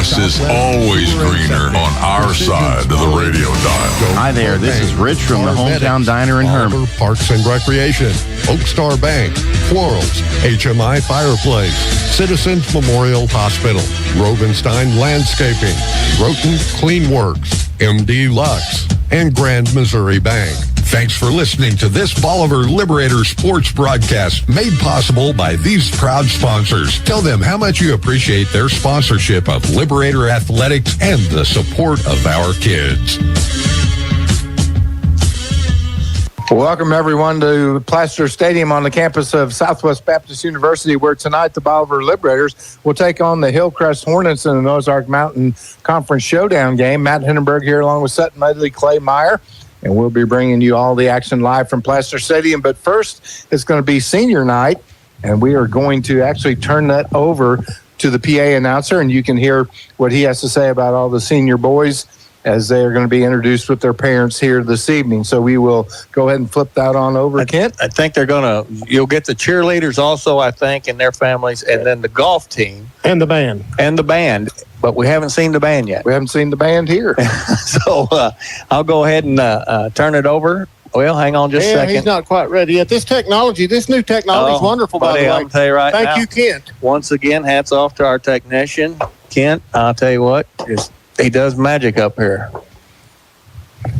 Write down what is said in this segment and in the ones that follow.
grass is always greener on our side of the radio dial. Hi there, this is Rich from the Hometown Diner in Herman. Parks and Recreation, Oak Star Bank, Florals, HMI Fireplace, Citizens Memorial Hospital, Rovenstein Landscaping, Groton Clean Works, MD Lux, and Grand Missouri Bank. Thanks for listening to this Bolivar Liberator sports broadcast made possible by these proud sponsors. Tell them how much you appreciate their sponsorship of Liberator Athletics and the support of our kids. Welcome, everyone, to Plaster Stadium on the campus of Southwest Baptist University, where tonight the Bolivar Liberators will take on the Hillcrest Hornets in the Ozark Mountain Conference Showdown game. Matt Hindenburg here along with Sutton Medley, Clay Meyer. And we'll be bringing you all the action live from Plaster Stadium. But first, it's going to be senior night, and we are going to actually turn that over to the PA announcer, and you can hear what he has to say about all the senior boys as they are going to be introduced with their parents here this evening. So we will go ahead and flip that on over, Kent. I think you'll get the cheerleaders also, I think, and their families, and then the golf team. And the band. But we haven't seen the band yet. We haven't seen the band here. So I'll go ahead and turn it over. Well, hang on just a second. He's not quite ready yet. This new technology is wonderful, by the way. I'll tell you right now. Thank you, Kent. Once again, hats off to our technician, Kent. I'll tell you what, he does magic up here.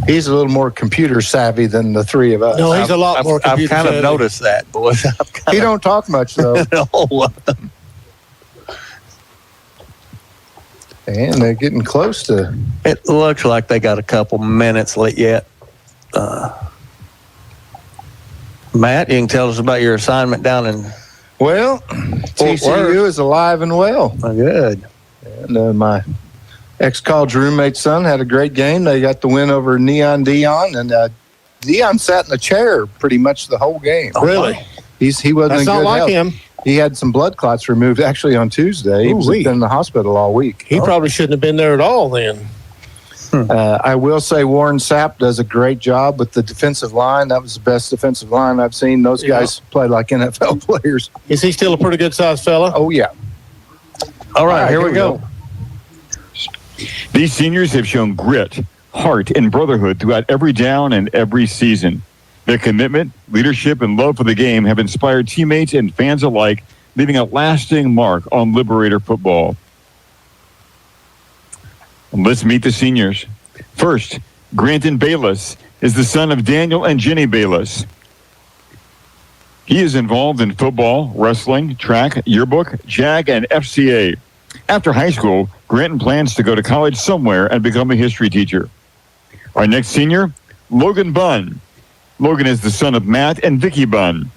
He's a little more computer savvy than the three of us. No, he's a lot more computer savvy. I've kind of noticed that, boys. He don't talk much, though. No. And they're getting close to... It looks like they got a couple minutes yet. Matt, you can tell us about your assignment down in... Well, TCU is alive and well. Oh, good. And my ex-college roommate's son had a great game. They got the win over Neon Dion, and Dion sat in a chair pretty much the whole game. Oh, really? He wasn't in good not like health. him. He had some blood clots removed actually on Tuesday. He was in the hospital all week. He probably shouldn't have been there at all then. I will say Warren Sapp does a great job with the defensive line. That was the best defensive line I've seen. Those guys play like NFL players. Is he still a pretty good-sized fella? Oh, yeah. All right, here we go. These seniors have shown grit, heart, and brotherhood throughout every down and every season. Their commitment, leadership, and love for the game have inspired teammates and fans alike, leaving a lasting mark on Liberator football. Let's meet the seniors. First, Granton Bayless is the son of Daniel and Jenny Bayless. He is involved in football, wrestling, track, yearbook, JAG, and FCA. After high school, Granton plans to go to college somewhere and become a history teacher. Our next senior, Logan Bunn. Logan is the son of Matt and Vicky Bunn.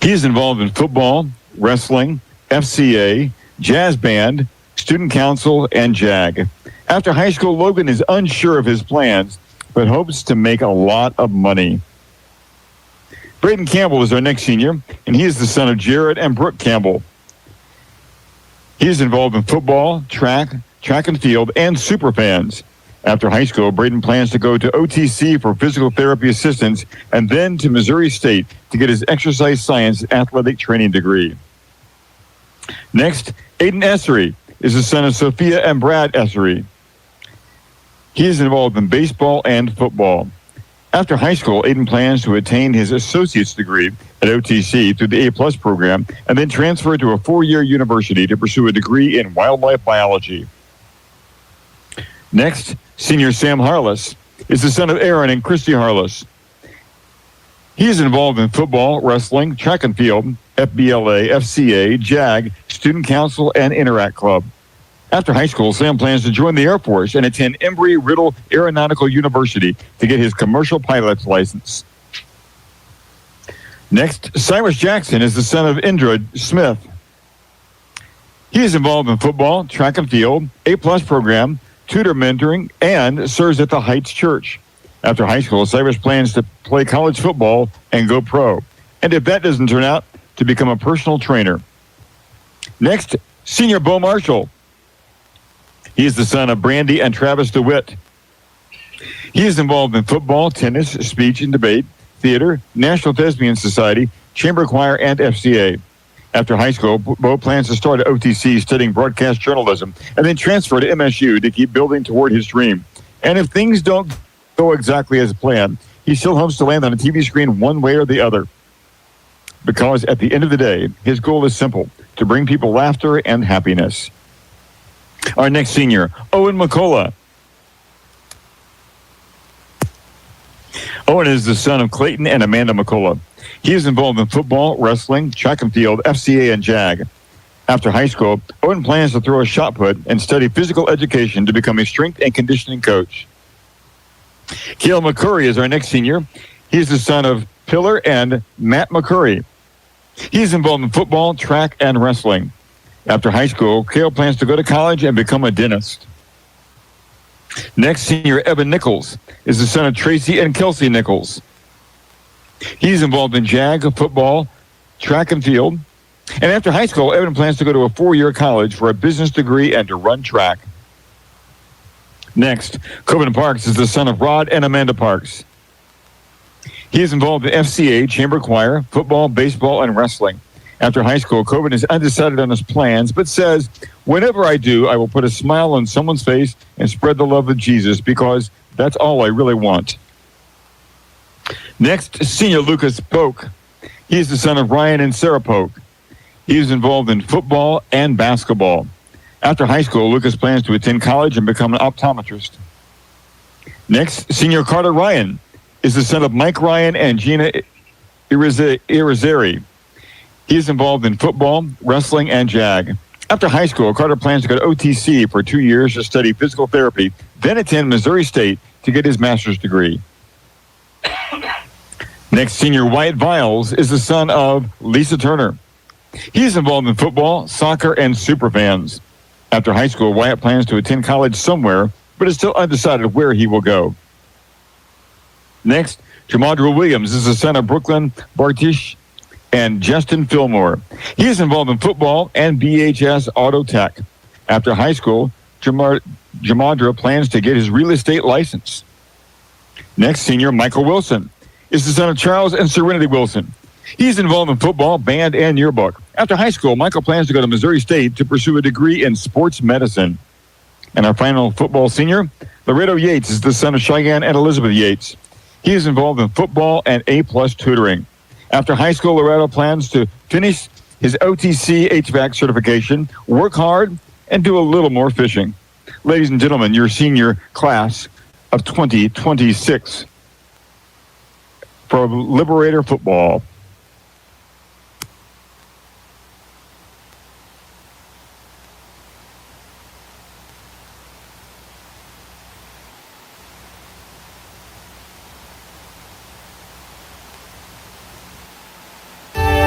He is involved in football, wrestling, FCA, jazz band, student council, and JAG. After high school, Logan is unsure of his plans, but hopes to make a lot of money. Braden Campbell is our next senior, and he is the son of Jared and Brooke Campbell. He is involved in football, track and field, and superfans. After high school, Braden plans to go to OTC for physical therapy assistance and then to Missouri State to get his exercise science athletic training degree. Next, Aiden Essery is the son of Sophia and Brad Essery. He is involved in baseball and football. After high school, Aiden plans to attain his associate's degree at OTC through the A+ program and then transfer to a 4-year university to pursue a degree in wildlife biology. Next, senior Sam Harless is the son of Aaron and Christy Harless. He is involved in football, wrestling, track and field, FBLA, FCA, JAG, student council, and Interact Club. After high school, Sam plans to join the Air Force and attend Embry-Riddle Aeronautical University to get his commercial pilot's license. Next, Cyrus Jackson is the son of Indra Smith. He is involved in football, track and field, A+ program, tutor mentoring, and serves at the Heights Church. After high school, Cyrus plans to play college football and go pro. And if that doesn't turn out, to become a personal trainer. Next, senior Bo Marshall. He is the son of Brandy and Travis DeWitt. He is involved in football, tennis, speech and debate, theater, National Thespian Society, chamber choir, and FCA. After high school, Bo plans to start at OTC studying broadcast journalism and then transfer to MSU to keep building toward his dream. And if things don't go exactly as planned, he still hopes to land on a TV screen one way or the other. Because at the end of the day, his goal is simple, to bring people laughter and happiness. Our next senior, Owen McCullough. Owen is the son of Clayton and Amanda McCullough. He is involved in football, wrestling, track and field, FCA, and JAG. After high school, Owen plans to throw a shot put and study physical education to become a strength and conditioning coach. Cale McCurry is our next senior. He is the son of Pillar and Matt McCurry. He is involved in football, track, and wrestling. After high school, Cale plans to go to college and become a dentist. Next senior, Evan Nichols, is the son of Tracy and Kelsey Nichols. He's involved in JAG, football, track and field. And after high school, Evan plans to go to a 4-year college for a business degree and to run track. Next, Coven Parks is the son of Rod and Amanda Parks. He is involved in FCA, chamber choir, football, baseball, and wrestling. After high school, Coven is undecided on his plans, but says, whenever I do, I will put a smile on someone's face and spread the love of Jesus because that's all I really want. Next, senior Lucas Polk. He is the son of Ryan and Sarah Polk. He is involved in football and basketball. After high school, Lucas plans to attend college and become an optometrist. Next, senior Carter Ryan is the son of Mike Ryan and Gina Irizarry. He is involved in football, wrestling, and JAG. After high school, Carter plans to go to OTC for 2 years to study physical therapy, then attend Missouri State to get his master's degree. Next, senior Wyatt Viles is the son of Lisa Turner. He is involved in football, soccer, and superfans. After high school, Wyatt plans to attend college somewhere, but is still undecided where he will go. Next, Jamadra Williams is the son of Brooklyn Bartish and Justin Fillmore. He is involved in football and BHS Auto Tech. After high school, Jamadra plans to get his real estate license. Next, senior Michael Wilson is the son of Charles and Serenity Wilson. He's involved in football, band, and yearbook. After high school, Michael plans to go to Missouri State to pursue a degree in sports medicine. And our final football senior, Laredo Yates, is the son of Cheyenne and Elizabeth Yates. He is involved in football and A-plus tutoring. After high school, Laredo plans to finish his OTC HVAC certification, work hard, and do a little more fishing. Ladies and gentlemen, your senior class of 2026 for Liberator Football.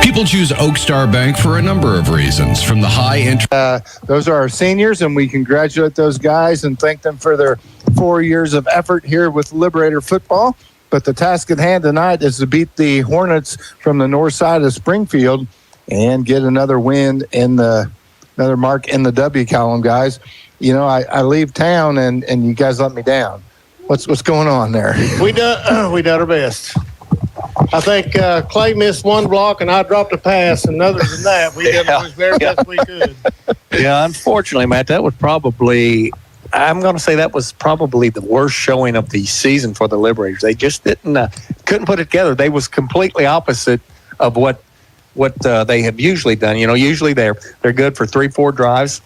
People choose Oak Star Bank for a number of reasons, from the high interest. Those are our seniors, and we congratulate those guys and thank them for their 4 years of effort here with Liberator Football. But the task at hand tonight is to beat the Hornets from the north side of Springfield and get another win in another mark in the W column, guys. You know, I leave town and you guys let me down. What's going on there? We done our best. I think Clay missed one block and I dropped a pass, and other than that, we did the very best we could. Yeah, unfortunately, Matt, that was probably, I'm going to say that was probably the worst showing of the season for the Liberators. They just couldn't put it together. They was completely opposite of what they have usually done. You know, usually they're good for 3-4 drives.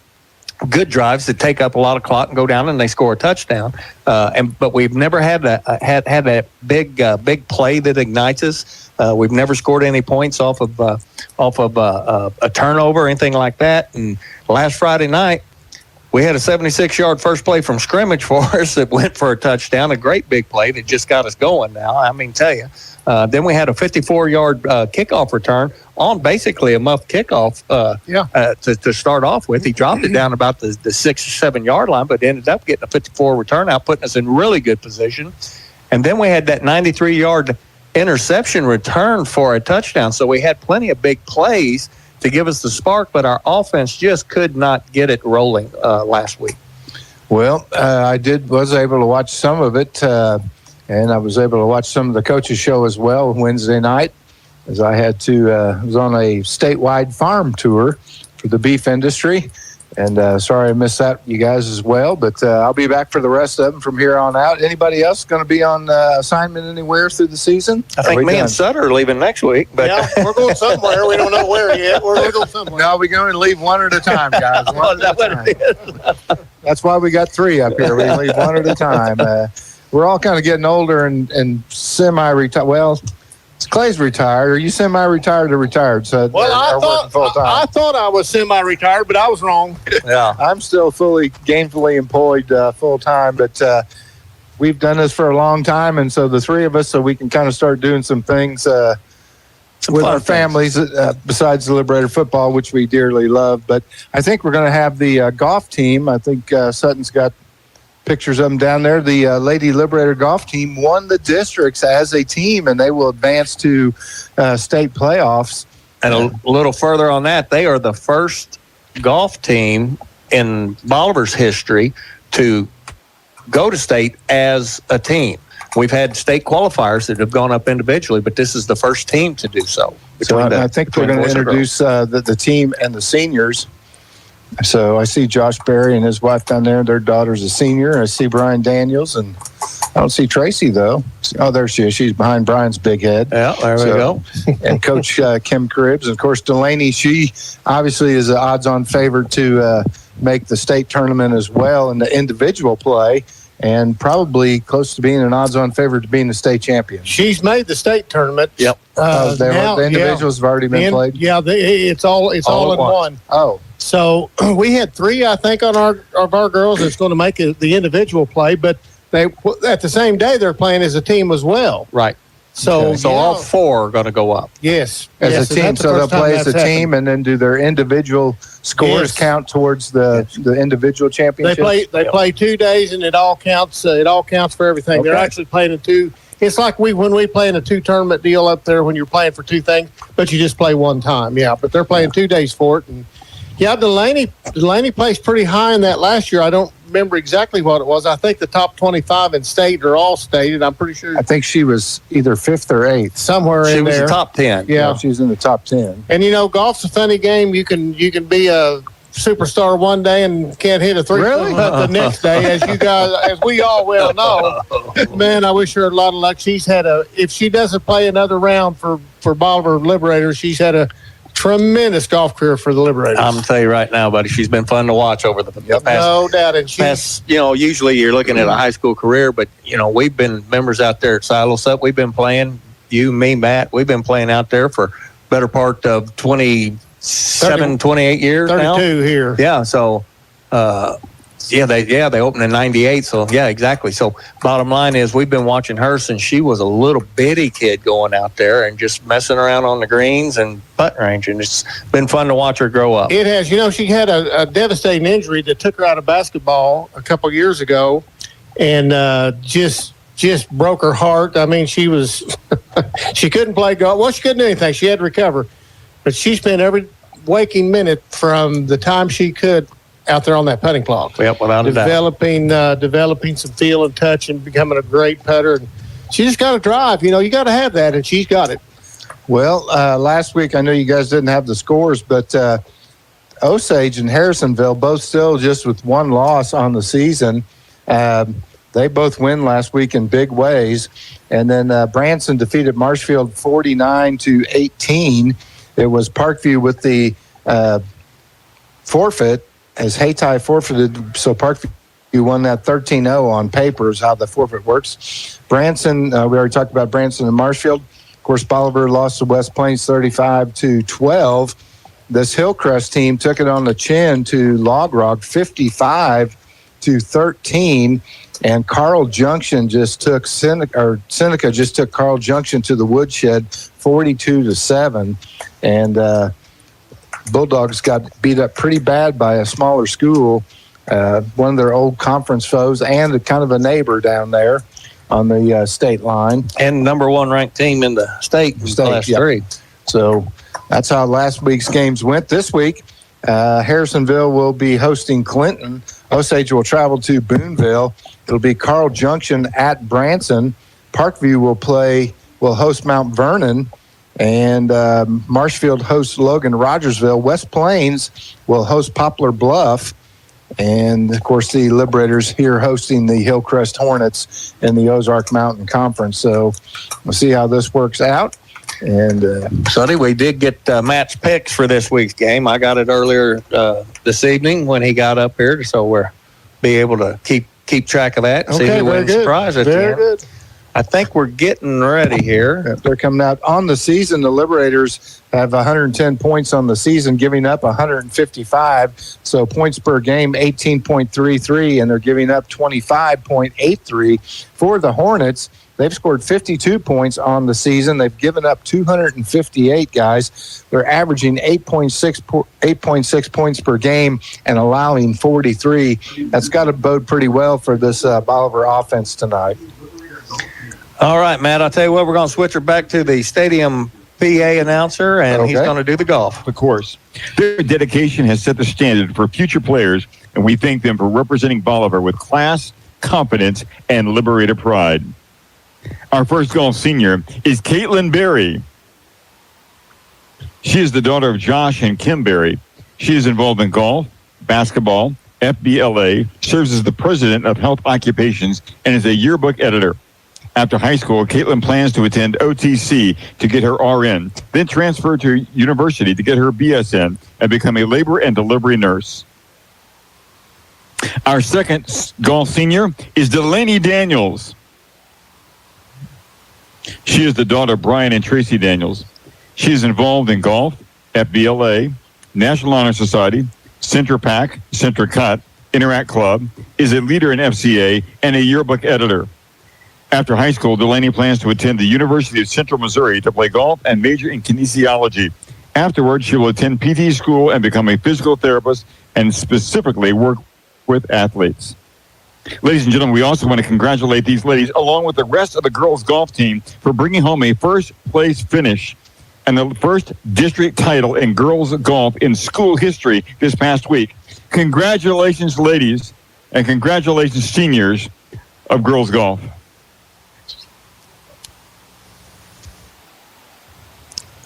Good drives that take up a lot of clock and go down and they score a touchdown. But we've never had that big play that ignites us. We've never scored any points off of a turnover or anything like that. And last Friday night, we had a 76-yard first play from scrimmage for us that went for a touchdown, a great big play that just got us going now. I mean, tell you. Then we had a 54-yard kickoff return on basically a muff kickoff to start off with. He dropped it down about the 6 or 7 yard line, but ended up getting a 54 return out, putting us in really good position. And then we had that 93-yard interception return for a touchdown. So we had plenty of big plays to give us the spark, but our offense just could not get it rolling last week. Well, I was able to watch some of it, and I was able to watch some of the coaches' show as well Wednesday night. as I had to was on a statewide farm tour for the beef industry. And sorry I missed that, you guys, as well. But I'll be back for the rest of them from here on out. Anybody else going to be on assignment anywhere through the season? I think me and Sutter are leaving next week. But yeah, we're going somewhere. We don't know where yet. We're going somewhere. No, we're going to leave one at a time, guys. One at a time. That's why we got 3 up here. We leave one at a time. We're all kind of getting older and semi-retired. Well, Clay's retired. Are you semi-retired or retired? So well, I thought I was semi-retired, but I was wrong. Yeah, I'm still fully gainfully employed full time, but we've done this for a long time, and so the 3 of us, so we can kind of start doing some things with our families besides the Liberator football, which we dearly love. But I think we're going to have the golf team. I think Sutton's got pictures of them down there. The Lady Liberator golf team won the districts as a team, and they will advance to state playoffs. And a little further on that, they are the first golf team in Bolivar's history to go to state as a team. We've had state qualifiers that have gone up individually, but this is the first team to do so. So I think we're going to introduce the team and the seniors. So I see Josh Berry and his wife down there. Their daughter's a senior. I see Brian Daniels, and I don't see Tracy, though. Oh, there she is. She's behind Brian's big head. Yeah, there we go. And Coach Kim Cribbs. And, of course, Delaney, she obviously is an odds-on favorite to make the state tournament as well in the individual play, and probably close to being an odds-on favorite to being the state champion. She's made the state tournament. Yep. The individuals have already been played? Yeah, it's all in one. Oh. So we had 3, I think, on our girls that's going to make the individual play, but they at the same day they're playing as a team as well. Right. So all 4 are going to go up. Yes. As a team, so they'll play as a team and then do their individual scores count towards the individual championship? They play 2 days, and it all counts. It all counts for everything. Okay. They're actually playing in 2. It's like when we play in a 2 tournament deal up there when you're playing for 2 things, but you just play one time. Yeah, but they're playing 2 days for it. And yeah, Delaney placed pretty high in that last year. I don't remember exactly what it was. I think the top 25 in state are all stated. I'm pretty sure. I think she was either 5th or 8th. Somewhere in there. She was the top 10. Yeah, she was in the top 10. And golf's a funny game. You can be a superstar one day and can't hit a 3-foot putt the next day, as we all well know. Man, I wish her a lot of luck. She's had if she doesn't play another round for Bolivar Liberators, she's had a tremendous golf career for the Liberators. I'm going to tell you right now, buddy, she's been fun to watch over the past. No doubt. And usually you're looking at a high school career, but, we've been members out there at Silos Up. We've been playing, you, me, Matt, we've been playing out there for better part of 28 years 32 now. Here. Yeah, so, they opened in 98, so, yeah, exactly. So, bottom line is we've been watching her since she was a little bitty kid going out there and just messing around on the greens and putt range, and it's been fun to watch her grow up. It has. She had a devastating injury that took her out of basketball a couple of years ago, and just broke her heart. I mean, she couldn't play golf. Well, she couldn't do anything. She had to recover. But she spent every waking minute from the time she could out there on that putting clock. Yep, without a doubt. Developing some feel and touch and becoming a great putter. And she just got to drive. You got to have that, and she's got it. Well, last week, I know you guys didn't have the scores, but Osage and Harrisonville both still just with 1 loss on the season. They both win last week in big ways. And then Branson defeated Marshfield 49-18. It was Parkview with the forfeit, as Hayti forfeited, so Parkview won that 13-0 on paper is how the forfeit works. Branson, we already talked about Branson and Marshfield. Of course, Bolivar lost to West Plains 35-12. This Hillcrest team took it on the chin to Log Rock 55-13. And Carl Junction just took Seneca just took Carl Junction to the woodshed 42-7. And Bulldogs got beat up pretty bad by a smaller school, one of their old conference foes and kind of a neighbor down there on the state line. And number 1 ranked team in the state last 3. So that's how last week's games went. This week, Harrisonville will be hosting Clinton. Osage will travel to Boonville. It'll be Carl Junction at Branson. Parkview will host Mount Vernon. And Marshfield hosts Logan Rogersville. West Plains will host Poplar Bluff. And, of course, the Liberators here hosting the Hillcrest Hornets in the Ozark Mountain Conference. So we'll see how this works out. And Sonny, we did get Matt's picks for this week's game. I got it earlier this evening when he got up here, so we'll be able to keep track of that and see who wins the prize at the end. Good. I think we're getting ready here. They're coming out. On the season, the Liberators have 110 points on the season, giving up 155. So points per game, 18.33, and they're giving up 25.83. For the Hornets, they've scored 52 points on the season. They've given up 258, guys. They're averaging 8.6 points per game and allowing 43. That's got to bode pretty well for this Bolivar offense tonight. All right, Matt, I'll tell you what, we're going to switch her back to the stadium PA announcer, and he's going to do the golf. Of course. Their dedication has set the standard for future players, and we thank them for representing Bolivar with class, confidence, and Liberator pride. Our first golf senior is Caitlin Berry. She is the daughter of Josh and Kim Berry. She is involved in golf, basketball, FBLA, serves as the president of Health Occupations, and is a yearbook editor. After high school, Caitlin plans to attend OTC to get her RN, then transfer to university to get her BSN and become a labor and delivery nurse. Our second golf senior is Delaney Daniels. She is the daughter of Brian and Tracy Daniels. She is involved in golf, FBLA, National Honor Society, Center Pack, Center Cut, Interact Club, is a leader in FCA, and a yearbook editor. After high school, Delaney plans to attend the University of Central Missouri to play golf and major in kinesiology. Afterwards, she will attend PT school and become a physical therapist and specifically work with athletes. Ladies and gentlemen, we also want to congratulate these ladies, along with the rest of the girls' golf team, for bringing home a first-place finish and the first district title in girls' golf in school history this past week. Congratulations, ladies, and congratulations, seniors of girls' golf.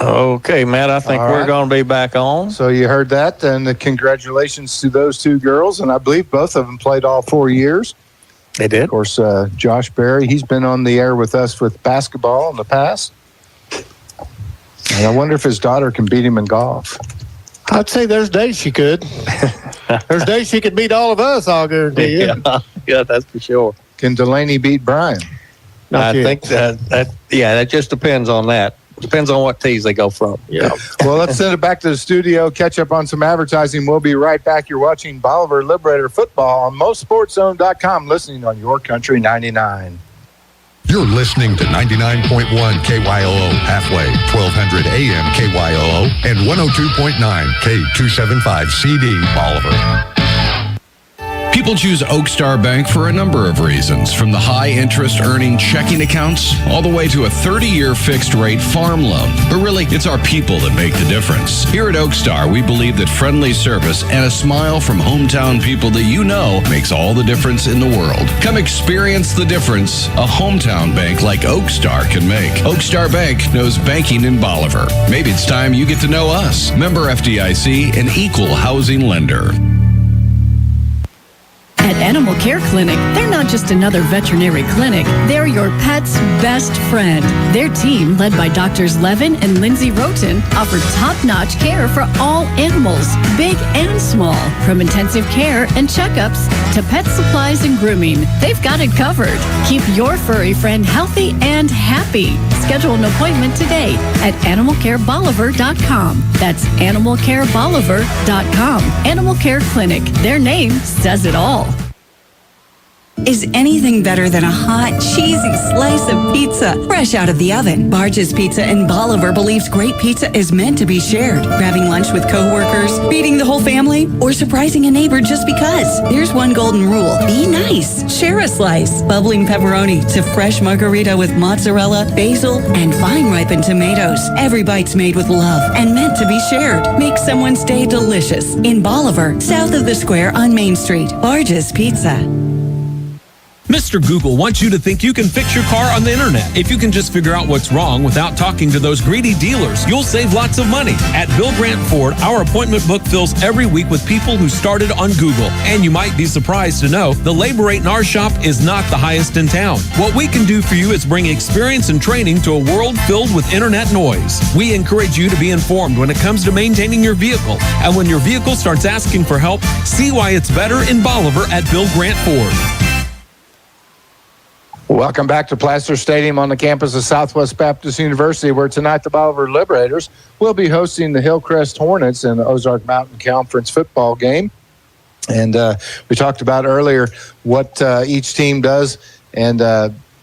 Okay, Matt, I think we're going to be back on. So you heard that, and congratulations to those two girls, and I believe both of them played all 4 years. They did. Of course, Josh Berry, he's been on the air with us with basketball in the past. And I wonder if his daughter can beat him in golf. I'd say there's days she could. There's days she could beat all of us, I'll guarantee you. Yeah, that's for sure. Can Delaney beat Brian? I think that just depends on that. Depends on what tees they go from. Yeah. Well, let's send it back to the studio, catch up on some advertising. We'll be right back. You're watching Bolivar Liberator Football on MoSportsZone.com, listening on Your Country 99. You're listening to 99.1 KYOO, halfway, 1200 AM KYOO, and 102.9 K275 CD Bolivar. People choose Oak Star Bank for a number of reasons, from the high interest earning checking accounts all the way to a 30-year fixed rate farm loan. But really, it's our people that make the difference. Here at Oak Star, we believe that friendly service and a smile from hometown people that you know makes all the difference in the world. Come experience the difference a hometown bank like Oak Star can make. Oak Star Bank knows banking in Bolivar. Maybe it's time you get to know us. Member FDIC, an equal housing lender. At Animal Care Clinic, they're not just another veterinary clinic. They're your pet's best friend. Their team, led by Doctors Levin and Lindsay Roten, offer top-notch care for all animals, big and small. From intensive care and checkups to pet supplies and grooming, they've got it covered. Keep your furry friend healthy and happy. Schedule an appointment today at animalcarebolivar.com. That's animalcarebolivar.com. Animal Care Clinic. Their name says it all. Is anything better than a hot, cheesy slice of pizza fresh out of the oven? Barge's Pizza in Bolivar believes great pizza is meant to be shared. Grabbing lunch with coworkers, feeding the whole family, or surprising a neighbor just because. There's one golden rule. Be nice. Share a slice. Bubbling pepperoni to fresh margarita with mozzarella, basil, and fine ripened tomatoes. Every bite's made with love and meant to be shared. Make someone's day delicious. In Bolivar, south of the square on Main Street. Barge's Pizza. Mr. Google wants you to think you can fix your car on the internet. If you can just figure out what's wrong without talking to those greedy dealers, you'll save lots of money. At Bill Grant Ford, our appointment book fills every week with people who started on Google. And you might be surprised to know the labor rate in our shop is not the highest in town. What we can do for you is bring experience and training to a world filled with internet noise. We encourage you to be informed when it comes to maintaining your vehicle. And when your vehicle starts asking for help, see why it's better in Bolivar at Bill Grant Ford. Welcome back to Plaster Stadium on the campus of Southwest Baptist University, where tonight the Bolivar Liberators will be hosting the Hillcrest Hornets in the Ozark Mountain Conference football game. And we talked about earlier what each team does. And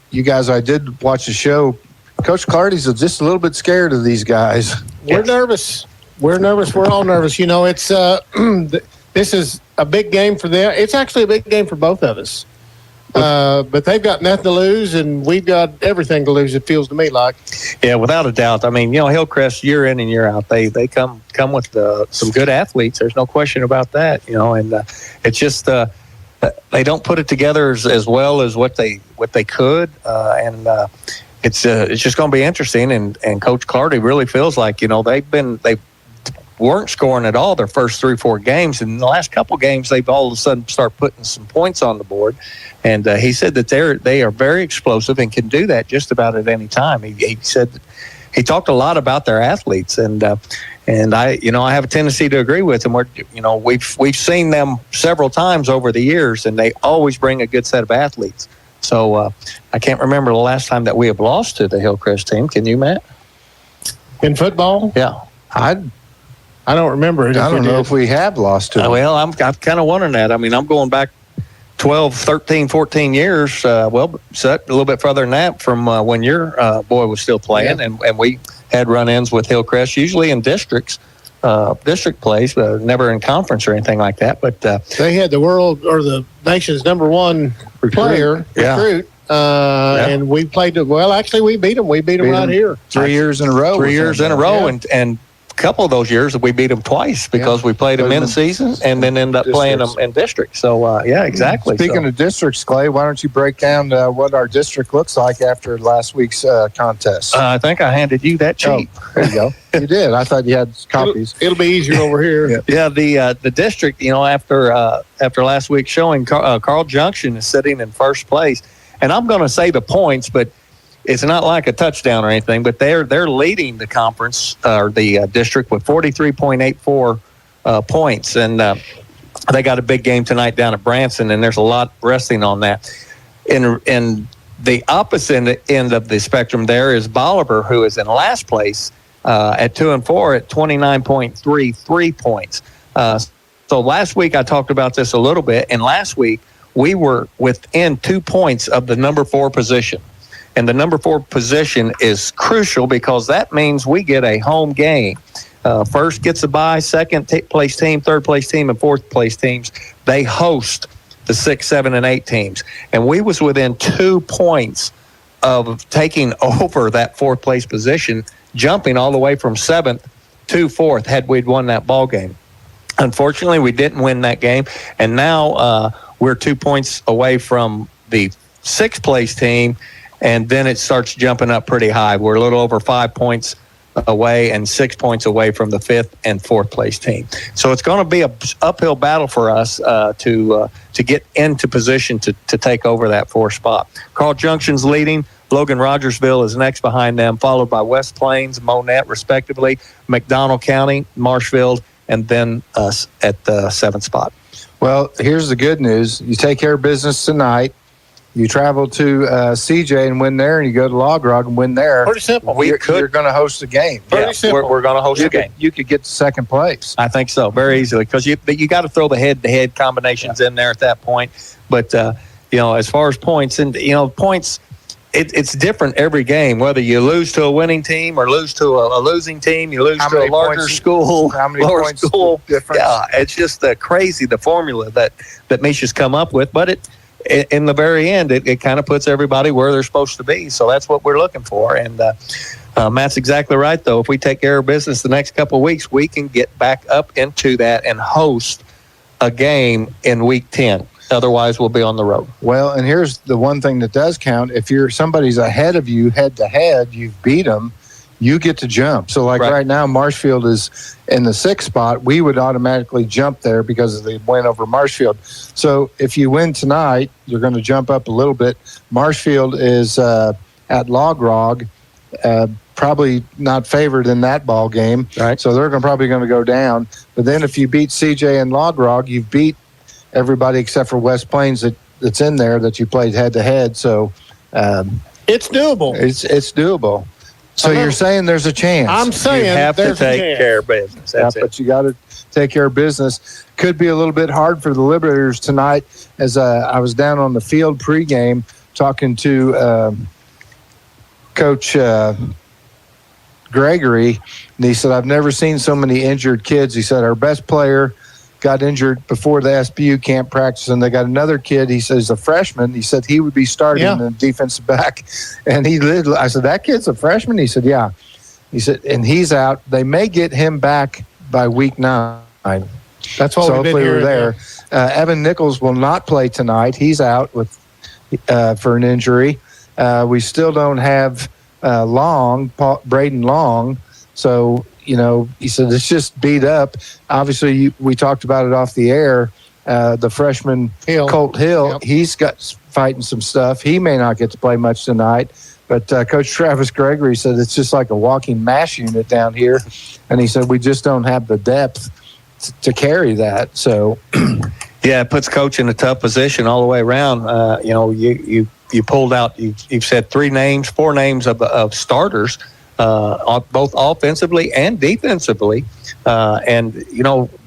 you guys, I did watch the show. Coach Clardy's just a little bit scared of these guys. We're nervous. We're nervous. We're all nervous. You know, it's this is a big game for them. It's actually a big game for both of us. But they've got nothing to lose, and we've got everything to lose, it feels to me like. Yeah, without a doubt. I mean, you know, Hillcrest, year in and year out, they come with some good athletes. There's no question about that, you know, and it's just they don't put it together as well as what they could, and it's just going to be interesting. And Coach Clardy really feels like, you know, they weren't scoring at all their first 3-4 games. And in the last couple games, they've all of a sudden start putting some points on the board. And he said that they are very explosive and can do that just about at any time. He said he talked a lot about their athletes, and I have a tendency to agree with him. We've seen them several times over the years, and they always bring a good set of athletes. So I can't remember the last time that we have lost to the Hillcrest team. Can you, Matt? In football? Yeah. I don't remember it. I don't know if we have lost to them. Well, I'm kind of wondering that. I mean, I'm going back 12, 13, 14 years. So a little bit further than that from when your boy was still playing. Yeah. And we had run-ins with Hillcrest, usually in district plays, never in conference or anything like that. But they had the world or the nation's number one recruit. And we played actually we beat them. We beat them right here. 3 years in a row. 3 years in a row. Yeah. And a couple of those years we beat them twice because we played them in the season and then ended up playing them in district. So, exactly. Speaking of districts, Clay, why don't you break down what our district looks like after last week's contest? I think I handed you that sheet. Oh, there you go. You did. I thought you had copies. It'll be easier over here. Yeah, the district, you know, after last week's showing, Carl Junction is sitting in first place. And I'm going to say the points, but it's not like a touchdown or anything, but they're leading the conference or the district with 43.84 points, and they got a big game tonight down at Branson, and there's a lot resting on that. In the opposite end of the spectrum, there is Bolivar, who is in last place at 2-4 at 29.33 points. So last week I talked about this a little bit, and last week we were within 2 points of the number 4 position. And the number 4 position is crucial because that means we get a home game. First gets a bye, second place team, third place team, and fourth place teams. They host the 6, 7, and 8 teams. And we was within 2 points of taking over that fourth place position, jumping all the way from 7th to 4th had we'd won that ball game. Unfortunately, we didn't win that game. And now we're 2 points away from the 6th place team. And then it starts jumping up pretty high. We're a little over 5 points away and 6 points away from the 5th and 4th place team. So it's going to be an uphill battle for us to get into position to take over that 4th spot. Carl Junction's leading. Logan Rogersville is next behind them, followed by West Plains, Monette, respectively, McDonald County, Marshfield, and then us at the 7th spot. Well, here's the good news. You take care of business tonight. You travel to CJ and win there, and you go to Log Rock and win there. Pretty simple. You're going to host a game. Pretty simple. We're going to host a game. You could get to second place. I think so, very easily, because you got to throw the head-to-head combinations in there at that point. But, as far as points, and, points, it's different every game, whether you lose to a winning team or lose to a losing team, you lose to a larger school, lower school. Difference? Yeah, it's just crazy, the formula that Misha's come up with. But in the very end, it kind of puts everybody where they're supposed to be. So that's what we're looking for. And Matt's exactly right, though. If we take care of business the next couple of weeks, we can get back up into that and host a game in Week 10. Otherwise, we'll be on the road. Well, and here's the one thing that does count. If somebody's ahead of you head-to-head, you've beat them, you get to jump. So, right now, Marshfield is in the 6th spot. We would automatically jump there because of the win over Marshfield. So, if you win tonight, you're going to jump up a little bit. Marshfield is at Log Rog, probably not favored in that ball game. Right. So, they're probably going to go down. But then if you beat CJ and Log Rog, you've beat everybody except for West Plains that's in there that you played head-to-head. So, it's doable. It's doable. So you're saying there's a chance? I'm saying you have to take care of business. That's it. But you got to take care of business. Could be a little bit hard for the Liberators tonight. As I was down on the field pregame talking to Coach Gregory, and he said, "I've never seen so many injured kids." He said, "Our best player got injured before the SBU camp practice, and they got another kid," he says, a freshman. He said he would be starting in defensive back. And I said, "That kid's a freshman?" He said, "Yeah." He said, and he's out. They may get him back by week 9. That's what so we've been hopefully hearing. we're there. Evan Nichols will not play tonight. He's out with for an injury. We still don't have Braden Long. So, he said it's just beat up. Obviously, we talked about it off the air. The freshman, Colt Hill, he's got fighting some stuff. He may not get to play much tonight. But Coach Travis Gregory said it's just like a walking mash unit down here. And he said we just don't have the depth to carry that. So, yeah, it puts Coach in a tough position all the way around. You pulled out, you've said 4 names of starters, both offensively and defensively. And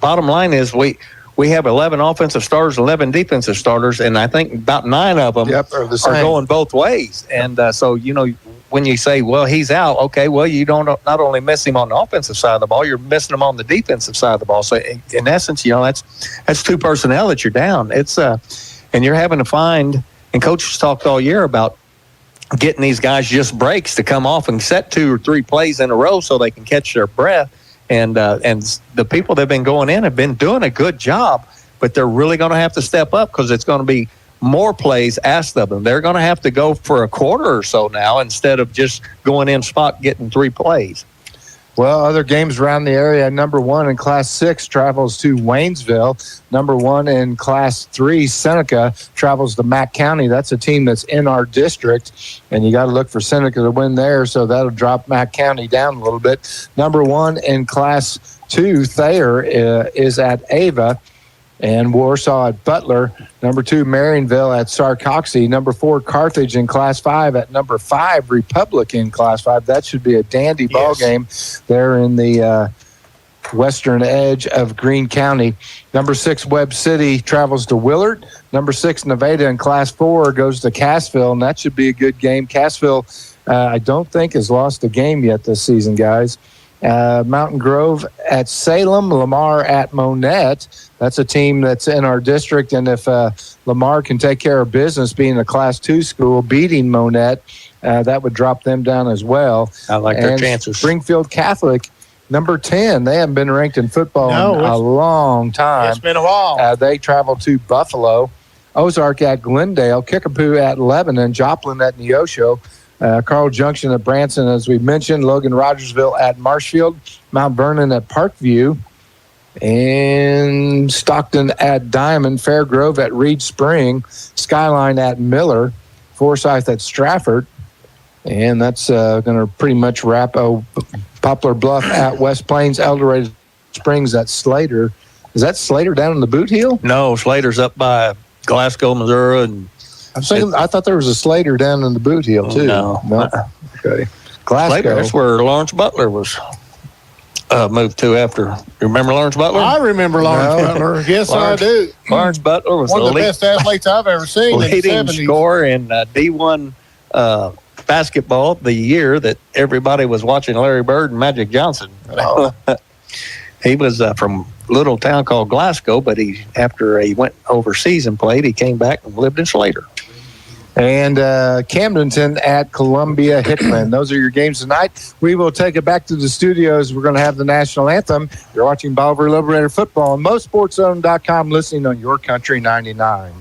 bottom line is we have 11 offensive starters, 11 defensive starters, and I think about 9 of them are going both ways. And so, when you say, well, he's out, okay, well, you don't not only miss him on the offensive side of the ball, you're missing him on the defensive side of the ball. So, in essence, that's 2 personnel that you're down. It's and you're having to find, and coaches talked all year about getting these guys just breaks to come off and set 2 or 3 plays in a row so they can catch their breath. And the people that have been going in have been doing a good job, but they're really going to have to step up because it's going to be more plays asked of them. They're going to have to go for a quarter or so now instead of just going in spot getting 3 plays. Well, other games around the area, number 1 in Class 6 travels to Waynesville. Number 1 in Class 3, Seneca, travels to Mack County. That's a team that's in our district, and you got to look for Seneca to win there, so that'll drop Mack County down a little bit. Number 1 in Class 2, Thayer, is at Ava, and Warsaw at Butler. Number 2, Marionville at Sarcoxy. Number 4, Carthage in Class 5 at number 5, Republic in Class 5. That should be a dandy ball game there in the western edge of Greene County. Number 6, Webb City travels to Willard. Number 6, Nevada in Class 4 goes to Cassville, and that should be a good game. Cassville, I don't think, has lost a game yet this season, guys. Mountain Grove at Salem, Lamar at Monette. That's a team that's in our district, and if Lamar can take care of business being a Class 2 school, beating Monette, that would drop them down as well. I like their chances. Springfield Catholic, number 10. They haven't been ranked in football in a long time. It's been a while. They travel to Buffalo. Ozark at Glendale, Kickapoo at Lebanon, Joplin at Neosho, Carl Junction at Branson, as we mentioned, Logan Rogersville at Marshfield, Mount Vernon at Parkview, and Stockton at Diamond, Fairgrove at Reed Spring, Skyline at Miller, Forsyth at Stratford, and that's going to pretty much wrap Poplar Bluff at West Plains, Eldorado Springs at Slater. Is that Slater down in the Boot Heel? No, Slater's up by Glasgow, Missouri, and I thought there was a Slater down in the Boot Heel, too. No. Okay. Glasgow. Slater, that's where Lawrence Butler was moved to after. You remember Lawrence Butler? I remember Lawrence Butler. Yes, I do. Lawrence Butler was one of the best athletes I've ever seen in the leading 70s. scorer in D1 basketball the year that everybody was watching Larry Bird and Magic Johnson. Oh. He was from a little town called Glasgow, but after he went overseas and played, he came back and lived in Slater. and Camdenton at Columbia Hickman. Those are your games tonight. We will take it back to the studios. We're going to have the national anthem. You're watching Bolivar Liberator Football on MoSportsZone.com, listening on Your Country 99.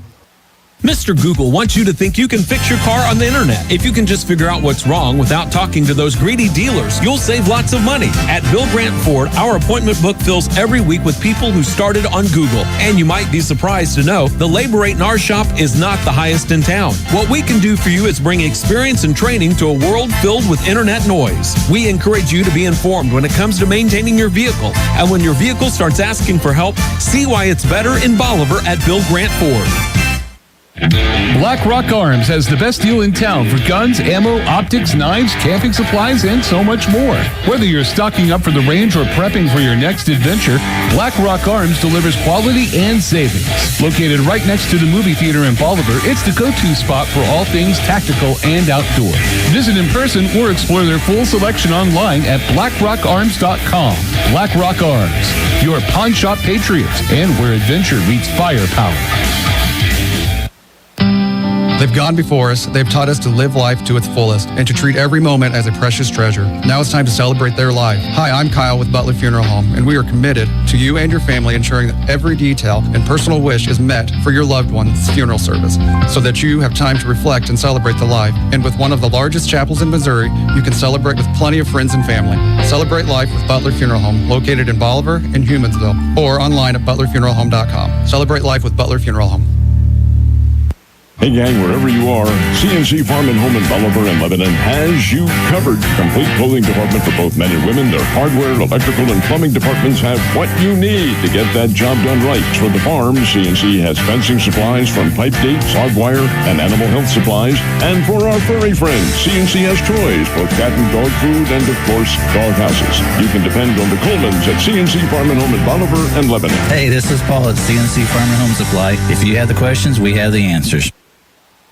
Mr. Google wants you to think you can fix your car on the internet. If you can just figure out what's wrong without talking to those greedy dealers, you'll save lots of money. At Bill Grant Ford, our appointment book fills every week with people who started on Google. And you might be surprised to know the labor rate in our shop is not the highest in town. What we can do for you is bring experience and training to a world filled with internet noise. We encourage you to be informed when it comes to maintaining your vehicle. And when your vehicle starts asking for help, see why it's better in Bolivar at Bill Grant Ford. Black Rock Arms has the best deal in town for guns, ammo, optics, knives, camping supplies, and so much more. Whether you're stocking up for the range or prepping for your next adventure, Black Rock Arms delivers quality and savings. Located right next to the movie theater in Bolivar, it's the go-to spot for all things tactical and outdoor. Visit in person or explore their full selection online at blackrockarms.com. Black Rock Arms, your pawn shop patriots, and where adventure meets firepower. They've gone before us, they've taught us to live life to its fullest and to treat every moment as a precious treasure. Now it's time to celebrate their life. Hi, I'm Kyle with Butler Funeral Home, and we are committed to you and your family ensuring that every detail and personal wish is met for your loved one's funeral service so that you have time to reflect and celebrate the life. And with one of the largest chapels in Missouri, you can celebrate with plenty of friends and family. Celebrate life with Butler Funeral Home, located in Bolivar and Humansville, or online at butlerfuneralhome.com. Celebrate life with Butler Funeral Home. Hey gang, wherever you are, CNC Farm and Home in Bolivar and Lebanon has you covered. Complete clothing department for both men and women. Their hardware, electrical, and plumbing departments have what you need to get that job done right. For the farm, CNC has fencing supplies from pipe gates, hog wire, and animal health supplies. And for our furry friends, CNC has toys, both cat and dog food, and of course, dog houses. You can depend on the Colemans at CNC Farm and Home in Bolivar and Lebanon. Hey, this is Paul at CNC Farm and Home Supply. If you have the questions, we have the answers.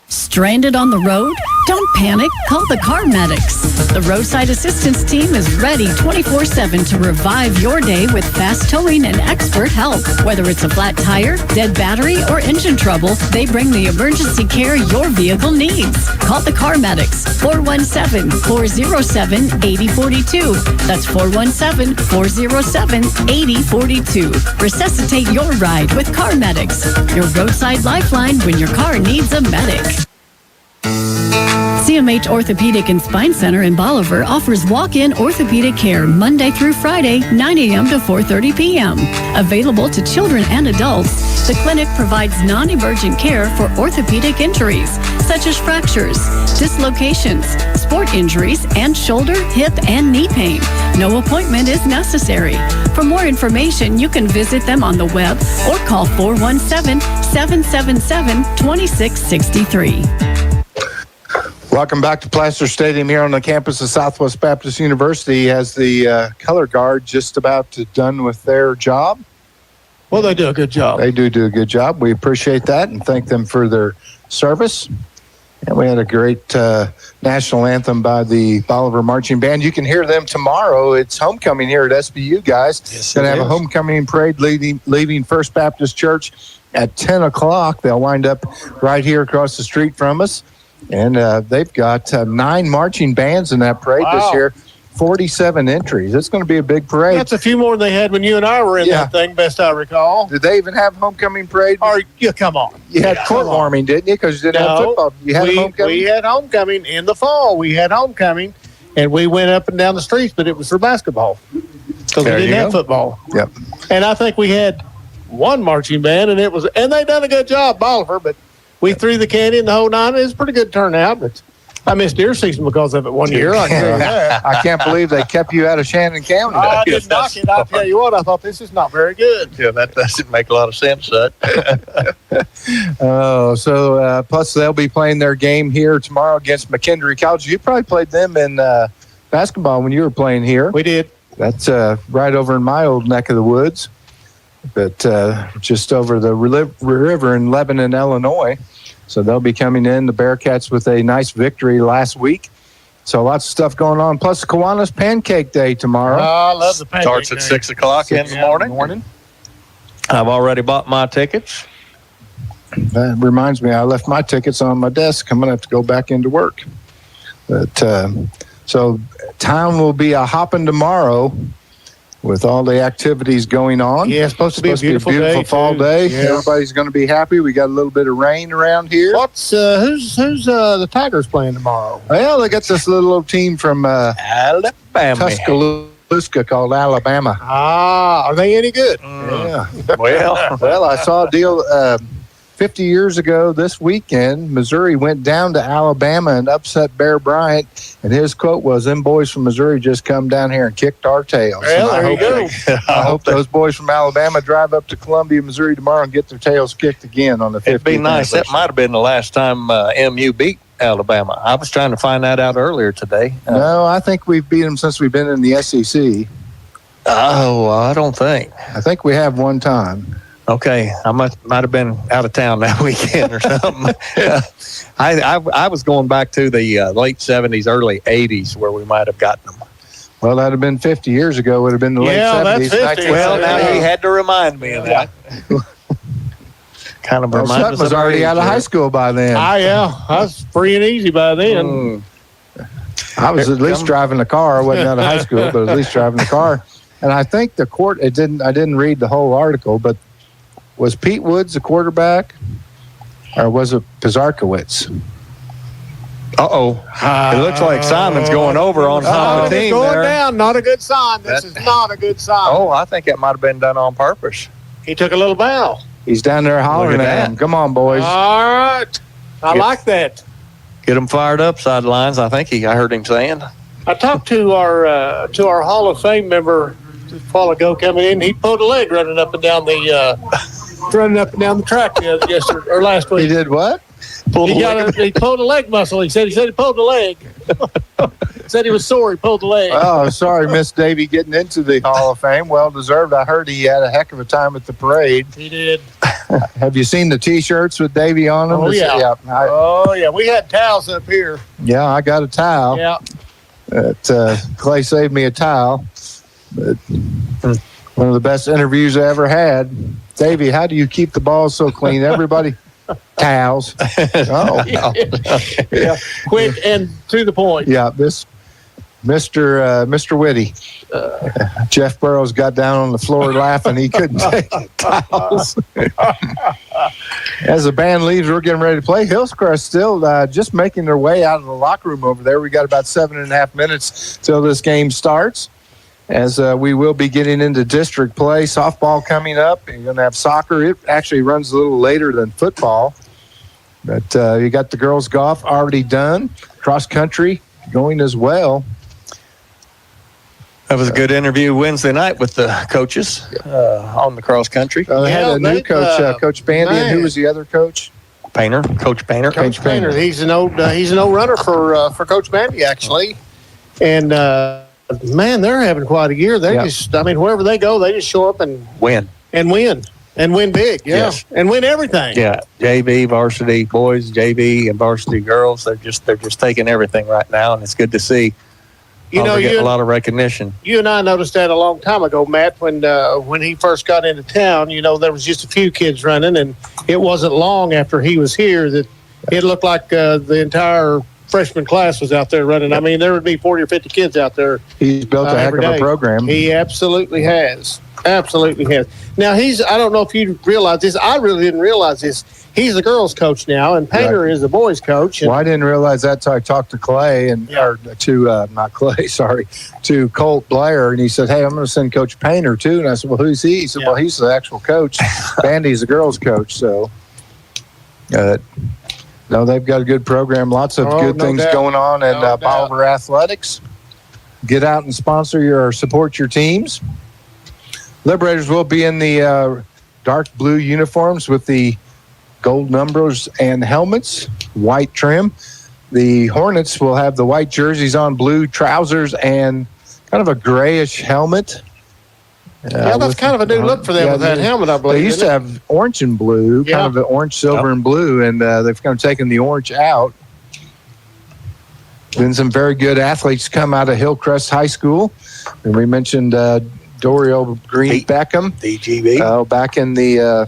Stranded on the road? Don't panic. Call the Car Medics. The roadside assistance team is ready 24/7 to revive your day with fast towing and expert help. Whether it's a flat tire, dead battery, or engine trouble, they bring the emergency care your vehicle needs. Call the Car Medics. 417-407-8042. That's 417-407-8042. Resuscitate your ride with Car Medics. Your roadside lifeline when your car needs a medic. CMH Orthopedic and Spine Center in Bolivar offers walk-in orthopedic care Monday through Friday, 9 a.m. to 4:30 p.m. Available to children and adults, the clinic provides non-emergent care for orthopedic injuries, such as fractures, dislocations, sport injuries, and shoulder, hip, and knee pain. No appointment is necessary. For more information, you can visit them on the web or call 417-777-2663. Welcome back to Plaster Stadium here on the campus of Southwest Baptist University. Has the color guard just about done with their job? Well, they do a good job. They do a good job. We appreciate that and thank them for their service. And we had a great national anthem by the Bolivar Marching Band. You can hear them tomorrow. It's homecoming here at SBU, guys. Yes, going to have a homecoming parade leaving First Baptist Church at 10 o'clock. They'll wind up right here across the street from us. And they've got 9 marching bands in that parade this year, 47 entries. It's going to be a big parade. That's a few more than they had when you and I were in that thing, best I recall. Did they even have homecoming parade? Come on. You had court warming, didn't you? Because you didn't have football. You had homecoming? We had homecoming in the fall. We had homecoming, and we went up and down the streets, but it was for basketball because we didn't have football. Yep. And I think we had one marching band, and they done a good job, Bolivar, but we threw the candy in the whole nine. It was a pretty good turnout, but I missed deer season because of it one year. I can tell you that. I can't believe they kept you out of Shannon County. I did knock it. I'll tell you what, I thought this is not very good. Yeah, that doesn't make a lot of sense, that. Plus they'll be playing their game here tomorrow against McKendree College. You probably played them in basketball when you were playing here. We did. That's right over in my old neck of the woods, but just over the river in Lebanon, Illinois. So they'll be coming in, the Bearcats, with a nice victory last week. So lots of stuff going on. Plus, Kiwanis Pancake Day tomorrow. I love the pancake Starts at day. 6 o'clock in the morning. I've already bought my tickets. That reminds me, I left my tickets on my desk. I'm going to have to go back into work. But so town will be a hopping tomorrow with all the activities going on. Yeah, it's supposed to be a beautiful fall day. Yeah. Everybody's going to be happy. We got a little bit of rain around here. What's who's the Tigers playing tomorrow? Well, they got this little team from Alabama. Tuscaloosa called Alabama. Are they any good? Yeah. Well, I saw a deal 50 years ago this weekend. Missouri went down to Alabama and upset Bear Bryant, and his quote was, "Them boys from Missouri just come down here and kicked our tails." Well, there you go. I hope those boys from Alabama drive up to Columbia, Missouri tomorrow and get their tails kicked again on the 50th it'd be nice. That might have been the last time MU beat Alabama. I was trying to find that out earlier today. No, I think we've beat them since we've been in the SEC. Oh, I don't think. I think we have one time. Okay, I might have been out of town that weekend or something. I was going back to the late 70s, early 80s where we might have gotten them. Well, that'd have been 50 years ago. Would have been the late 70s. That's 50. Well, now you had to remind me of that. Kind of reminds us was of already age, out of high school by then. Yeah, I was free and easy by then. I was at least driving the car. I wasn't out of high school, but at least driving the car. And I think the court. I didn't read the whole article, but was Pete Woods the quarterback, or was it Pizarkowicz? It looks like Simon's going over on the team going there. down. Not a good sign. This is not a good sign. Oh, I think it might have been done on purpose. He took a little bow. He's down there hollering Look at at that. him. Come on, boys. All right. I like that. Get him fired up sidelines. I think I heard him saying. I talked to our Hall of Fame member a while ago coming in. He pulled a leg running up and down the track yesterday or last week. He did what? He pulled a leg muscle. He said he pulled a leg. Said he was sore. He pulled the leg. Oh, sorry, Miss Davy getting into the Hall of Fame. Well deserved. I heard he had a heck of a time at the parade. He did. Have you seen the T-shirts with Davy on them? Oh, yeah. We had towels up here. Yeah, I got a towel. Yeah. Clay saved me a towel. But one of the best interviews I ever had. Davy, how do you keep the balls so clean? Everybody, towels. Yeah. Quick and to the point. Yeah, this Mr. Whitty. Jeff Burrows got down on the floor laughing. He couldn't take the towels. As the band leaves, we're getting ready to play. Hillcrest still just making their way out of the locker room over there. We got about 7.5 minutes till this game starts. As we will be getting into district play, softball coming up. You're going to have soccer. It actually runs a little later than football. But you got the girls' golf already done. Cross country going as well. That was a good interview Wednesday night with the coaches on the cross country. They had a new coach, Coach Bandy, and who was the other coach? Painter, Coach Painter. Coach Painter. He's an old runner for Coach Bandy actually, and. Man, they're having quite a year. Wherever they go, they just show up and win big. Yeah, yes. And win everything. Yeah, JV, varsity boys, JV, and varsity girls. They're just taking everything right now, and it's good to see. They're getting a lot of recognition. You and I noticed that a long time ago, Matt, when he first got into town. There was just a few kids running, and it wasn't long after he was here that it looked like the entire freshman class was out there running. I mean, there would be 40 or 50 kids out there. He's built a heck of a program. He absolutely has. Absolutely has. Now, I don't know if you realize this. I really didn't realize this. He's the girls' coach now, and Painter is the boys' coach. Well, I didn't realize that until I talked to Clay to Colt Blair, and he said, "Hey, I'm going to send Coach Painter too." And I said, "Well, who's he?" He said, "Well, he's the actual coach. Bandy's the girls' coach." So, no, they've got a good program. Lots of good things going on in Bolivar Athletics. Get out and support your teams. Liberators will be in the dark blue uniforms with the gold numbers and helmets, white trim. The Hornets will have the white jerseys on, blue trousers, and kind of a grayish helmet. That's kind of a new look for them with that helmet, I believe. They used to have orange and blue, kind of an orange, silver, and blue, and they've kind of taken the orange out. Been some very good athletes come out of Hillcrest High School. And we mentioned Doriel Green Beckham. DGB. Back in the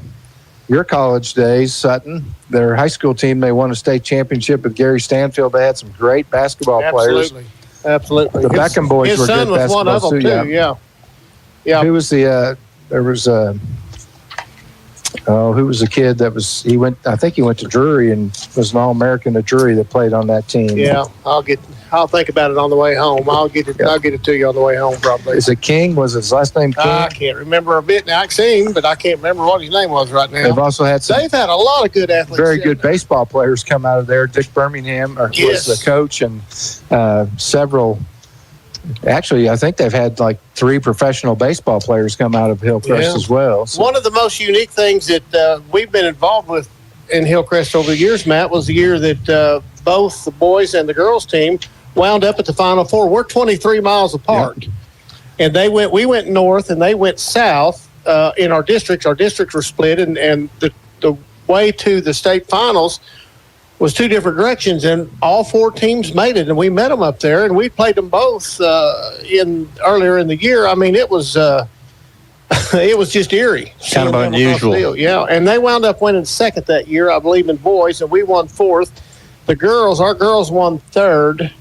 your college days, Sutton. Their high school team, they won a state championship with Gary Stanfield. They had some great basketball players. Absolutely. The Beckham boys his were son good was basketball one of them too. Yeah. Who was the? There was who was the kid that was? I think he went to Drury and was an All-American at Drury that played on that team. Yeah, I'll think about it on the way home. I'll get it to you on the way home probably. Is it King? Was his last name King? I can't remember a bit now. I've seen, but I can't remember what his name was right now. They've also had They've had a lot of good athletes. Very good baseball players come out of there. Dick Birmingham was the coach, and several. Actually, I think they've had like 3 professional baseball players come out of Hillcrest as well. So. One of the most unique things that we've been involved with in Hillcrest over the years, Matt, was the year that both the boys and the girls team wound up at the Final Four. We're 23 miles apart. Yep. And we went north and they went south in our districts. Our districts were split, and the way to the state finals was 2 different directions, and all 4 teams made it, and we met them up there, and we played them both earlier in the year. I mean, it was just eerie. Kind of unusual. Yeah, and they wound up winning second that year, I believe, in boys, and we won fourth. Our girls won third.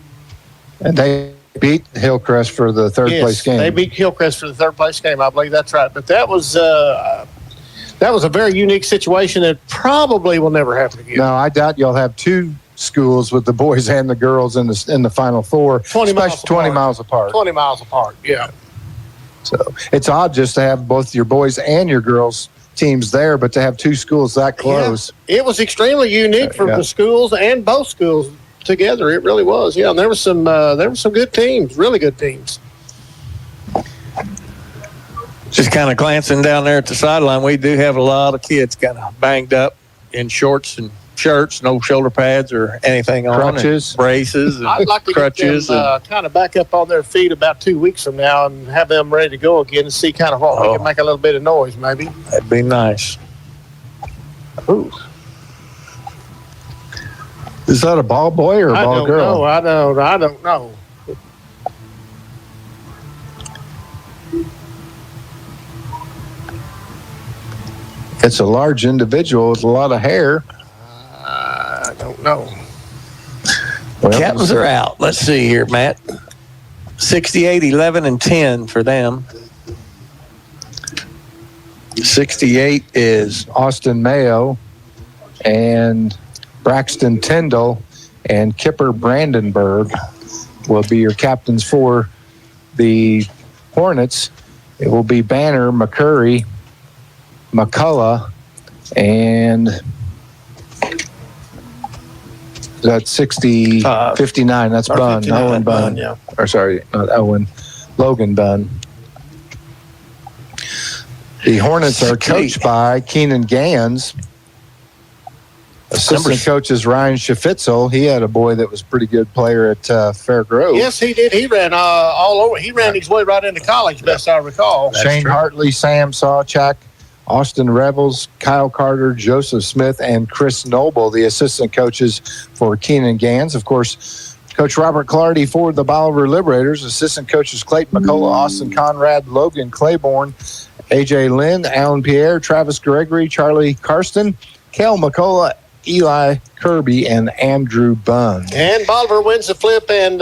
And they beat Hillcrest for the third place game. They beat Hillcrest for the third place game, I believe that's right. But that was a very unique situation that probably will never happen again. No, I doubt you'll have 2 schools with the boys and the girls in the Final Four. 20 miles apart. 20 miles apart, yeah. So it's odd just to have both your boys and your girls teams there, but to have 2 schools that close. Yeah. It was extremely unique for the schools and both schools together. It really was. Yeah, and there were some good teams, really good teams. Just kind of glancing down there at the sideline, we do have a lot of kids kind of banged up in shorts and shirts, no shoulder pads or anything on. Crutches. Braces and I'd like to crutches. Get them, kind of back up on their feet about 2 weeks from now and have them ready to go again and see kind of what we can make a little bit of noise maybe. That'd be nice. Ooh. Is that a ball boy or a ball girl? I don't know. It's a large individual with a lot of hair. I don't know. Well, Captains are out. Let's see here, Matt. 68, 11, and 10 for them. 68 is Austin Mayo and Braxton Tyndall and Kipper Brandenburg will be your captains for the Hornets. It will be Banner, McCurry, McCullough, and that's 59. That's Bunn. 59, Owen Bunn. Yeah. Or sorry, not Owen. Logan Bunn. The Hornets are coached by Keenan Gans. Assistant coach is Ryan Schafitzel. He had a boy that was a pretty good player at Fair Grove. Yes, he did. He ran all over. He ran his way right into college, best I recall. Shane Hartley, Sam Sawchak, Austin Revels, Kyle Carter, Joseph Smith, and Chris Noble, the assistant coaches for Keenan Gans. Of course, Coach Robert Clardy for the Bolivar Liberators. Assistant coaches Clayton McCullough, Austin Conrad, Logan Claiborne, A.J. Lynn, Alan Pierre, Travis Gregory, Charlie Karsten, Kel McCullough, Eli Kirby, and Andrew Bunn. And Bolivar wins the flip and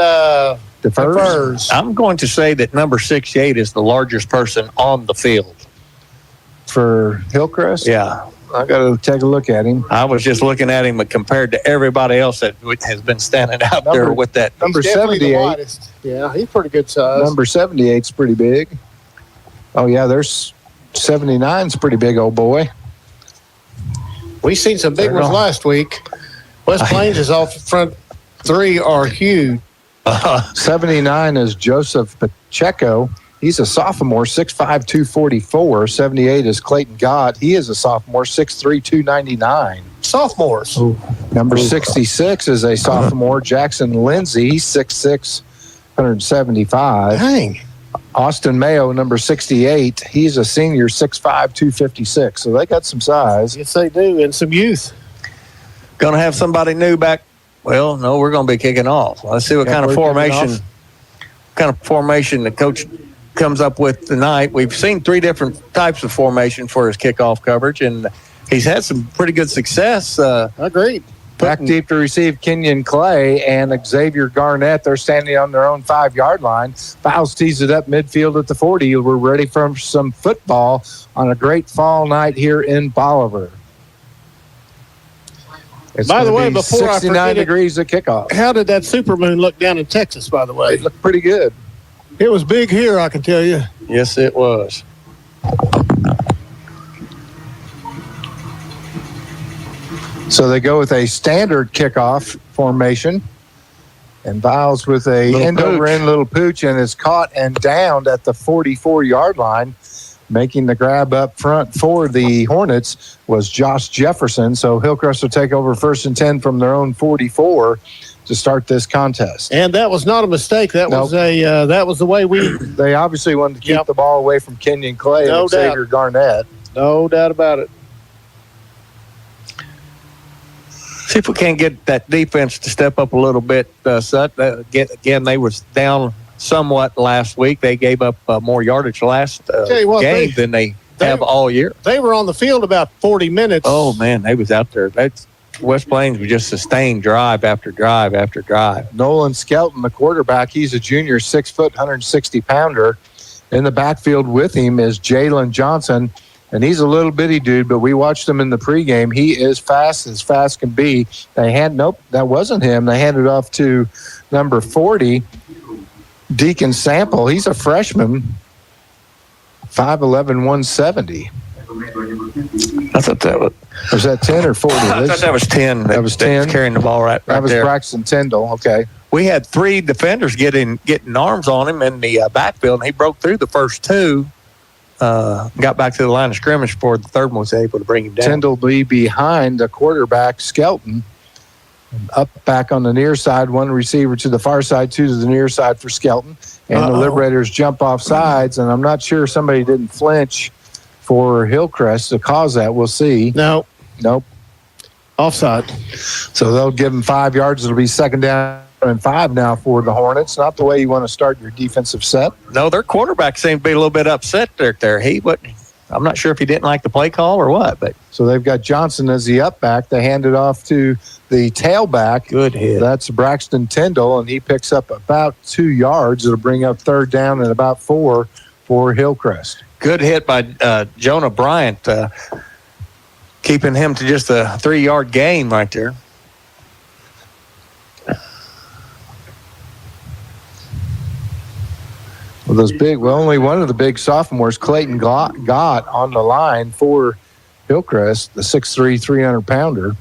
defers. I'm going to say that number 68 is the largest person on the field. For Hillcrest? Yeah. I got to take a look at him. I was just looking at him, but compared to everybody else that has been standing out there with that. Number 78. Yeah, he's pretty good size. Number 78's pretty big. Oh, yeah, there's 79's pretty big, old boy. We seen some big ones last week. West Plains is off front 3 are huge. 79 is Joseph Pacheco. He's a sophomore, 6'5", 244. 78 is Clayton Gott. He is a sophomore, 6'3", 299. Sophomores. Number 66 is a sophomore, Jackson Lindsay. He's 6'6", 175. Dang. Austin Mayo, number 68. He's a senior, 6'5", 256. So they got some size. Yes, they do, and some youth. Going to have somebody new back. Well, no, we're going to be kicking off. Let's see what kind of formation the coach comes up with tonight. We've seen 3 different types of formation for his kickoff coverage, and he's had some pretty good success. Agreed. Back deep to receive Kenyon Clay and Xavier Garnett. They're standing on their own 5-yard line. Fouls tees it up midfield at the 40. We're ready for some football on a great fall night here in Bolivar. It's by the way, before 69 degrees at kickoff. How did that supermoon look down in Texas, by the way? It looked pretty good. It was big here, I can tell you. Yes, it was. So they go with a standard kickoff formation. And Viles with a end-over-end little pooch and is caught and downed at the 44-yard line. Making the grab up front for the Hornets was Josh Jefferson. So Hillcrest will take over 1st and 10 from their own 44 to start this contest. And that was not a mistake. That was that was the way we. They obviously wanted to keep the ball away from Kenyon Clay and Xavier Garnett. No doubt about it. See if we can't get that defense to step up a little bit. Again, they was down somewhat last week. They gave up more yardage last game than they have all year. They were on the field about 40 minutes. Oh, man, they was out there. West Plains was just sustained drive after drive after drive. Nolan Skelton, the quarterback, he's a junior, 6 foot, 160-pounder. In the backfield with him is Jalen Johnson, and he's a little bitty dude, but we watched him in the pregame. He is fast as fast can be. Nope, that wasn't him. They handed off to number 40, Deacon Sample. He's a freshman, 5'11", 170. I thought that was that 10 or 40? I thought that was 10. That was 10? Carrying the ball right That was there. Braxton Tyndall. Okay. We had 3 defenders getting arms on him in the backfield, and he broke through the first 2. Got back to the line of scrimmage before the third one was able to bring him down. Tyndall be behind the quarterback, Skelton. Up back on the near side, 1 receiver to the far side, 2 to the near side for Skelton. And the Liberators jump off sides, and I'm not sure somebody didn't flinch for Hillcrest to cause that. We'll see. Nope. Offside. So they'll give them 5 yards. It'll be 2nd down and 5 now for the Hornets. Not the way you want to start your defensive set. No, their quarterback seemed to be a little bit upset there. He wasn't. I'm not sure if he didn't like the play call or what, but so they've got Johnson as the up back. They hand it off to the tailback. Good hit. That's Braxton Tyndall, and he picks up about 2 yards. It'll bring up 3rd down and about 4 for Hillcrest. Good hit by Jonah Bryant, keeping him to just a 3-yard gain right there. Only one of the big sophomores, Clayton got on the line for Hillcrest, the 6'3", 300-pounder.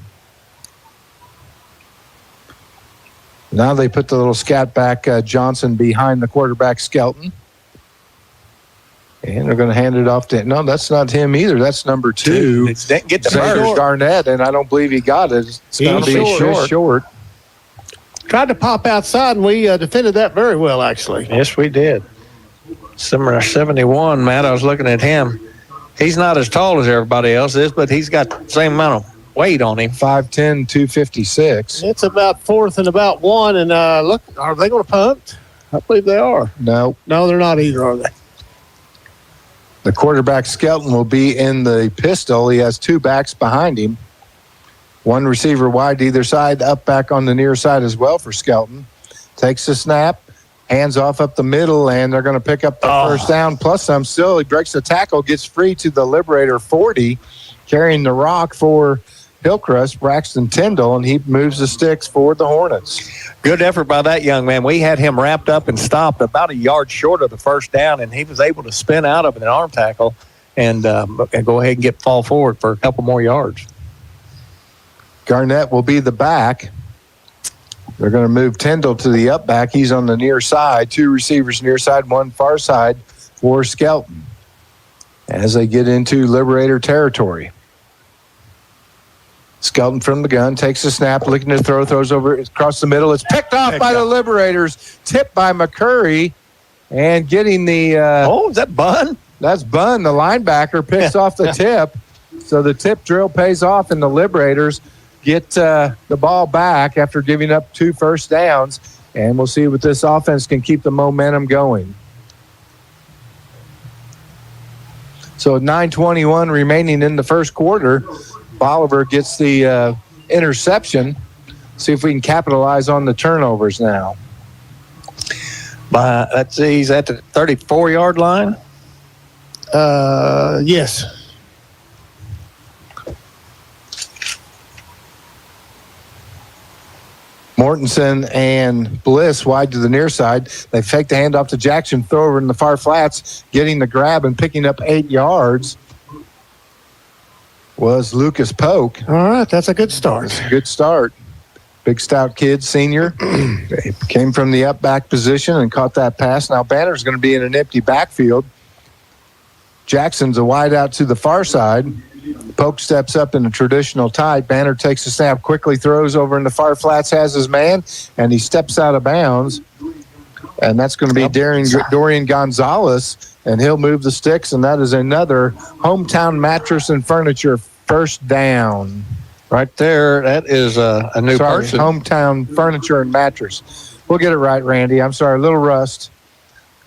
Now they put the little scat back Johnson behind the quarterback, Skelton. And they're going to hand it off to – no, that's not him either. That's number 2. Get the Xavier Garnett, and I don't believe he got it. It's going to be short. Tried to pop outside, and we defended that very well, actually. Yes, we did. Number 71, Matt, I was looking at him. He's not as tall as everybody else is, but he's got the same amount of weight on him. 5'10", 256. It's about 4th and about 1, and look, are they going to punt? I believe they are. No, they're not either, are they? The quarterback, Skelton, will be in the pistol. He has 2 backs behind him. 1 receiver wide to either side, up back on the near side as well for Skelton. Takes the snap, hands off up the middle, and they're going to pick up the 1st down plus some. Still, he breaks the tackle, gets free to the Liberator 40, carrying the rock for Hillcrest, Braxton Tyndall, and he moves the sticks for the Hornets. Good effort by that young man. We had him wrapped up and stopped about a yard short of the 1st down, and he was able to spin out of an arm tackle and go ahead and fall forward for a couple more yards. Garnett will be the back. They're going to move Tyndall to the up back. He's on the near side. 2 receivers near side, 1 far side for Skelton as they get into Liberator territory. Skelton from the gun, takes a snap, looking to throws over across the middle. It's picked off by the Liberators, tipped by McCurry, and getting the... is that Bunn? That's Bunn, the linebacker, picks off the tip. So the tip drill pays off, and the Liberators get the ball back after giving up 2 first downs, and we'll see what this offense can keep the momentum going. So 9:21 remaining in the first quarter. Bolivar gets the interception. See if we can capitalize on the turnovers now. He's at the 34-yard line. Yes. Mortensen and Bliss wide to the near side. They fake the handoff to Jackson, throw over in the far flats, getting the grab and picking up 8 yards was Lucas Polk. All right, that's a good start. That's a good start. Big stout kid, senior. Came from the up back position and caught that pass. Now Banner's going to be in an empty backfield. Jackson's a wide out to the far side. Polk steps up in a traditional tight. Banner takes a snap, quickly throws over in the far flats, has his man, and he steps out of bounds. And that's going to be Dorian Gonzalez, and he'll move the sticks, and that is another Hometown Mattress and Furniture first down. Right there, that is a new person. Hometown Furniture and Mattress. We'll get it right, Randy. I'm sorry, a little rust.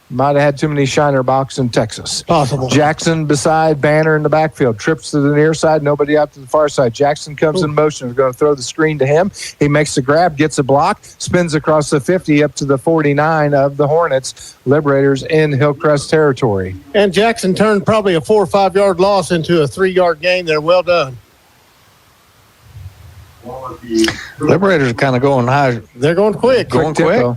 Might have had too many Shiner box in Texas. Possible. Jackson beside Banner in the backfield. Trips to the near side, nobody out to the far side. Jackson comes in motion. We're going to throw the screen to him. He makes the grab, gets a block, spins across the 50 up to the 49 of the Hornets. Liberators in Hillcrest territory. And Jackson turned probably a 4 or 5 yard loss into a 3-yard gain there. Well done. Liberators are kind of going high. They're going quick. Going quick.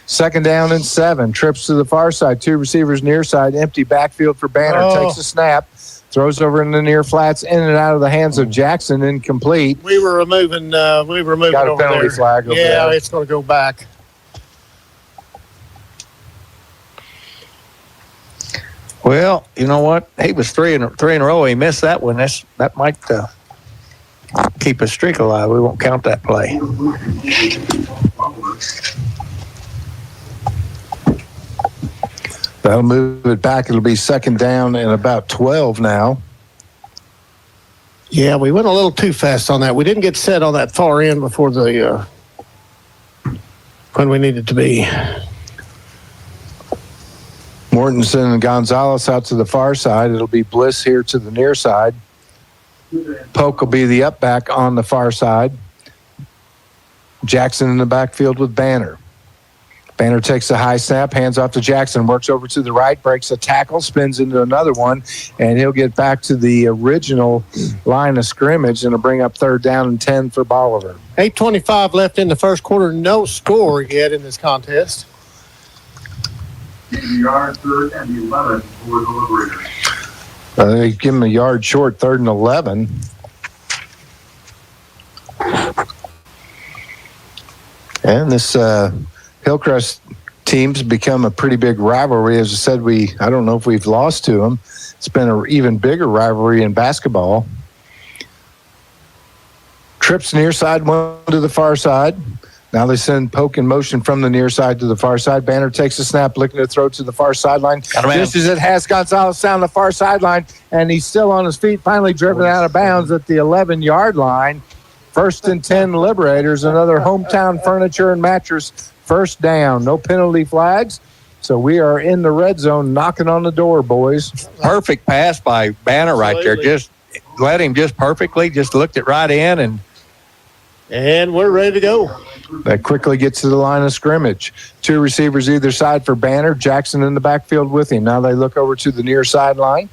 Second down and 7. Trips to the far side. 2 receivers near side. Empty backfield for Banner. Takes a snap. Throws over in the near flats. In and out of the hands of Jackson. Incomplete. We were removing Got a over penalty there. flag over Yeah, there. it's going to go back. Well, you know what? He was three in a row. He missed that one. That might keep his streak alive. We won't count that play. That'll move it back. It'll be second down and about 12 now. Yeah, we went a little too fast on that. We didn't get set on that far end before the when we needed to be. Mortensen and Gonzalez out to the far side. It'll be Bliss here to the near side. Polk will be the up back on the far side. Jackson in the backfield with Banner. Banner takes a high snap, hands off to Jackson, works over to the right, breaks a tackle, spins into another one, and he'll get back to the original line of scrimmage and it'll bring up third down and 10 for Bolivar. 8:25 left in the first quarter. No score yet in this contest. Yard, third and 11 for the Liberators. They give him a yard short, 3rd and 11. And this Hillcrest team's become a pretty big rivalry. As I said, I don't know if we've lost to them. It's been an even bigger rivalry in basketball. Trips near side, one to the far side. Now they send Polk in motion from the near side to the far side. Banner takes a snap, looking to throw to the far sideline. Just as it has Gonzalez down the far sideline, and he's still on his feet, finally driven out of bounds at the 11-yard line. 1st and 10 Liberators, another Hometown Furniture and Mattress first down. No penalty flags, so we are in the red zone knocking on the door, boys. Perfect pass by Banner right there. Just led him just perfectly, just looked it right in, and we're ready to go. That quickly gets to the line of scrimmage. 2 receivers either side for Banner. Jackson in the backfield with him. Now they look over to the near sideline.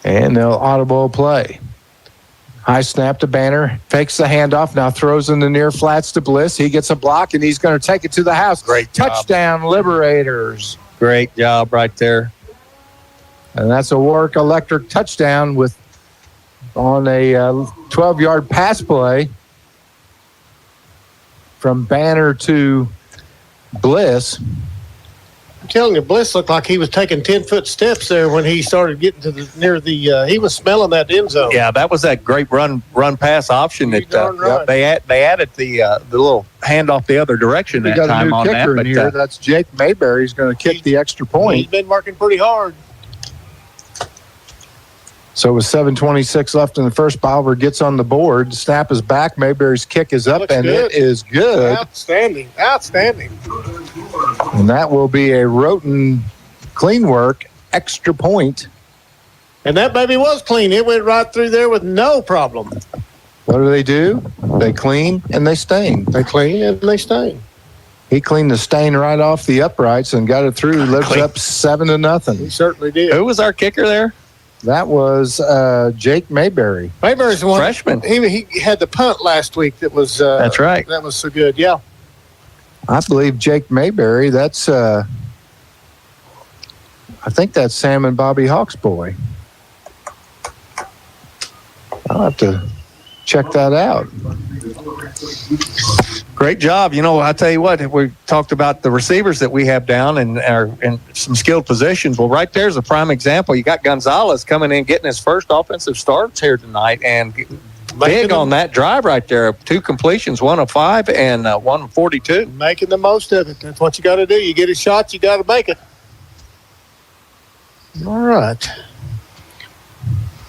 And they'll audible play. High snap to Banner. Fakes the handoff. Now throws in the near flats to Bliss. He gets a block, and he's going to take it to the house. Great job. Touchdown, Liberators. Great job right there. And that's a Warwick Electric touchdown on a 12-yard pass play from Banner to Bliss. I'm telling you, Bliss looked like he was taking 10-foot steps there when he started getting to he was smelling that end zone. Yeah, that was that great run pass option that they added the little handoff the other direction that time on that. We got a new kicker in here. That's Jake Mayberry. He's going to kick the extra point. He's been working pretty hard. So with 7:26 left in the first, Bolivar gets on the board. Snap is back. Mayberry's kick is up, and it is good. Outstanding. And that will be a Roten clean work extra point. And that baby was clean. It went right through there with no problem. What do? They clean and they stain. They clean and they stain. He cleaned the stain right off the uprights and got it through. Lives up 7-0. He certainly did. Who was our kicker there? That was Jake Mayberry. Mayberry's the one. Freshman. He had the punt last week. That was. That's right. That was so good. Yeah. I believe Jake Mayberry. That's. I think that's Sam and Bobby Hawk's boy. I'll have to check that out. Great job. I tell you what, we talked about the receivers that we have down and are in some skilled positions. Well, right there's a prime example. You got Gonzalez coming in, getting his first offensive starts here tonight, and big on that drive right there. 2 completions, 1 of 5 and 1 of 42. Making the most of it. That's what you got to do. You get a shot, you got to make it. All right.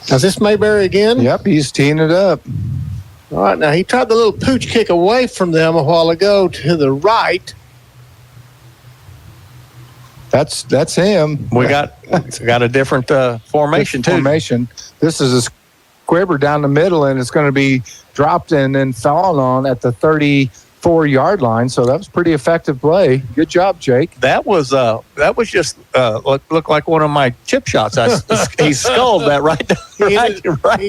Now, is this Mayberry again? Yep, he's teeing it up. All right, now he tried the little pooch kick away from them a while ago to the right. That's him. We got a different formation too. This is a squibber down the middle, and it's going to be dropped and then fallen on at the 34-yard line. So that was pretty effective play. Good job, Jake. That was just looked like one of my chip shots. He sculled that right. He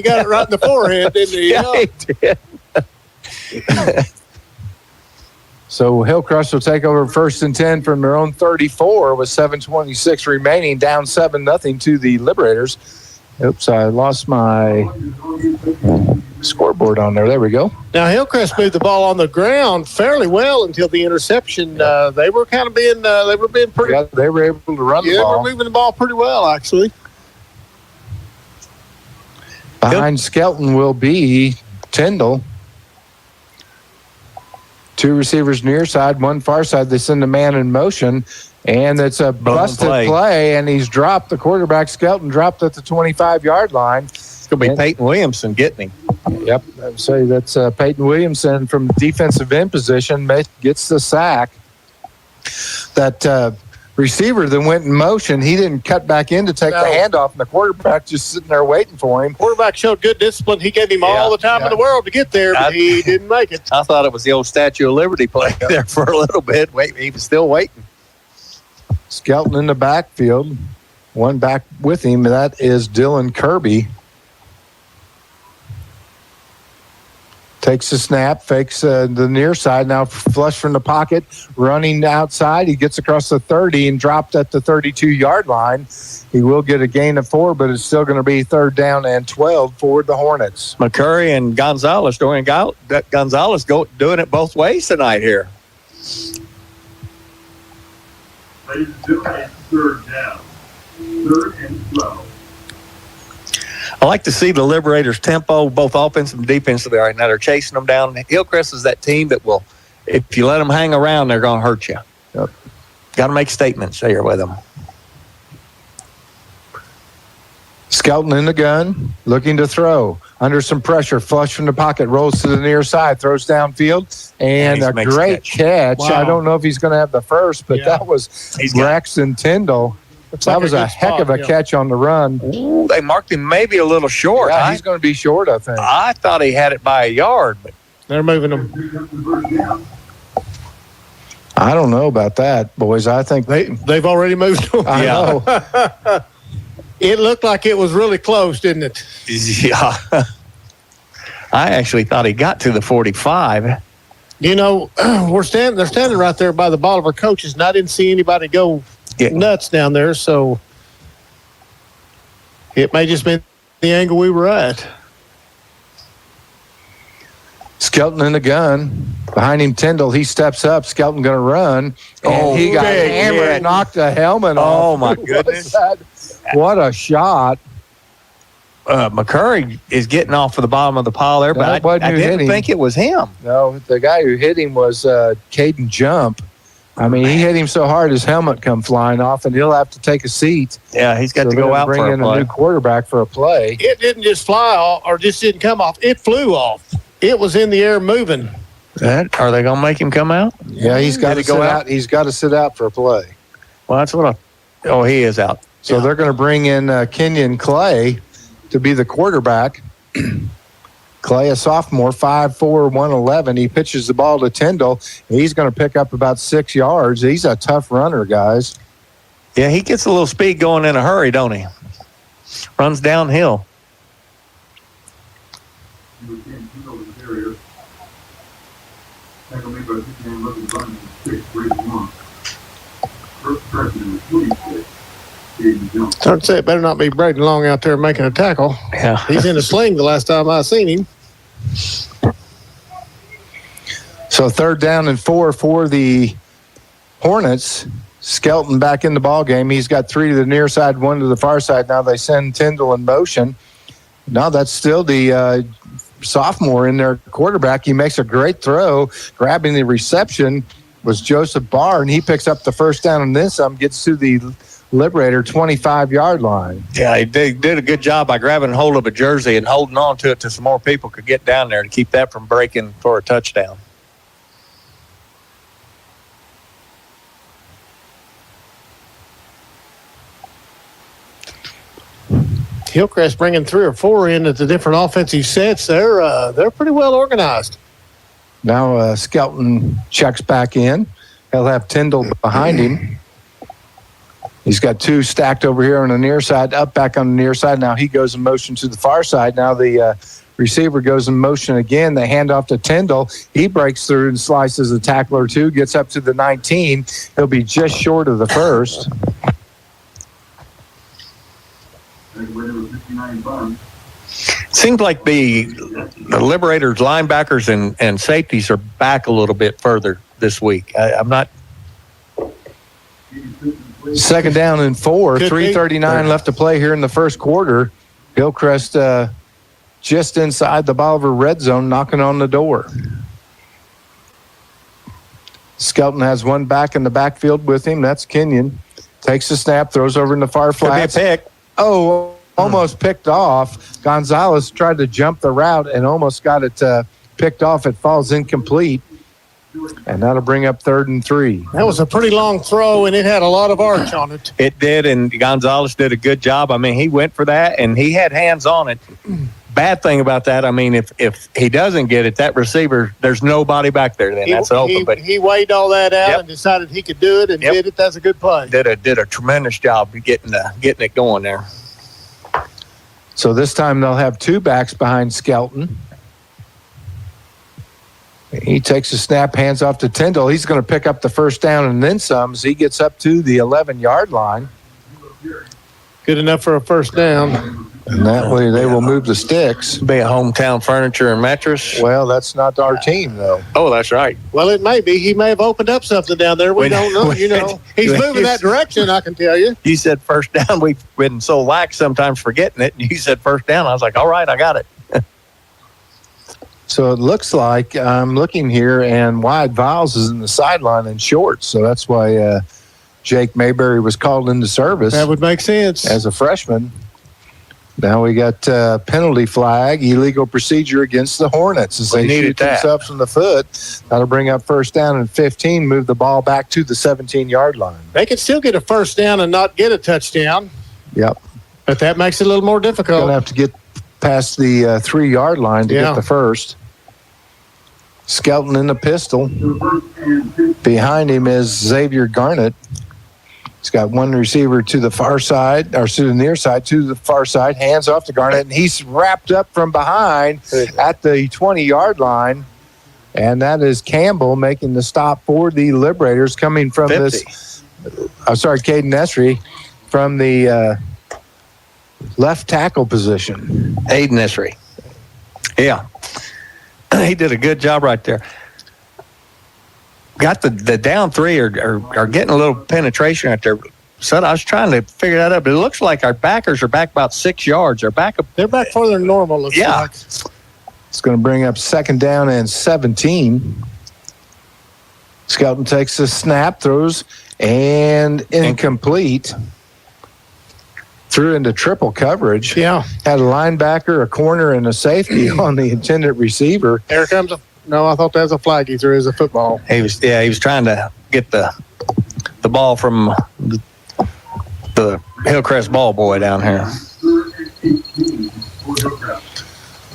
got it right in the forehead, didn't he? Yeah, he did. So Hillcrest will take over 1st and 10 from their own 34 with 7:26 remaining, down 7-0 to the Liberators. Oops, I lost my scoreboard on there. There we go. Now Hillcrest moved the ball on the ground fairly well until the interception. They were kind of being pretty. Yeah, they were able to run the ball. Yeah, they were moving the ball pretty well actually. Behind Skelton will be Tyndall. 2 receivers near side, 1 far side. They send a man in motion, and it's a busted play, and he's dropped. The quarterback, Skelton, dropped at the 25-yard line. It's going to be Peyton Williamson getting him. Yep, I would say that's Peyton Williamson from defensive end position gets the sack. That receiver that went in motion, he didn't cut back in to take the handoff, and the quarterback just sitting there waiting for him. Quarterback showed good discipline. He gave him all the time in the world to get there, but he didn't make it. I thought it was the old Statue of Liberty play there for a little bit. He was still waiting. Skelton in the backfield. One back with him, that is Dylan Kirby. Takes the snap, fakes the near side, now flush from the pocket, running outside. He gets across the 30 and dropped at the 32-yard line. He will get a gain of 4, but it's still going to be 3rd down and 12 for the Hornets. McCurry and Gonzalez doing it both ways tonight here. Ladies and gentlemen, 3rd down. 3rd and 12. I like to see the Liberators' tempo, both offensive and defensively. Right now, they're chasing them down. Hillcrest is that team that will, if you let them hang around, they're going to hurt you. Yep. Got to make statements there with them. Skelton in the gun, looking to throw. Under some pressure, flush from the pocket, rolls to the near side, throws downfield, and a great catch. Wow. I don't know if he's going to have the first, but that was Braxton Tyndall. That was a heck of a catch on the run. Ooh, they marked him maybe a little short. Yeah, he's going to be short, I think. I thought he had it by a yard, but they're moving him. I don't know about that, boys. I think they've already moved him. I know. It looked like it was really close, didn't it? Yeah. I actually thought he got to the 45. They're standing right there by the Bolivar coaches, and I didn't see anybody go nuts down there, so it may just been the angle we were at. Skelton in the gun. Behind him, Tyndall. He steps up. Skelton going to run. And he got hammered and knocked the helmet off. Oh, my goodness. What a shot. McCurry is getting off of the bottom of the pile there, but I didn't think it was him. No, the guy who hit him was Caden Jump. I mean, he hit him so hard his helmet come flying off, and he'll have to take a seat. Yeah, he's got to go out for a play. Bring in a new quarterback for a play. It didn't just fly off or just didn't come off. It flew off. It was in the air moving. Are they going to make him come out? Yeah, he's got to go out. He's got to sit out for a play. Well, that's what he is out. So they're going to bring in Kenyon Clay to be the quarterback. Clay, a sophomore, 5'4", 111. He pitches the ball to Tyndall. He's going to pick up about 6 yards. He's a tough runner, guys. Yeah, he gets a little speed going in a hurry, don't he? Runs downhill. Hard to say it better not be Braden Long out there making a tackle. Yeah. He's in a sling the last time I seen him. So 3rd down and 4 for the Hornets. Skelton back in the ball game. He's got 3 to the near side, 1 to the far side. Now they send Tyndall in motion. Now that's still the sophomore in their quarterback. He makes a great throw. Grabbing the reception was Joseph Barr, and he picks up the first down and then some, gets to the Liberator 25-yard line. Yeah, they did a good job by grabbing hold of a jersey and holding on to it so some more people could get down there to keep that from breaking for a touchdown. Hillcrest bringing 3 or 4 in at the different offensive sets. They're pretty well organized. Now Skelton checks back in. He'll have Tyndall behind him. He's got 2 stacked over here on the near side, up back on the near side. Now he goes in motion to the far side. Now the receiver goes in motion again. They hand off to Tyndall. He breaks through and slices a tackle or 2, gets up to the 19. He'll be just short of the first. Seems like the Liberators linebackers and safeties are back a little bit further this week. I'm not. 2nd down and 4, 3:39 left to play here in the first quarter. Hillcrest just inside the Bolivar red zone, knocking on the door. Skelton has 1 back in the backfield with him. That's Kenyon. Takes the snap, throws over in the far flats. Could be a pick. Oh, almost picked off. Gonzalez tried to jump the route and almost got it picked off. It falls incomplete. And that'll bring up 3rd and 3. That was a pretty long throw, and it had a lot of arch on it. It did, and Gonzalez did a good job. I mean, he went for that, and he had hands on it. Bad thing about that, I mean, if he doesn't get it, that receiver, there's nobody back there then. That's open. But he weighed all that out and decided he could do it and did it. That's a good play. Did a tremendous job getting it going there. So this time they'll have 2 backs behind Skelton. He takes a snap, hands off to Tyndall. He's going to pick up the first down and then some as he gets up to the 11-yard line. Good enough for a first down. And that way they will move the sticks. Be a hometown furniture and mattress. Well, that's not our team, though. Oh, that's right. Well, it may be. He may have opened up something down there. We don't know, you know. He's moving that direction, I can tell you. You said first down. We've been so lax sometimes forgetting it. And you said first down. I was like, all right, I got it. So it looks like I'm looking here, and Wyatt Viles is in the sideline in shorts. So that's why Jake Mayberry was called into service. That would make sense. As a freshman. Now we got penalty flag, illegal procedure against the Hornets as they shoot themselves in the foot. That'll bring up first down and 15, move the ball back to the 17-yard line. They can still get a first down and not get a touchdown. Yep. But that makes it a little more difficult. Going to have to get past the 3-yard line to get the first. Skelton in the pistol. Behind him is Xavier Garnett. He's got 1 receiver to the far side, or to the near side, to the far side. Hands off to Garnett, and he's wrapped up from behind at the 20-yard line. And that is Campbell making the stop for the Liberators coming from 50. this. Caden Esri from the left tackle position. Aiden Esri. Yeah. He did a good job right there. Got the down 3 are getting a little penetration right there. So I was trying to figure that out, but it looks like our backers are back about 6 yards. They're back further than normal, looks like. It's going to bring up 2nd down and 17. Skelton takes the snap, throws, and incomplete. Threw into triple coverage. Yeah. Had a linebacker, a corner, and a safety on the intended receiver. Here comes no, I thought that was a flag he threw as a football. He was trying to get the ball from the Hillcrest ball boy down here.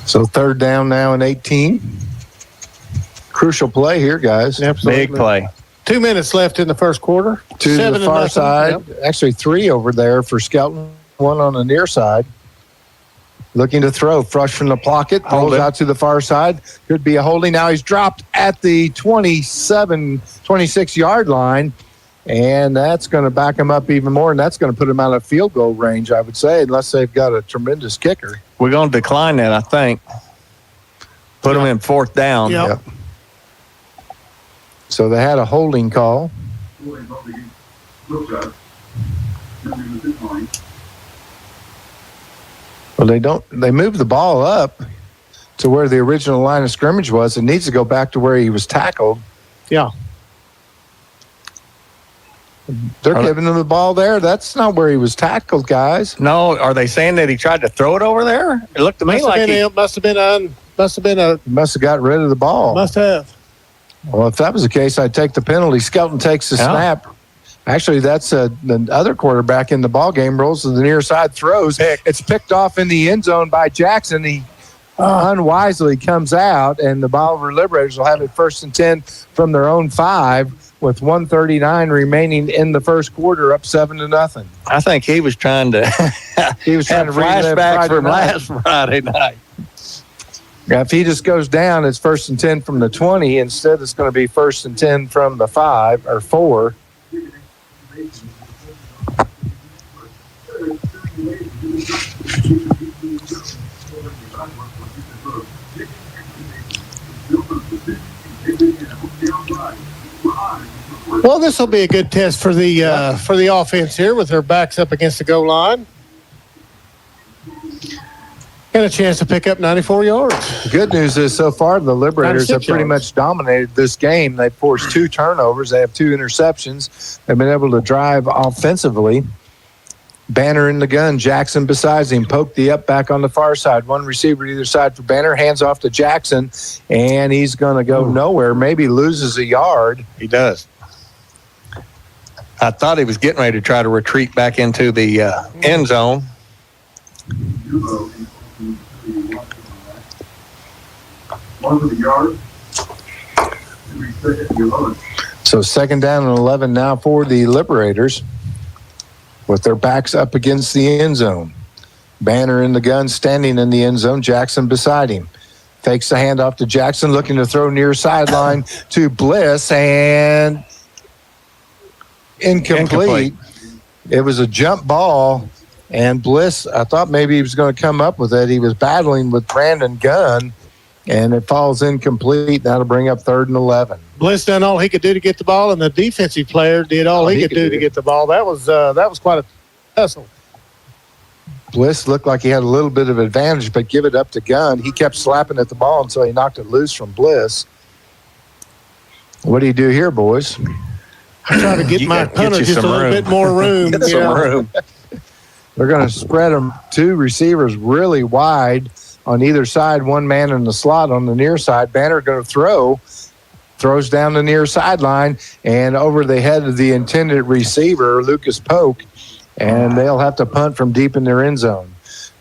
So third down now and 18. Crucial play here, guys. Absolutely. Big play. 2 minutes left in the first quarter. To the far 7-0. side. Yep. Actually, 3 over there for Skelton. 1 on the near side. Looking to throw. Fresh from the pocket. Throws out to the far side. Could be a holding. Now he's dropped at the 26-yard line. And that's going to back him up even more. And that's going to put him out of field goal range, I would say, unless they've got a tremendous kicker. We're going to decline that, I think. Put him in fourth down. Yep. So they had a holding call. Well, they moved the ball up to where the original line of scrimmage was. It needs to go back to where he was tackled. Yeah. They're giving him the ball there. That's not where he was tackled, guys. No, are they saying that he tried to throw it over there? It looked to me like he must have got rid of the ball. Must have. Well, if that was the case, I'd take the penalty. Skelton takes the snap. Actually, that's the other quarterback in the ball game. Rolls to the near side, throws. It's picked off in the end zone by Jackson. He unwisely comes out, and the Bolivar Liberators will have it 1st and 10 from their own 5 with 1:39 remaining in the first quarter, up 7-0. I think he was trying to He was trying to relive flashbacks Friday from night. last Friday night. Now, if he just goes down, it's 1st and 10 from the 20. Instead, it's going to be 1st and 10 from the 5 or 4. Well, this will be a good test for the offense here with their backs up against the goal line. And a chance to pick up 94 yards. The good news is so far the Liberators have pretty much dominated this game. They've forced 2 turnovers. They have 2 interceptions. They've been able to drive offensively. Banner in the gun. Jackson besides him. Poke the up back on the far side. 1 receiver to either side for Banner. Hands off to Jackson. And he's going to go nowhere. Maybe loses a yard. He does. I thought he was getting ready to try to retreat back into the end zone. So 2nd down and 11 now for the Liberators with their backs up against the end zone. Banner in the gun, standing in the end zone. Jackson beside him. Takes the handoff to Jackson, looking to throw near sideline to Bliss, and incomplete. It was a jump ball, and Bliss, I thought maybe he was going to come up with it. He was battling with Brandon Gunn, and it falls incomplete. That'll bring up 3rd and 11. Bliss done all he could do to get the ball, and the defensive player did all he could do to get the ball. That was quite a tussle. Bliss looked like he had a little bit of advantage, but give it up to Gunn. He kept slapping at the ball until he knocked it loose from Bliss. What do you do here, boys? I try to get my punter just a little bit more room. Get some room. They're going to spread them 2 receivers really wide on either side, 1 man in the slot on the near side. Banner going to throws down the near sideline and over the head of the intended receiver, Lucas Polk, and they'll have to punt from deep in their end zone.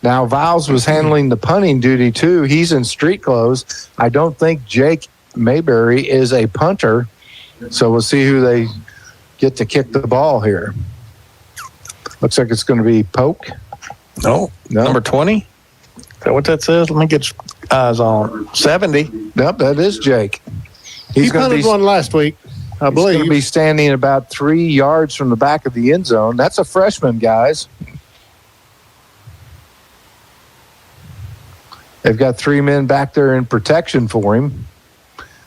Now, Viles was handling the punting duty, too. He's in street clothes. I don't think Jake Mayberry is a punter, so we'll see who they get to kick the ball here. Looks like it's going to be Polk. No. Number 20? Is that what that says? Let me get eyes on 70. Nope, that is Jake. He punted one last week, I believe. He's going to be standing about 3 yards from the back of the end zone. That's a freshman, guys. They've got 3 men back there in protection for him.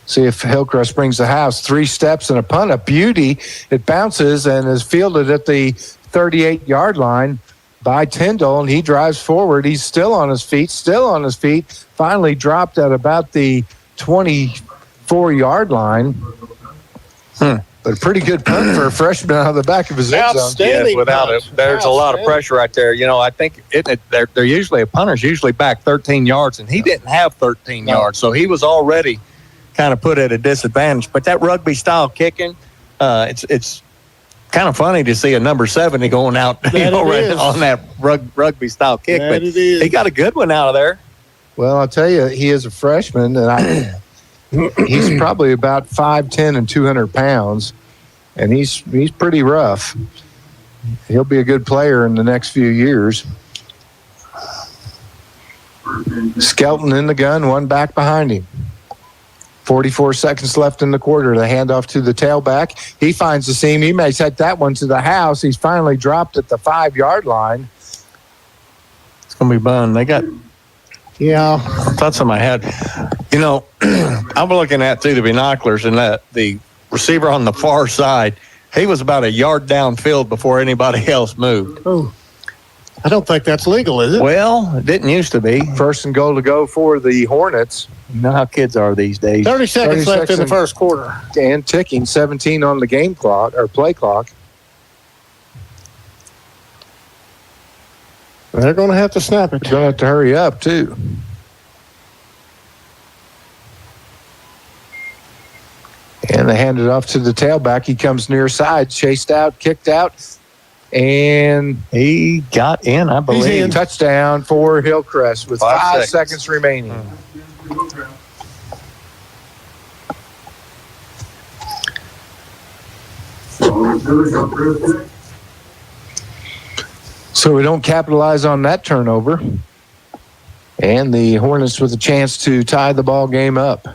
See if Hillcrest brings the house. 3 steps and a punt. A beauty. It bounces and is fielded at the 38-yard line by Tyndall, and he drives forward. He's still on his feet. Finally dropped at about the 24-yard line. But a pretty good punt for a freshman out of the back of his end zone. Yes, without it. There's a lot of pressure right there. You know, I think they're usually, a punter's usually back 13 yards, and he didn't have 13 yards, so he was already kind of put at a disadvantage. But that rugby-style kicking, it's kind of funny to see a number 70 going out right on that rugby style kick. But he got a good one out of there. Well, I'll tell you, he is a freshman, and he's probably about 5'10" and 200 pounds, and he's pretty rough. He'll be a good player in the next few years. Skelton in the gun, one back behind him. 44 seconds left in the quarter. The handoff to the tailback. He finds the seam. He may take that one to the house. He's finally dropped at the 5-yard line. It's going to be fun. They got thoughts in my head. You know, I'm looking at through the binoculars, and the receiver on the far side, he was about a yard downfield before anybody else moved. Oh, I don't think that's legal, is it? Well, it didn't used to be. First and goal to go for the Hornets. You know how kids are these days. 30 seconds left in the first quarter. And ticking, 17 on the game clock, or play clock. They're going to have to snap it. They're going to have to hurry up, too. And they hand it off to the tailback. He comes near side, chased out, kicked out, and he got in, I believe. He's in. Touchdown for Hillcrest with 5 seconds remaining. So we don't capitalize on that turnover. And the Hornets with a chance to tie the ball game up.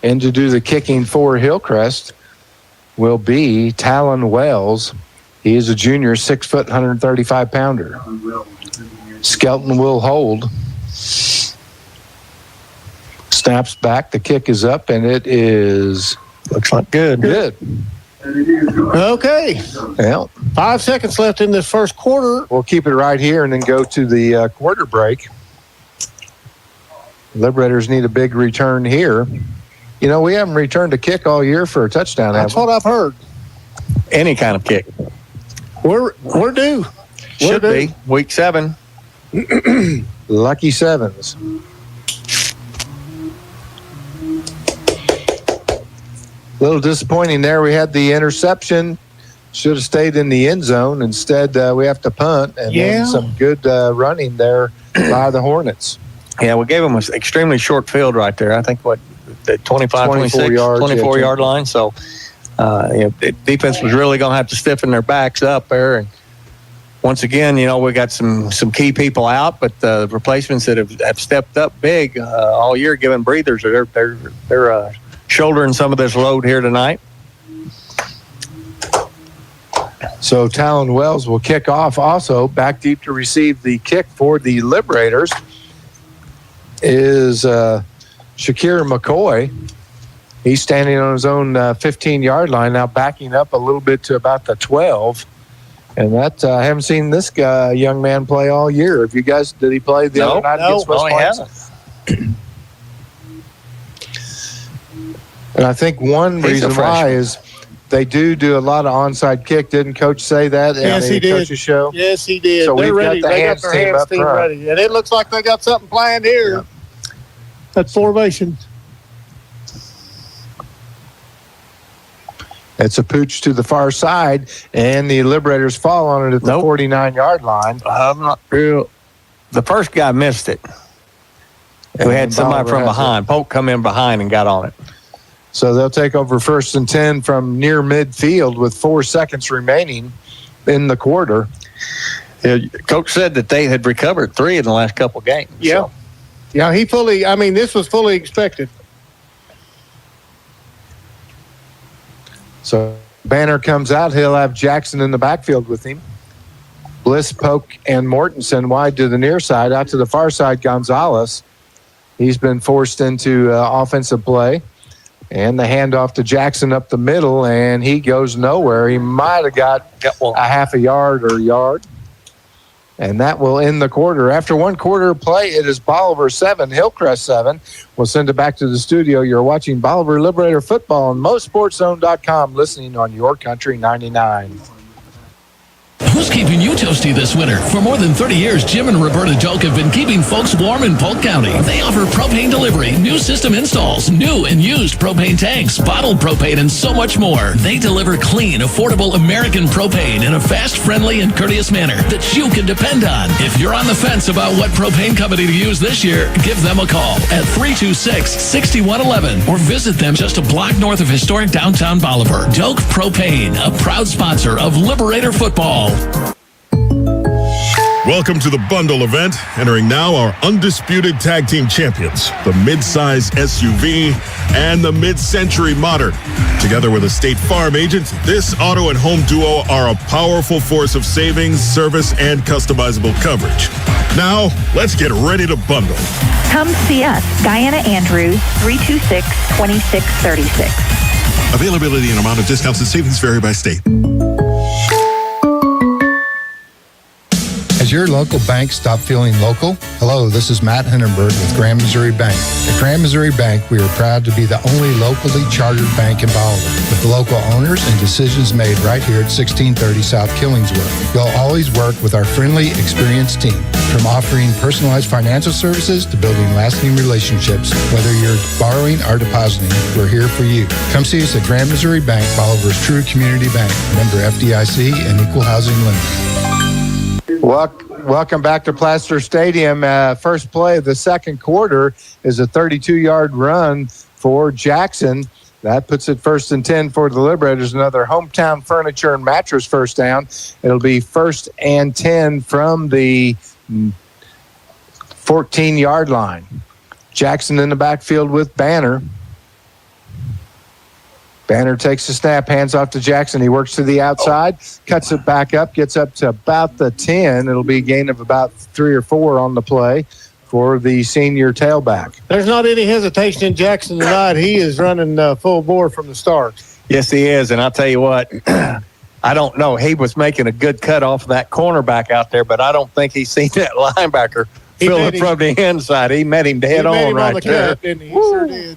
And to do the kicking for Hillcrest will be Talon Wells. He is a junior, 6 foot, 135 pounder. Skelton will hold. Snaps back. The kick is up, and it is. Looks like good. Good. Okay. Well, 5 seconds left in this first quarter. We'll keep it right here and then go to the quarter break. Liberators need a big return here. You know, we haven't returned a kick all year for a touchdown. That's what I've heard. Any kind of kick. We're due. Should be. Week 7. Lucky sevens. A little disappointing there. We had the interception. Should have stayed in the end zone. Instead, we have to punt. And then some good running there by the Hornets. Yeah, we gave them an extremely short field right there. I think, the 25, 26, yards, 24-yard line. So, the defense was really going to have to stiffen their backs up there. And once again, we got some key people out, but the replacements that have stepped up big all year, giving breathers. They're shouldering some of this load here tonight. So Talon Wells will kick off. Also, back deep to receive the kick for the Liberators is Shakir McCoy. He's standing on his own 15-yard line now, backing up a little bit to about the 12. And that I haven't seen this young man play all year. If you guys, did he play the other night against West Point? And I think one reason why is they do a lot of onside kick. Didn't Coach say that? Yes, he did. Coach's show? Yes, he did. So they're we've ready. got the hands got their hands team ready. And it looks like they got something planned here. Yeah. That's formation. It's a pooch to the far side, and the Liberators fall on it at the 49-yard line. I'm not real. The first guy missed it. We had somebody from behind. Polk come in behind and got on it. So they'll take over 1st and 10 from near midfield with 4 seconds remaining in the quarter. Yeah, Coach said that they had recovered 3 in the last couple games. Yeah. So. Yeah, this was fully expected. So Banner comes out. He'll have Jackson in the backfield with him. Bliss, Polk, and Mortensen wide to the near side. Out to the far side, Gonzalez. He's been forced into offensive play. And the handoff to Jackson up the middle, and he goes nowhere. He might have got a half a yard or yard. And that will end the quarter. After one quarter of play, it is Bolivar 7, Hillcrest 7. We'll send it back to the studio. You're watching Bolivar Liberator Football on MoSportsZone.com, listening on YourCountry 99. Who's keeping you toasty this winter? For more than 30 years, Jim and Roberta Doak have been keeping folks warm in Polk County. They offer propane delivery, new system installs, new and used propane tanks, bottled propane, and so much more. They deliver clean, affordable American propane in a fast, friendly, and courteous manner that you can depend on. If you're on the fence about what propane company to use this year, give them a call at 326-6111 or visit them just a block north of historic downtown Bolivar. Doak Propane, a proud sponsor of Liberator Football. Welcome to the bundle event. Entering now our undisputed tag team champions, the mid-size SUV and the mid-century modern. Together with a State Farm agent, this auto and home duo are a powerful force of savings, service, and customizable coverage. Now, let's get ready to bundle. Come see us, Diana Andrews, 326-2636. Availability and amount of discounts and savings vary by state. Has your local bank stopped feeling local? Hello, this is Matt Hindenburg with Grand Missouri Bank. At Grand Missouri Bank, we are proud to be the only locally chartered bank in Bolivar, with local owners and decisions made right here at 1630 South Killingsworth. You'll always work with our friendly, experienced team. From offering personalized financial services to building lasting relationships, whether you're borrowing or depositing, we're here for you. Come see us at Grand Missouri Bank, Bolivar's true community bank. Member FDIC and equal housing lender. Welcome back to Plaster Stadium. First play of the second quarter is a 32-yard run for Jackson. That puts it 1st and 10 for the Liberators. Another hometown furniture and mattress first down. It'll be 1st and 10 from the 14-yard line. Jackson in the backfield with Banner. Banner takes the snap, hands off to Jackson. He works to the outside, cuts it back up, gets up to about the 10. It'll be a gain of about 3 or 4 on the play for the senior tailback. There's not any hesitation in Jackson tonight. He is running full bore from the start. Yes, he is. And I'll tell you what, I don't know. He was making a good cut off of that cornerback out there, but I don't think he's seen that linebacker filling from the inside. He met him dead on right there. Cut, didn't he? He sure did.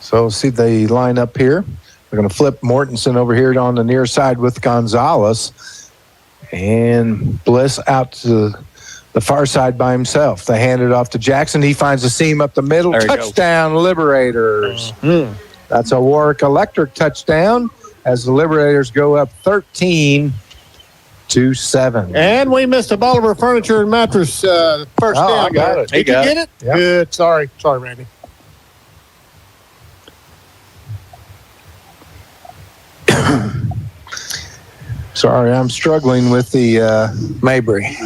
So see the line up here. We're going to flip Mortensen over here on the near side with Gonzalez. And Bliss out to the far side by himself. They hand it off to Jackson. He finds a seam up the middle. Touchdown, Liberators. Mm-hmm. That's a Warwick Electric touchdown as the Liberators go up 13-7. And we missed a Bolivar Furniture and Mattress first down. I got it. Did you get it? Yep. Good. Sorry, Randy. Sorry, I'm struggling with the Mayberry.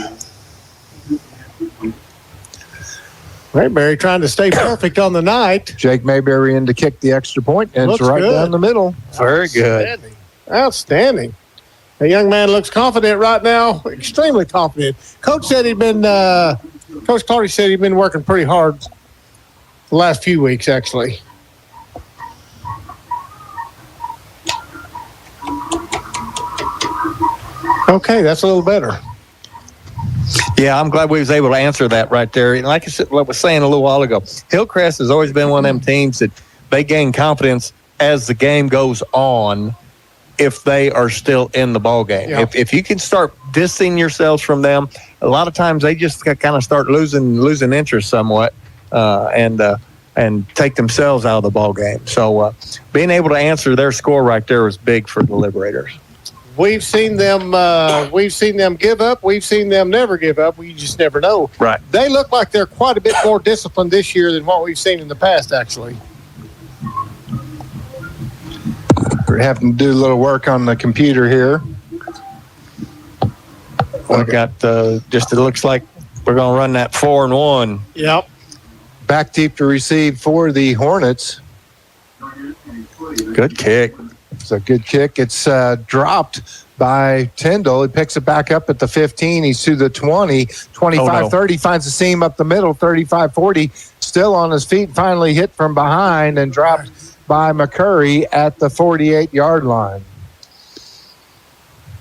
Mayberry trying to stay perfect on the night. Jake Mayberry in to kick the extra point, and it's right down the middle. Very good. Outstanding. The young man looks confident right now, extremely confident. Coach said Coach Clardy said he'd been working pretty hard the last few weeks, actually. Okay, that's a little better. Yeah, I'm glad we was able to answer that right there. And like I was saying a little while ago, Hillcrest has always been one of them teams that they gain confidence as the game goes on if they are still in the ball game. Yeah. If you can start distancing yourselves from them, a lot of times they just kind of start losing interest somewhat and take themselves out of the ball game. So being able to answer their score right there was big for the Liberators. We've seen them give up. We've seen them never give up. We just never know. Right. They look like they're quite a bit more disciplined this year than what we've seen in the past, actually. We're having to do a little work on the computer here. We've got it looks like we're going to run that 4-1. Yep. Back deep to receive for the Hornets. Good kick. It's a good kick. It's dropped by Tyndall. He picks it back up at the 15. He's to the 20, 25-30, finds a seam up the middle, 35-40, still on his feet, finally hit from behind and dropped by McCurry at the 48-yard line.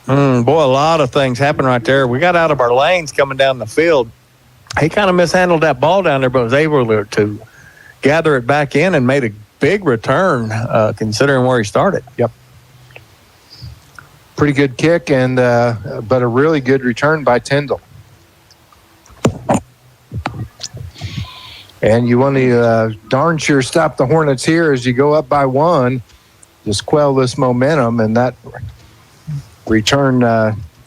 Boy, a lot of things happened right there. We got out of our lanes coming down the field. He kind of mishandled that ball down there, but was able to gather it back in and made a big return considering where he started. Yep. Pretty good kick, and but a really good return by Tyndall. And you want to darn sure stop the Hornets here as you go up by 1. Just quell this momentum, and that return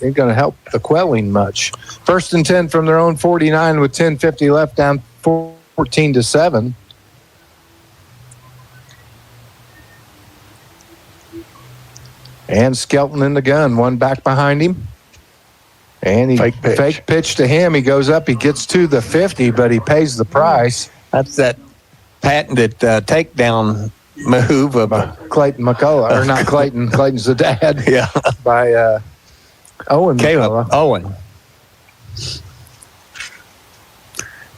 ain't going to help the quelling much. 1st and 10 from their own 49 with 10:50 left, down 14-7. And Skelton in the gun, one back behind him. And he fake pitch to him. He goes up, he gets to the 50, but he pays the price. That's that patented takedown move of Clayton McCullough, or not Clayton. Clayton's the dad. Yeah. By Owen. Caleb Owen.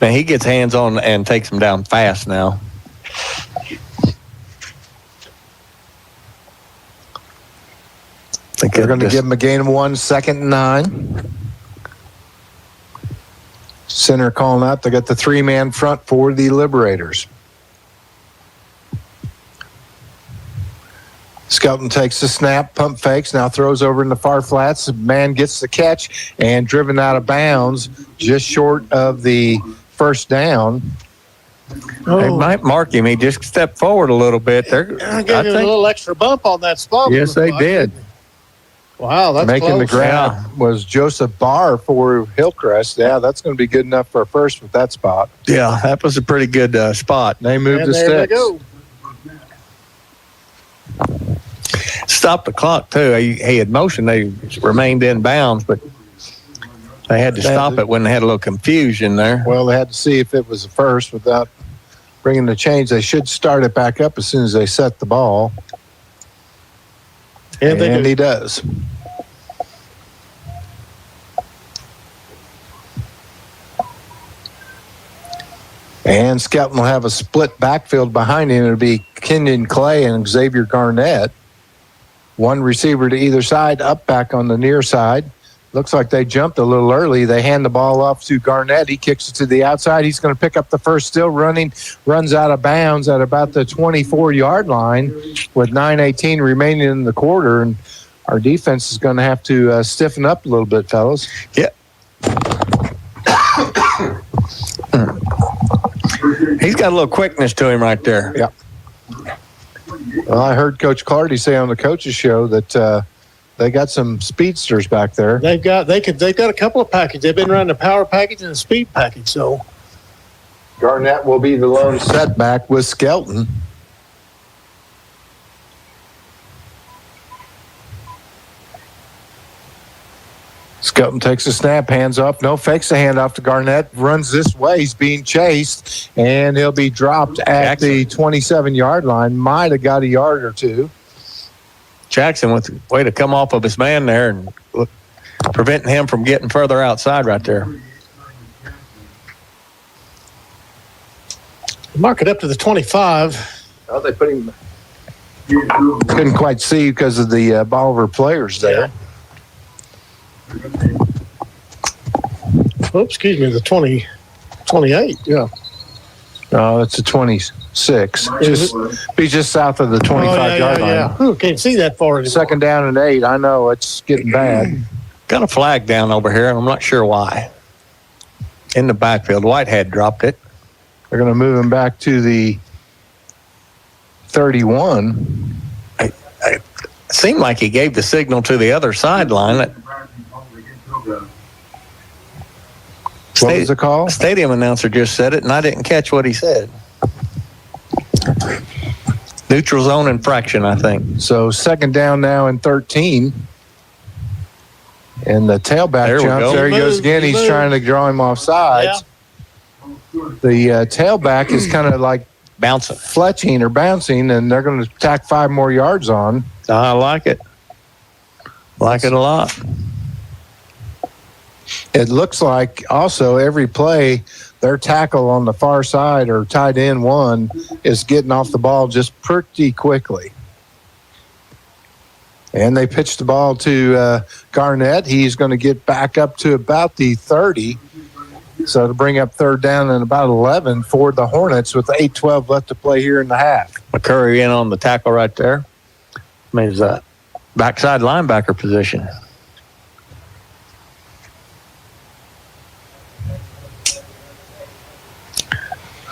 Man, he gets hands on and takes him down fast now. They're going to give him a gain of 1, 2nd and 9. Center calling out. They got the 3-man front for the Liberators. Skelton takes the snap, pump fakes, now throws over in the far flats. The man gets the catch and driven out of bounds just short of the first down. They might mark him. He just stepped forward a little bit. I gave him a little extra bump on that spot. Yes, they did. Wow, that's making close. the grab was Joseph Barr for Hillcrest. Yeah, that's going to be good enough for a first with that spot. Yeah, that was a pretty good spot. They moved the there sticks. They go. Stopped the clock, too. He had motion. They remained in bounds, but they had to stop it when they had a little confusion there. Well, they had to see if it was a first without bringing the change. They should start it back up as soon as they set the ball. And he does. And Skelton will have a split backfield behind him. It'll be Kenyon Clay and Xavier Garnett. One receiver to either side, up back on the near side. Looks like they jumped a little early. They hand the ball off to Garnett. He kicks it to the outside. He's going to pick up the first, still running, runs out of bounds at about the 24-yard line with 9:18 remaining in the quarter. And our defense is going to have to stiffen up a little bit, fellas. Yeah. He's got a little quickness to him right there. Yeah. Well, I heard Coach Clardy say on the coaches show that they got some speedsters back there. They've got a couple of packages. They've been running a power package and a speed package. So Garnett will be the lone setback with Skelton. Skelton takes a snap, hands off, no, fakes the handoff to Garnett, runs this way, he's being chased, and he'll be dropped at the 27-yard line. Might have got a yard or two. Jackson with the way to come off of his man there and preventing him from getting further outside right there. Mark it up to the 25. Oh, they put him. Couldn't quite see because of the Bolivar players there. Yeah. Oh, excuse me, the 28. Yeah. No, it's a 26. Be just south of the 25-yard line. Yeah. Ooh, can't see that far anymore. 2nd down and 8. I know it's getting bad. Got a flag down over here, and I'm not sure why. In the backfield, Whitehead dropped it. They're going to move him back to the 31. It seemed like he gave the signal to the other sideline. What was the call? Stadium announcer just said it, and I didn't catch what he said. Neutral zone infraction, I think. So 2nd down now and 13. And the tailback jumps. There he goes again. He's trying to draw him off sides. Yeah. The tailback is kind of like bouncing, fletching or bouncing, and they're going to tack 5 more yards on. I like it. Like it a lot. It looks like also every play, their tackle on the far side or tight end one is getting off the ball just pretty quickly. And they pitch the ball to Garnett. He's going to get back up to about the 30. So to bring up third down and about 11 for the Hornets with 8:12 left to play here in the half. McCurry in on the tackle right there. I mean, it's a backside linebacker position.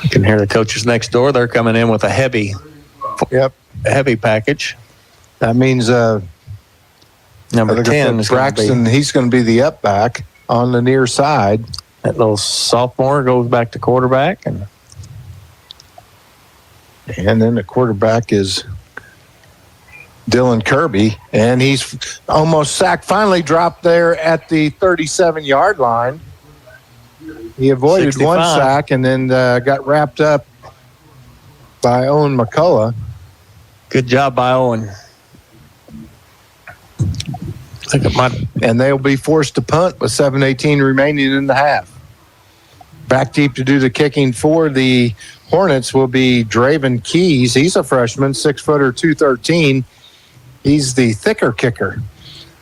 You can hear the coaches next door. They're coming in with a heavy package. That means number 10 is Braxton. He's going to be the up back on the near side. That little sophomore goes back to quarterback, and then the quarterback is Dylan Kirby, and he's almost sacked. Finally dropped there at the 37-yard line. He avoided 65. one sack and then got wrapped up by Owen McCullough. Good job by Owen. I think it might. And they'll be forced to punt with 7:18 remaining in the half. Back deep to do the kicking for the Hornets will be Draven Keys. He's a freshman, 6-footer, 213. He's the thicker kicker.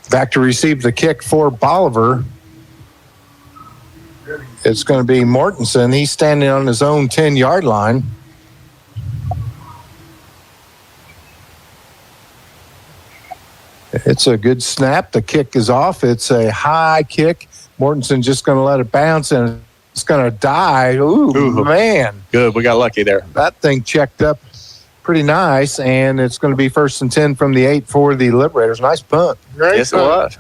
Back to receive the kick for Bolivar. It's going to be Mortensen. He's standing on his own 10-yard line. It's a good snap. The kick is off. It's a high kick. Mortensen just going to let it bounce, and it's going to die. Ooh, man. Good. We got lucky there. That thing checked up pretty nice, and it's going to be 1st and 10 from the 8 for the Liberators. Nice punt. Yes, it was.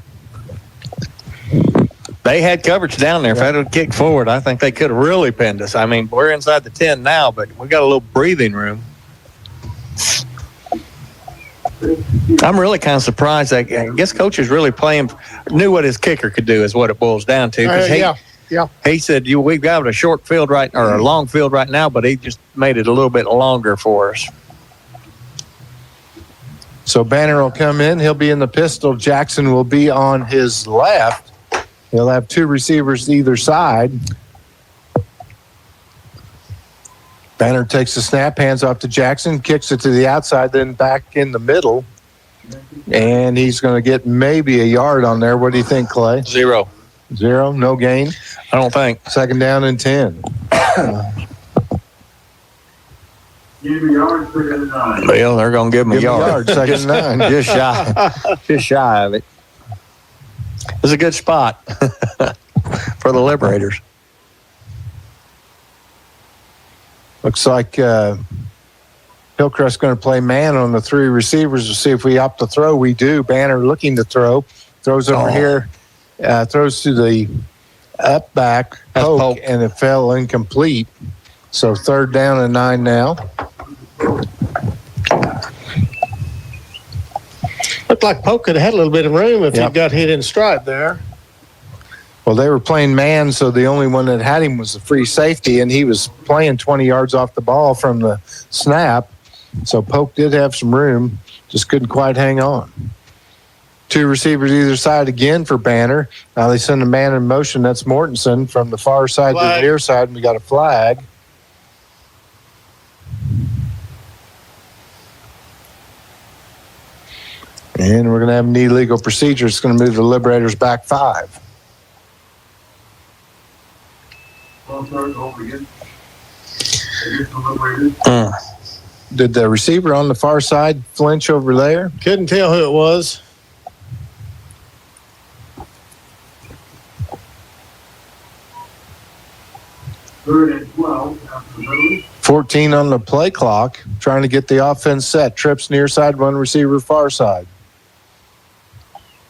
They had coverage down there. If that had kicked forward, I think they could have really pinned us. I mean, we're inside the 10 now, but we got a little breathing room. I'm really kind of surprised. I guess coach is really knew what his kicker could do is what it boils down to. He said, we've got a short field or a long field right now, but he just made it a little bit longer for us. So Banner will come in. He'll be in the pistol. Jackson will be on his left. He'll have two receivers either side. Banner takes the snap, hands off to Jackson, kicks it to the outside, then back in the middle. And he's going to get maybe a yard on there. What do you think, Clay? Zero, no gain? I don't think. 2nd down and 10. Give him a yard, 2nd and 9. Well, they're going to give him a yard. 2nd and 9. Just shy of it. It's a good spot for the Liberators. Looks like Hillcrest going to play man on the 3 receivers to see if we opt to throw. We do. Banner looking to throw. Throws over here. Throws to the up back. Poke, and it fell incomplete. So 3rd down and 9 now. Looked like Poke could have had a little bit of room if he got hit in stride there. Well, they were playing man, so the only one that had him was the free safety, and he was playing 20 yards off the ball from the snap. So Poke did have some room, just couldn't quite hang on. 2 receivers either side again for Banner. Now they send a man in motion. That's Mortensen from the far side to the near side, and we got a flag. And we're going to have an illegal procedure. It's going to move the Liberators back 5. Did the receiver on the far side flinch over there? Couldn't tell who it was. Third and 12 after the middle. 14 on the play clock, trying to get the offense set. Trips near side, 1 receiver far side.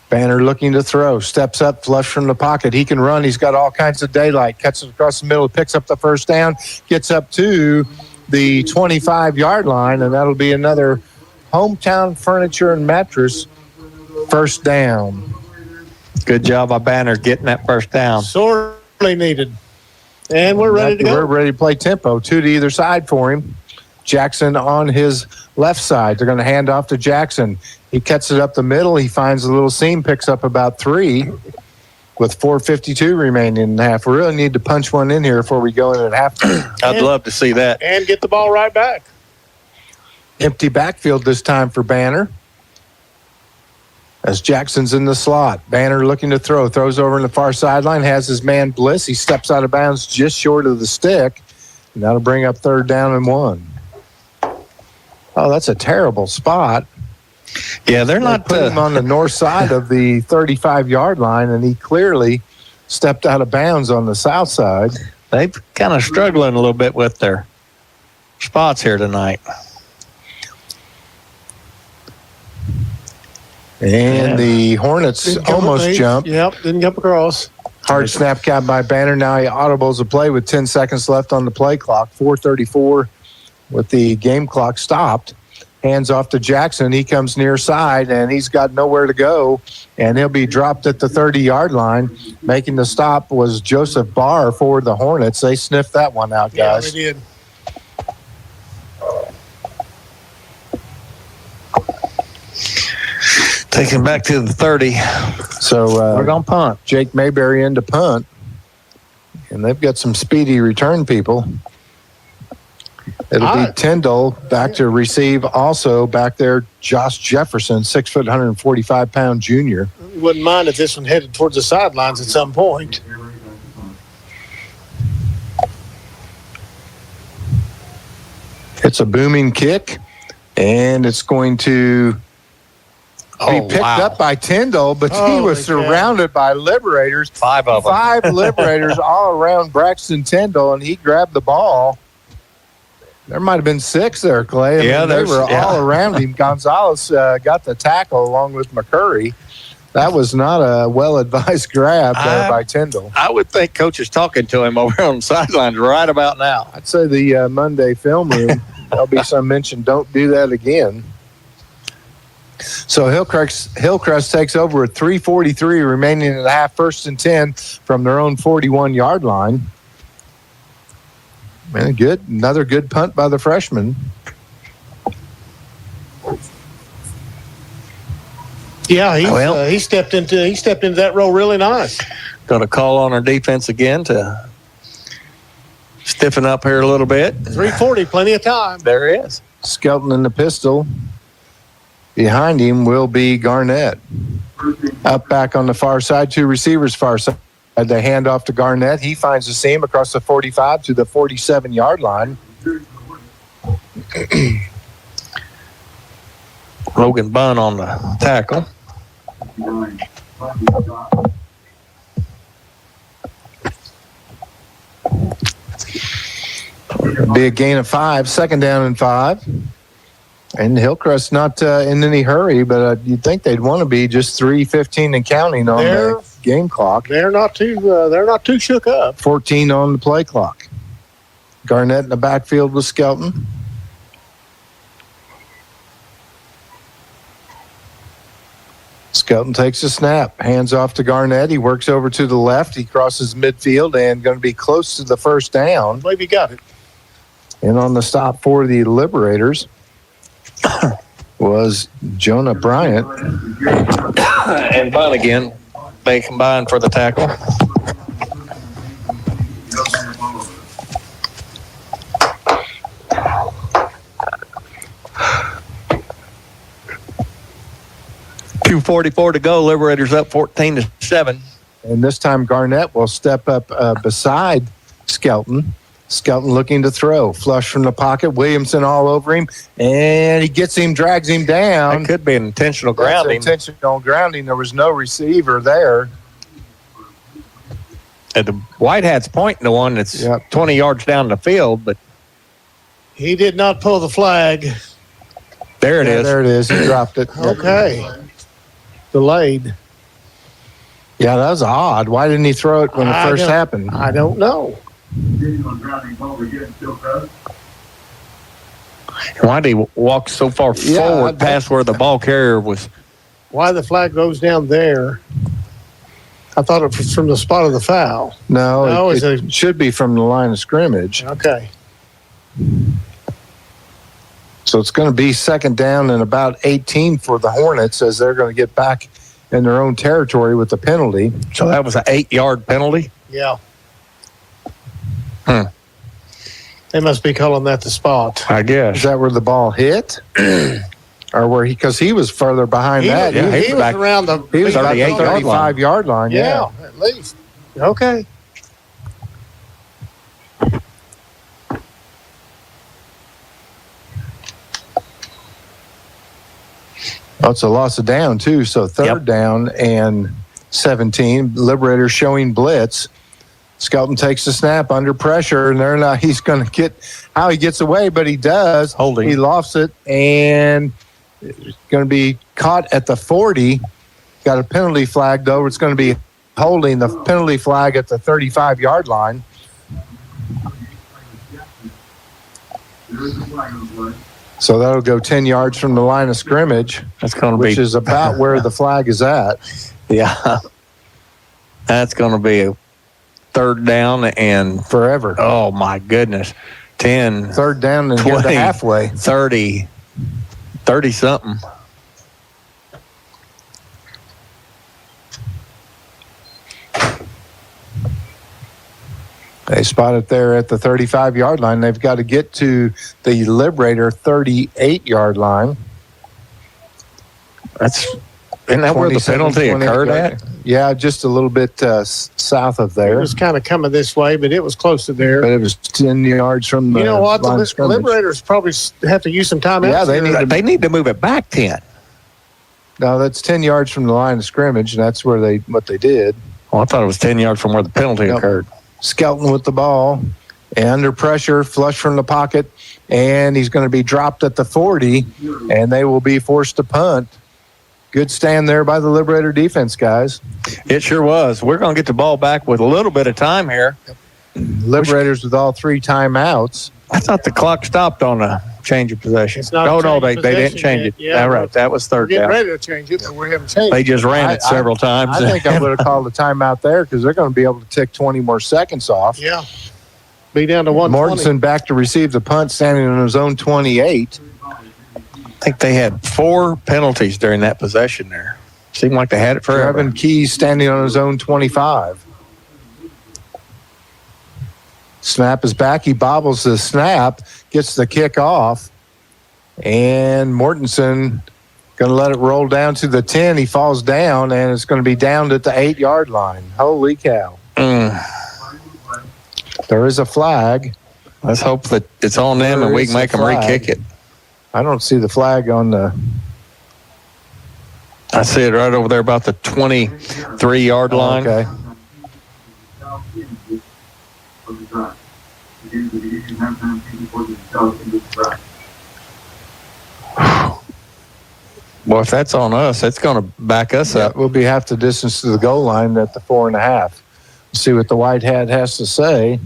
Banner looking to throw, steps up, flush from the pocket. He can run. He's got all kinds of daylight. Cuts it across the middle, picks up the 1st down, gets up to the 25-yard line, and that'll be another Hometown Furniture and Mattress 1st down. Good job by Banner getting that 1st down. Sorely needed. And we're ready to go. We're ready to play tempo. 2 to either side for him. Jackson on his left side. They're going to hand off to Jackson. He cuts it up the middle. He finds a little seam, picks up about 3 with 4:52 remaining in the half. We really need to punch one in here before we go in at halftime. I'd love to see that. And get the ball right back. Empty backfield this time for Banner. as Jackson's in the slot. Banner looking to throw. Throws over in the far sideline. Has his man Bliss. He steps out of bounds just short of the stick. And that'll bring up 3rd down and 1. Oh, that's a terrible spot. Yeah, they're not put him on the north side of the 35-yard line, and he clearly stepped out of bounds on the south side. They've kind of struggling a little bit with their spots here tonight. And the Hornets almost jumped. Yep, didn't jump across. Hard snap count by Banner. Now he audibles a play with 10 seconds left on the play clock. 4:34 with the game clock stopped. Hands off to Jackson. He comes near side, and he's got nowhere to go, and he'll be dropped at the 30-yard line. Making the stop was Joseph Barr for the Hornets. They sniffed that one out, guys. Yeah, they did. Taking back to the 30. So we're going to punt. Jake Mayberry into punt, and they've got some speedy return people. It'll be Tyndall back to receive. Also back there, Josh Jefferson, 6 foot, 145-pound junior. Wouldn't mind if this one headed towards the sidelines at some point. It's a booming kick, and it's going to be picked up by Tyndall, but he was surrounded by Liberators. 5 of them. 5 Liberators all around Braxton Tyndall, and he grabbed the ball. There might have been 6 there, Clay. They were all around him. Gonzalez got the tackle along with McCurry. That was not a well-advised grab there by Tyndall. I would think Coach is talking to him over on the sidelines right about now. I'd say the Monday film room, there'll be some mention, don't do that again. So Hillcrest takes over with 3:43 remaining in the half, 1st and 10 from their own 41-yard line. Man, another good punt by the freshman. Yeah, he stepped into that role really nice. Going to call on our defense again to stiffen up here a little bit. 3:40, plenty of time. There is. Skelton in the pistol. Behind him will be Garnett. Up back on the far side, 2 receivers far side. They hand off to Garnett. He finds a seam across the 45 to the 47-yard line. Logan Bunn on the tackle. Be a gain of 5, 2nd down and 5. And Hillcrest not in any hurry, but you'd think they'd want to be just 3:15 and counting on the game clock. They're not too shook up. 14 on the play clock. Garnett in the backfield with Skelton. Skelton takes a snap, hands off to Garnett. He works over to the left. He crosses midfield and going to be close to the 1st down. I believe he got it. And on the stop for the Liberators was Jonah Bryant. And Bunn again. They combine for the tackle. .244 to go. Liberators up 14-7. And this time Garnett will step up beside Skelton. Skelton looking to throw. Flush from the pocket. Williamson all over him. And he gets him, drags him down. That could be an intentional grounding. Intentional grounding. There was no receiver there. And the White Hat's pointing to one that's 20 yards down the field, but he did not pull the flag. There it is. There it is. He dropped it. Okay. Delayed. Yeah, that was odd. Why didn't he throw it when it first happened? I don't know. Why did he walk so far forward past where the ball carrier was? Why the flag goes down there? I thought it was from the spot of the foul. No, it should be from the line of scrimmage. Okay. So it's going to be 2nd down and about 18 for the Hornets as they're going to get back in their own territory with the penalty. So that was an 8-yard penalty? Yeah. They must be calling that the spot. I guess. Is that where the ball hit? or where because he was further behind that. He was around the. He was about the 35 yard line. Yeah, at least. Okay. Oh, it's a loss of down, too. So third down and 17. Liberators showing blitz. Skelton takes the snap under pressure, and they're not. He's going to get how he gets away, but he does. Holding. He lofts it, and it's going to be caught at the 40. Got a penalty flag, though. It's going to be holding the penalty flag at the 35-yard line. So that'll go 10 yards from the line of scrimmage. That's going to which is about where the flag is at. Yeah. That's going to be a third down and forever. Oh, my goodness. 10. Third down and 20, halfway. 30 something. They spot it there at the 35-yard line. They've got to get to the Liberator 38-yard line. Isn't that where the penalty occurred at? Yeah, just a little bit south of there. It was kind of coming this way, but it was close to there. But it was 10 yards from the You know what? line The of scrimmage. Liberators probably have to use some timeouts. Yeah, they need to move it back 10. No, that's 10 yards from the line of scrimmage, and that's where what they did. Oh, I thought it was 10 yards from where the penalty occurred. Skelton with the ball, and under pressure, flush from the pocket, and he's going to be dropped at the 40, and they will be forced to punt. Good stand there by the Liberator defense, guys. It sure was. We're going to get the ball back with a little bit of time here. Liberators with all 3 timeouts. I thought the clock stopped on a change of possession. No, they didn't change it. Yeah, all right, that was third We're getting down. ready to change it, but we haven't changed They it. just ran it several times. I think I would have called a timeout there because they're going to be able to tick 20 more seconds off. Yeah. Be down to 120. Mortensen back to receive the punt, standing on his own 28. I think they had 4 penalties during that possession there. Seemed like they had it forever. Trevin Keys standing on his own 25. Snap is back. He bobbles the snap, gets the kick off, and Mortensen going to let it roll down to the 10. He falls down, and it's going to be downed at the 8-yard line. Holy cow. There is a flag. Let's hope that it's on them and we can make them re-kick it. I don't see the flag on the... I see it right over there about the 23-yard line. Okay. Well, if that's on us, that's going to back us up. We'll be half the distance to the goal line at the 4.5. See what the white hat has to say.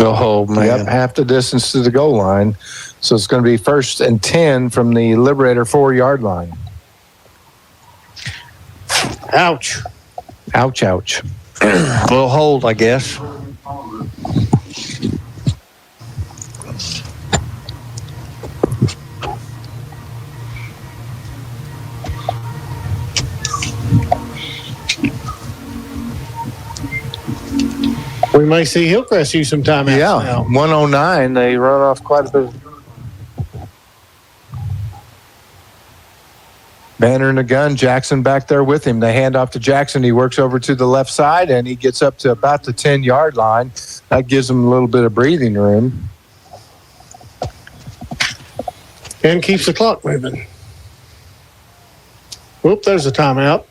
Oh, man. Yep, half the distance to the goal line. So it's going to be 1st and 10 from the Liberator 4-yard line. Ouch. Ouch, ouch. A little hold, I guess. We may see Hillcrest use some timeouts now. 109. They run off quite a bit. Banner in the gun. Jackson back there with him. They hand off to Jackson. He works over to the left side, and he gets up to about the 10-yard line. That gives him a little bit of breathing room. And keeps the clock moving. Whoop, there's a timeout.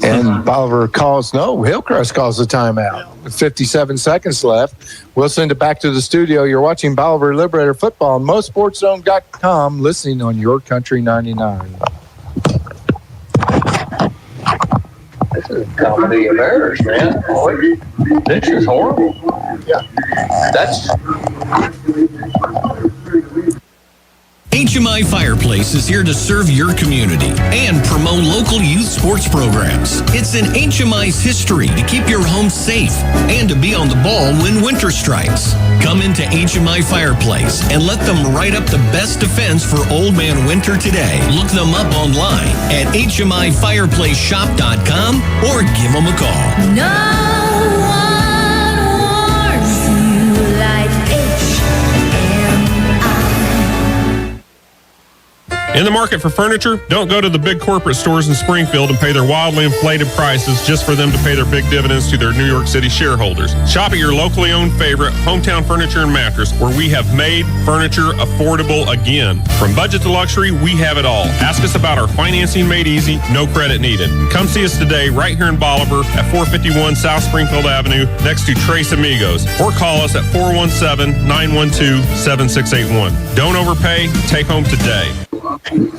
And Bolivar Hillcrest calls the timeout with 57 seconds left. We'll send it back to the studio. You're watching Bolivar Liberator Football on MoSportsZone.com, listening on Your Country 99. This is a comedy of errors, man. This is horrible. Yeah. HMI Fireplace is here to serve your community and promote local youth sports programs. It's in HMI's history to keep your home safe and to be on the ball when winter strikes. Come into HMI Fireplace and let them write up the best defense for Old Man Winter today. Look them up online at HMIFireplaceShop.com or give them a call. No In the market for furniture? Don't go to the big corporate stores in Springfield and pay their wildly inflated prices just for them to pay their big dividends to their New York City shareholders. Shop at your locally owned favorite, Hometown Furniture and Mattress, where we have made furniture affordable again. From budget to luxury, we have it all. Ask us about our financing made easy, no credit needed. Come see us today right here in Bolivar at 451 South Springfield Avenue next to Tres Amigos, or call us at 417-912-7681. Don't overpay, take home today.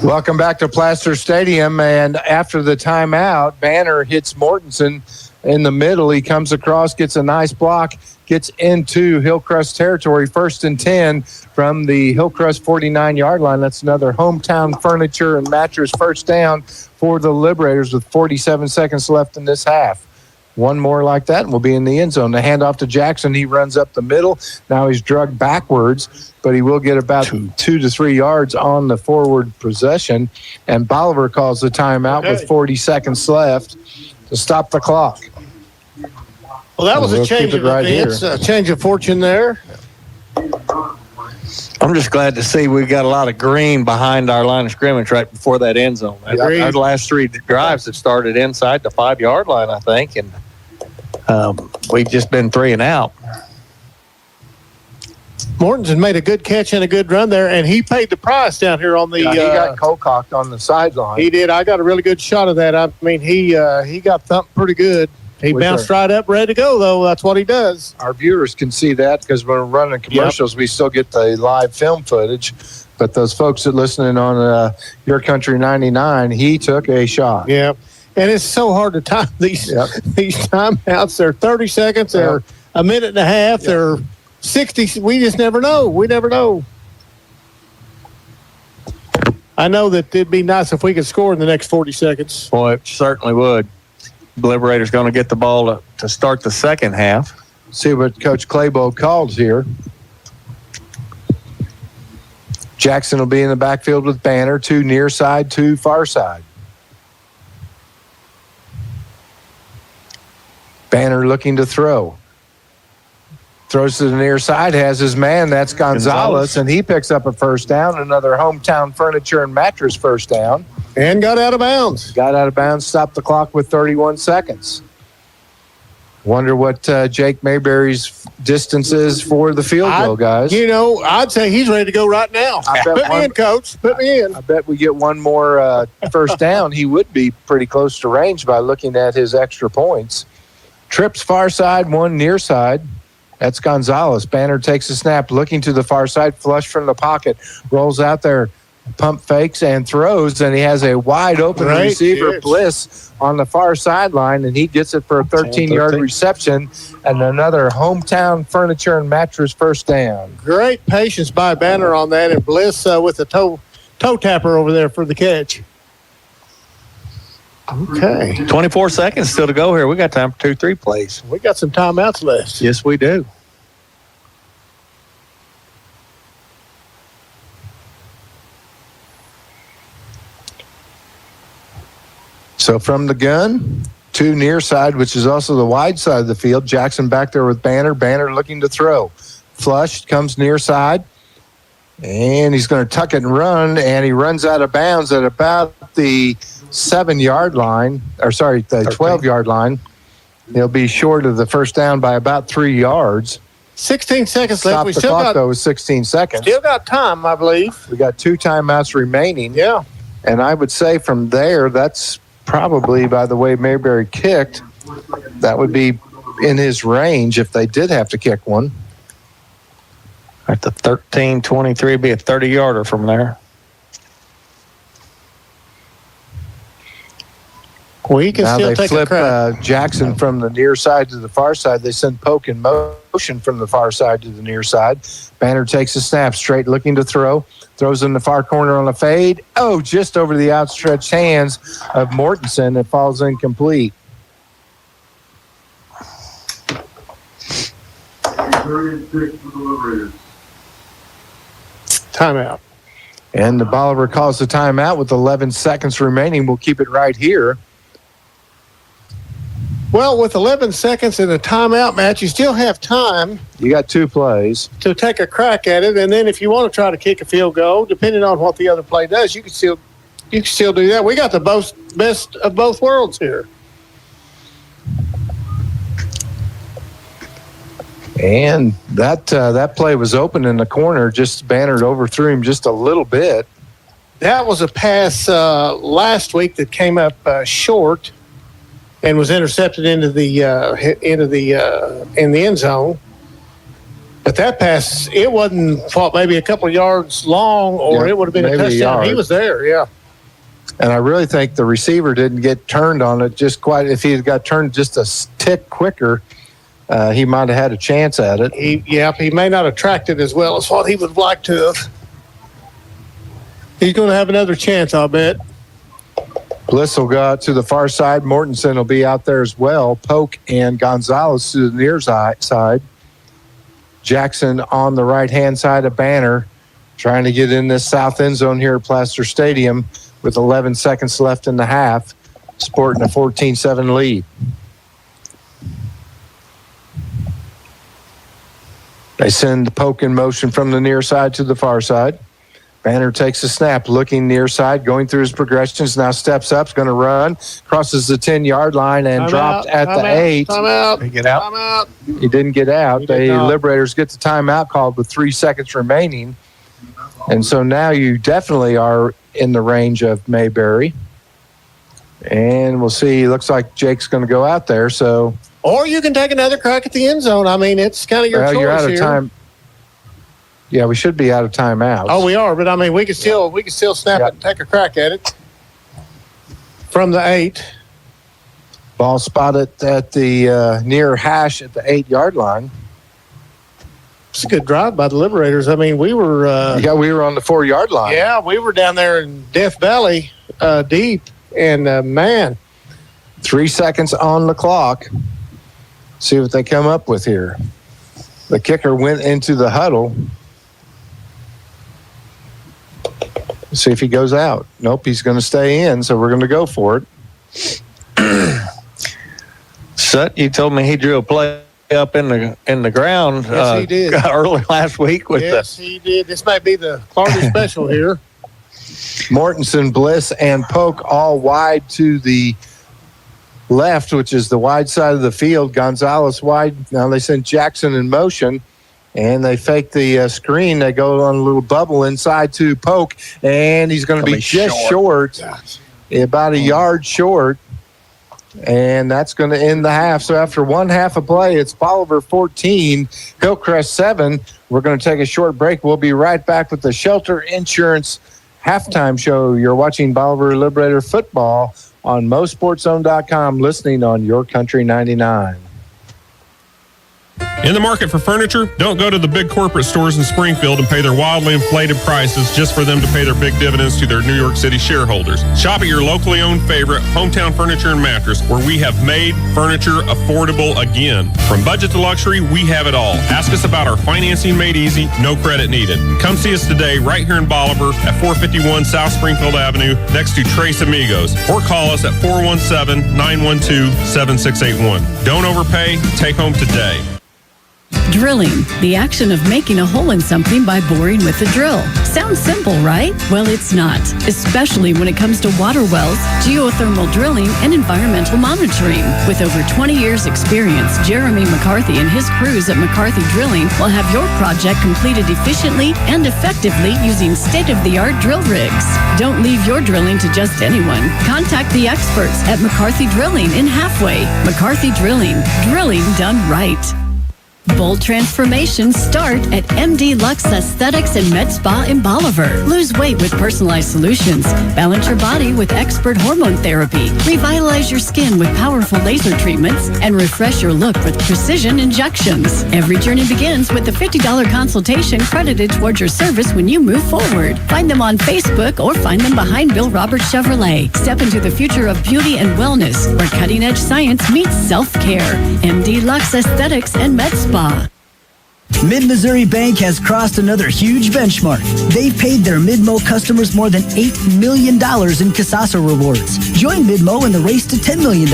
Welcome back to Plaster Stadium, and after the timeout, Banner hits Mortensen in the middle. He comes across, gets a nice block, gets into Hillcrest territory, 1st and 10 from the Hillcrest 49-yard line. That's another Hometown Furniture and Mattress first down for the Liberators with 47 seconds left in this half. One more like that, and we'll be in the end zone. The handoff to Jackson. He runs up the middle. Now he's drugged backwards, but he will get about 2 to 3 yards on the forward possession. And Bolivar calls the timeout with 40 seconds left to stop the clock. Well, that was a change of events, a change of fortune there. I'm just glad to see we've got a lot of green behind our line of scrimmage right before that end zone. Our last 3 drives have started inside the 5-yard line, I think, and we've just been 3 and out. Mortensen made a good catch and a good run there, and he paid the price down here on the. He got cold-cocked on the sideline. He did. I got a really good shot of that. I mean, he got thumped pretty good. He bounced right up, ready to go, though. That's what he does. Our viewers can see that because when we're running commercials, we still get the live film footage. But those folks that listening on Your Country 99, he took a shot. Yeah, and it's so hard to time these timeouts. They're 30 seconds. They're a minute and a half. They're 60. We just never know. We never know. I know that it'd be nice if we could score in the next 40 seconds. Boy, it certainly would. The Liberators going to get the ball to start the second half. See what Coach Claybo calls here. Jackson will be in the backfield with Banner, 2 near side, 2 far side. Banner looking to throw. Throws to the near side, has his man, that's Gonzalez, and he picks up a first down, another Hometown Furniture and Mattress first down. And got out of bounds. Got out of bounds, stopped the clock with 31 seconds. Wonder what Jake Mayberry's distance is for the field goal, guys. You know, I'd say he's ready to go right now. Put me in, Coach. Put me in. I bet we get one more first down. He would be pretty close to range by looking at his extra points. Trips far side, 1 near side. That's Gonzalez. Banner takes a snap, looking to the far side, flush from the pocket, rolls out there, pump fakes and throws, and he has a wide open receiver, Bliss, on the far sideline, and he gets it for a 13-yard reception and another Hometown Furniture and Mattress first down. Great patience by Banner on that, and Bliss with the toe tapper over there for the catch. Okay. 24 seconds still to go here. We got time for 2-3 plays. We got some timeouts left. Yes, we do. So from the gun, 2 near side, which is also the wide side of the field. Jackson back there with Banner. Banner looking to throw. Flush comes near side. And he's going to tuck it and run, and he runs out of bounds at about the 7-yard line, the 12-yard line. He'll be short of the first down by about 3 yards. 16 seconds left. We still got, though, with 16 seconds. Still got time, I believe. We got 2 timeouts remaining. Yeah. And I would say from there, that's probably, by the way Mayberry kicked, that would be in his range if they did have to kick one. At the 13-23, be a 30-yarder from there. We can now still they take flip a crack. Jackson from the near side to the far side. They send poke in motion from the far side to the near side. Banner takes a snap, straight looking to throw. Throws in the far corner on a fade. Oh, just over the outstretched hands of Mortensen. It falls incomplete. Timeout. And the Bolivar calls the timeout with 11 seconds remaining. We'll keep it right here. Well, with 11 seconds in a timeout match, you still have time. You got 2 plays to take a crack at it, and then if you want to try to kick a field goal, depending on what the other play does, you can still do that. We got the best of both worlds here. And that play was open in the corner, just Banner overthrew him just a little bit. That was a pass last week that came up short and was intercepted in the end zone. But that pass, it wasn't maybe a couple of yards long, or it would have been a touchdown. He was there, yeah. And I really think the receiver didn't get turned on it just quite. If he had got turned just a tick quicker, he might have had a chance at it. He may not have tracked it as well as what he would have liked to have. He's going to have another chance, I'll bet. Bliss will go out to the far side. Mortensen will be out there as well. Polk and Gonzalez to the near side. Jackson on the right-hand side of Banner, trying to get in this south end zone here at Plaster Stadium with 11 seconds left in the half, sporting a 14-7 lead. They send Polk in motion from the near side to the far side. Banner takes a snap, looking near side, going through his progressions, now steps up, is going to run, crosses the 10-yard line, and dropped at the 8. Timeout. Did he get out? Timeout. He didn't get out. The Liberators get the timeout called with 3 seconds remaining. And so now you definitely are in the range of Mayberry. And we'll see. Looks like Jake's going to go out there. So, or you can take another crack at the end zone. I mean, it's kind of your choice. You're out of here. time. Yeah, we should be out of timeouts. Oh, we are, but I mean, we can still snap it and take a crack at it from the 8. Ball spotted at the near hash at the 8-yard line. It's a good drive by the Liberators. I mean, we were we were on the 4-yard line. Yeah, we were down there in Death Valley deep, and man, 3 seconds on the clock. See what they come up with here. The kicker went into the huddle. See if he goes out. Nope, he's going to stay in, so we're going to go for it. Sut, you told me he drew a play up in the ground. Yes, he did. Early last week with he did. This might be the Florida special here. Mortensen, Bliss, and Polk all wide to the left, which is the wide side of the field. Gonzalez wide. Now they send Jackson in motion. And they fake the screen. They go on a little bubble inside to Polk, and he's going to be just short, about a yard short. And that's going to end the half. So after one half of play, it's Bolivar 14, Hillcrest 7. We're going to take a short break. We'll be right back with the Shelter Insurance halftime show. You're watching Bolivar Liberator football on MoSportsZone.com, listening on Your Country 99. In the market for furniture? Don't go to the big corporate stores in Springfield and pay their wildly inflated prices just for them to pay their big dividends to their New York City shareholders. Shop at your locally owned favorite, Hometown Furniture and Mattress, where we have made furniture affordable again. From budget to luxury, we have it all. Ask us about our financing made easy, no credit needed. Come see us today right here in Bolivar at 451 South Springfield Avenue next to Tres Amigos, or call us at 417-912-7681. Don't overpay, take home today. Drilling, the action of making a hole in something by boring with a drill. Sounds simple, right? Well, it's not, especially when it comes to water wells, geothermal drilling, and environmental monitoring. With over 20 years' experience, Jeremy McCarthy and his crews at McCarthy Drilling will have your project completed efficiently and effectively using state-of-the-art drill rigs. Don't leave your drilling to just anyone. Contact the experts at McCarthy Drilling in Halfway. McCarthy Drilling done right. Bold transformations start at MD Lux Aesthetics and Med Spa in Bolivar. Lose weight with personalized solutions. Balance your body with expert hormone therapy. Revitalize your skin with powerful laser treatments. And refresh your look with precision injections. Every journey begins with a $50 consultation credited towards your service when you move forward. Find them on Facebook or find them behind Bill Roberts Chevrolet. Step into the future of beauty and wellness, where cutting-edge science meets self-care. MD Lux Aesthetics and Med Spa. Mid-Missouri Bank has crossed another huge benchmark. They've paid their Mid-Mo customers more than $8 million in Casasa rewards. Join Mid-Mo in the race to $10 million.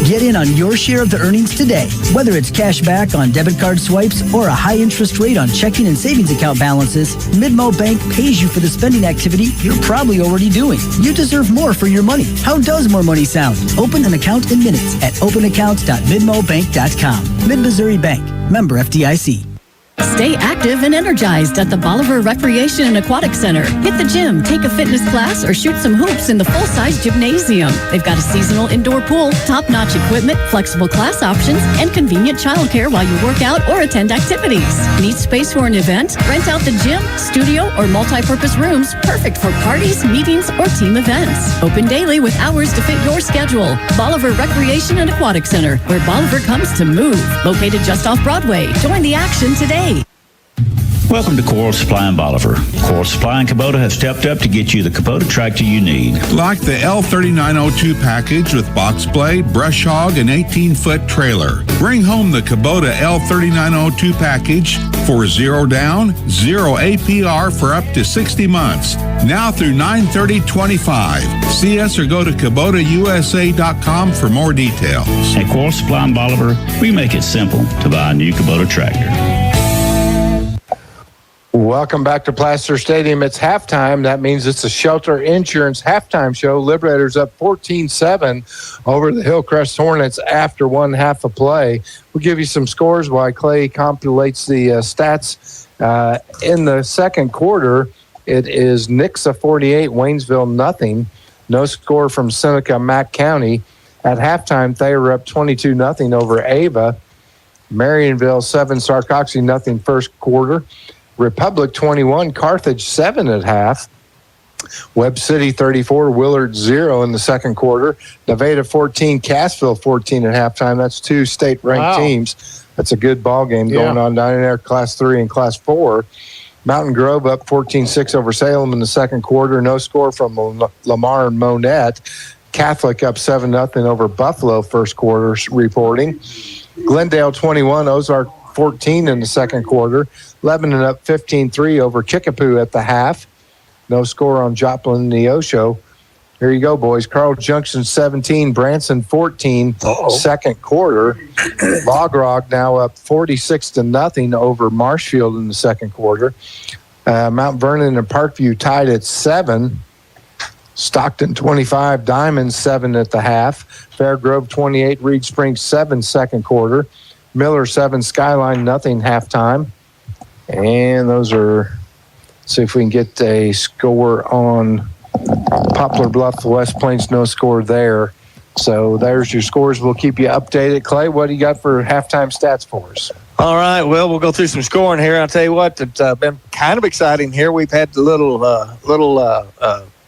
Get in on your share of the earnings today. Whether it's cash back on debit card swipes or a high interest rate on checking and savings account balances, Mid-Mo Bank pays you for the spending activity you're probably already doing. You deserve more for your money. How does more money sound? Open an account in minutes at openaccounts.midmobank.com. Mid-Missouri Bank. Member FDIC. Stay active and energized at the Bolivar Recreation and Aquatic Center. Hit the gym, take a fitness class, or shoot some hoops in the full-size gymnasium. They've got a seasonal indoor pool, top-notch equipment, flexible class options, and convenient childcare while you work out or attend activities. Need space for an event? Rent out the gym, studio, or multi-purpose rooms, perfect for parties, meetings, or team events. Open daily with hours to fit your schedule. Bolivar Recreation and Aquatic Center, where Bolivar comes to move. Located just off Broadway. Join the action today. Welcome to Coral Supply in Bolivar. Coral Supply and Kubota have stepped up to get you the Kubota tractor you need. Like the L3902 package with box blade, brush hog, and 18-foot trailer. Bring home the Kubota L3902 package for 0 down, 0 APR for up to 60 months. Now through 9/30/25. See us or go to KubotaUSA.com for more details. At Coral Supply in Bolivar, we make it simple to buy a new Kubota tractor. Welcome back to Placer Stadium. It's halftime. That means it's a Shelter Insurance halftime show. Liberators up 14-7 over the Hillcrest Hornets after one half of play. We'll give you some scores while Clay compilates the stats. In the second quarter, it is Nixa 48, Waynesville nothing. No score from Seneca Mack County. At halftime, they were up 22-0 over Ava. Marionville 7, Sarcoxy nothing first quarter. Republic 21, Carthage 7 at half. Webb City 34, Willard 0 in the second quarter. Nevada 14, Cassville 14 at halftime. That's two state-ranked teams. That's a good ball game going on down in there, Class 3 and Class 4. Mountain Grove up 14-6 over Salem in the second quarter. No score from Lamar and Monette. Catholic up 7-0 over Buffalo first quarter reporting. Glendale 21, Ozark 14 in the second quarter. Lebanon up 15-3 over Kickapoo at the half. No score on Joplin and Neosho. Here you go, boys. Carl Junction 17, Branson 14, second quarter. Log Rock now up 46-0 over Marshfield in the second quarter. Mount Vernon and Parkview tied at 7. Stockton 25, Diamond 7 at the half. Fairgrove 28, Reed Springs 7 second quarter. Miller 7, Skyline nothing halftime. And those are, see if we can get a score on Poplar Bluff, West Plains, no score there. So there's your scores. We'll keep you updated. Clay, what do you got for halftime stats for us? All right, well, we'll go through some scoring here. I'll tell you what, it's been kind of exciting here. We've had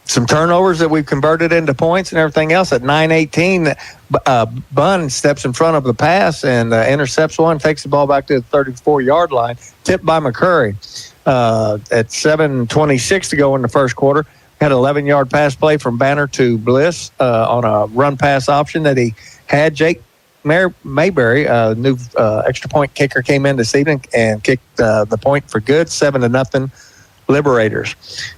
some turnovers that we've converted into points and everything else. At 9:18, Bunn steps in front of the pass and intercepts one, takes the ball back to the 34-yard line, tipped by McCurry. At 7:26 to go in the first quarter, had an 11-yard pass play from Banner to Bliss on a run-pass option that he had. Jake Mayberry, new extra point kicker, came in this evening and kicked the point for good, 7-0. Liberators.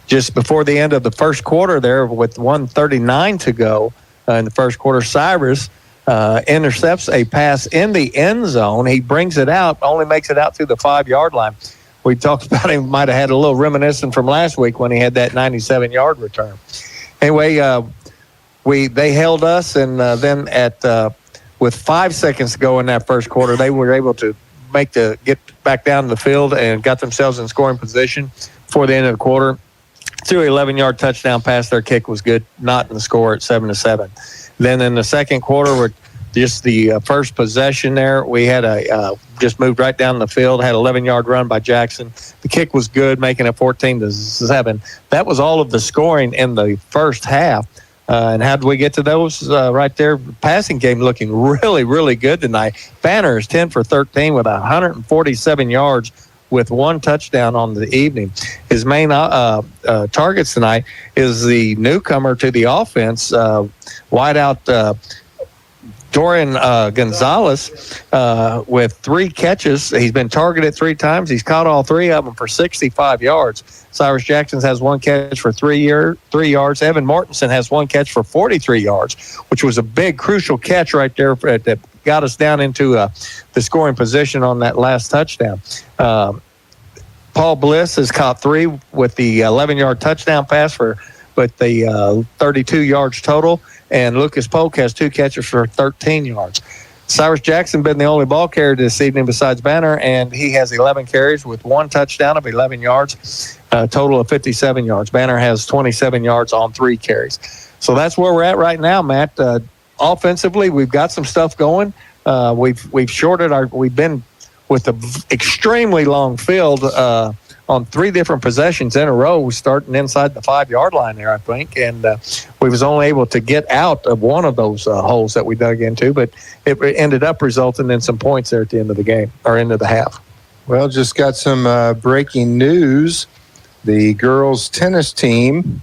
Just before the end of the first quarter there, with 1:39 to go in the first quarter, Cyrus intercepts a pass in the end zone. He brings it out, only makes it out through the 5-yard line. We talked about him, might have had a little reminiscent from last week when he had that 97-yard return. Anyway, they held us, and then with 5 seconds to go in that first quarter, they were able to get back down the field and got themselves in scoring position before the end of the quarter. Through an 11-yard touchdown pass, their kick was good, not in the score at 7-7. Then in the second quarter, with just the first possession there, we had just moved right down the field, had an 11-yard run by Jackson. The kick was good, making it 14-7. That was all of the scoring in the first half. And how did we get to those right there? Passing game looking really, really good tonight. Banner is 10 for 13 with 147 yards with one touchdown on the evening. His main targets tonight is the newcomer to the offense, wideout Dorian Gonzalez with 3 catches. He's been targeted 3 times. He's caught all 3 of them for 65 yards. Cyrus Jackson has 1 catch for 3 yards. Evan Mortensen has 1 catch for 43 yards, which was a big, crucial catch right there that got us down into the scoring position on that last touchdown. Paul Bliss has caught 3 with the 11-yard touchdown pass with the 32 yards total. And Lucas Polk has 2 catches for 13 yards. Cyrus Jackson been the only ball carrier this evening besides Banner, and he has 11 carries with 1 touchdown of 11 yards, a total of 57 yards. Banner has 27 yards on 3 carries. So that's where we're at right now, Matt. Offensively, we've got some stuff going. We've shorted we've been with an extremely long field on 3 different possessions in a row, starting inside the 5-yard line there, I think. And we was only able to get out of one of those holes that we dug into, but it ended up resulting in some points there at the end of the game, or end of the half. Well, just got some breaking news. The girls' tennis team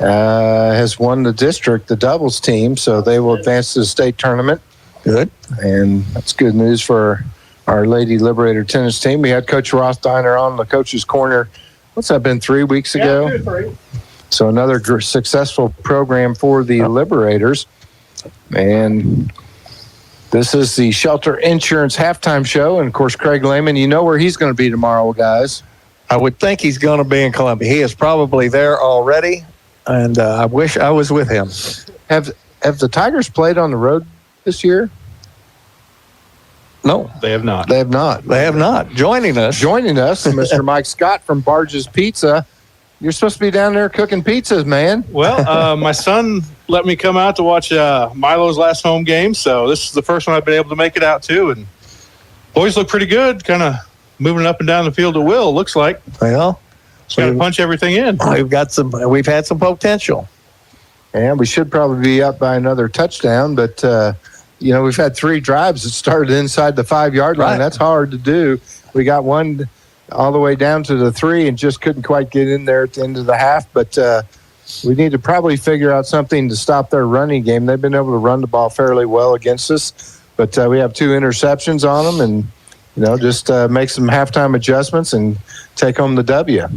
has won the district, the doubles team, so they will advance to the state tournament. Good. And that's good news for our Lady Liberator tennis team. We had Coach Rothsteiner on the coach's corner. What's that been, 3 weeks ago? 2 or 3. So another successful program for the Liberators. And this is the Shelter Insurance halftime show. And, of course, Craig Lehman, you know where he's going to be tomorrow, guys. I would think he's going to be in Columbia. He is probably there already, and I wish I was with him. Have the Tigers played on the road this year? No, they have not. They have not. They have not. Joining us, Mr. Mike Scott from Barges Pizza. You're supposed to be down there cooking pizzas, man. Well, my son let me come out to watch Milo's last home game, so this is the first one I've been able to make it out to, and boys look pretty good, kind of moving up and down the field at will, looks like. Well, just got to punch everything in. We've had some potential. And we should probably be up by another touchdown, but we've had 3 drives that started inside the 5-yard line. Right. That's hard to do. We got one all the way down to the 3 and just couldn't quite get in there at the end of the half. But we need to probably figure out something to stop their running game. They've been able to run the ball fairly well against us, but we have 2 interceptions on them, and just make some halftime adjustments and take home the W.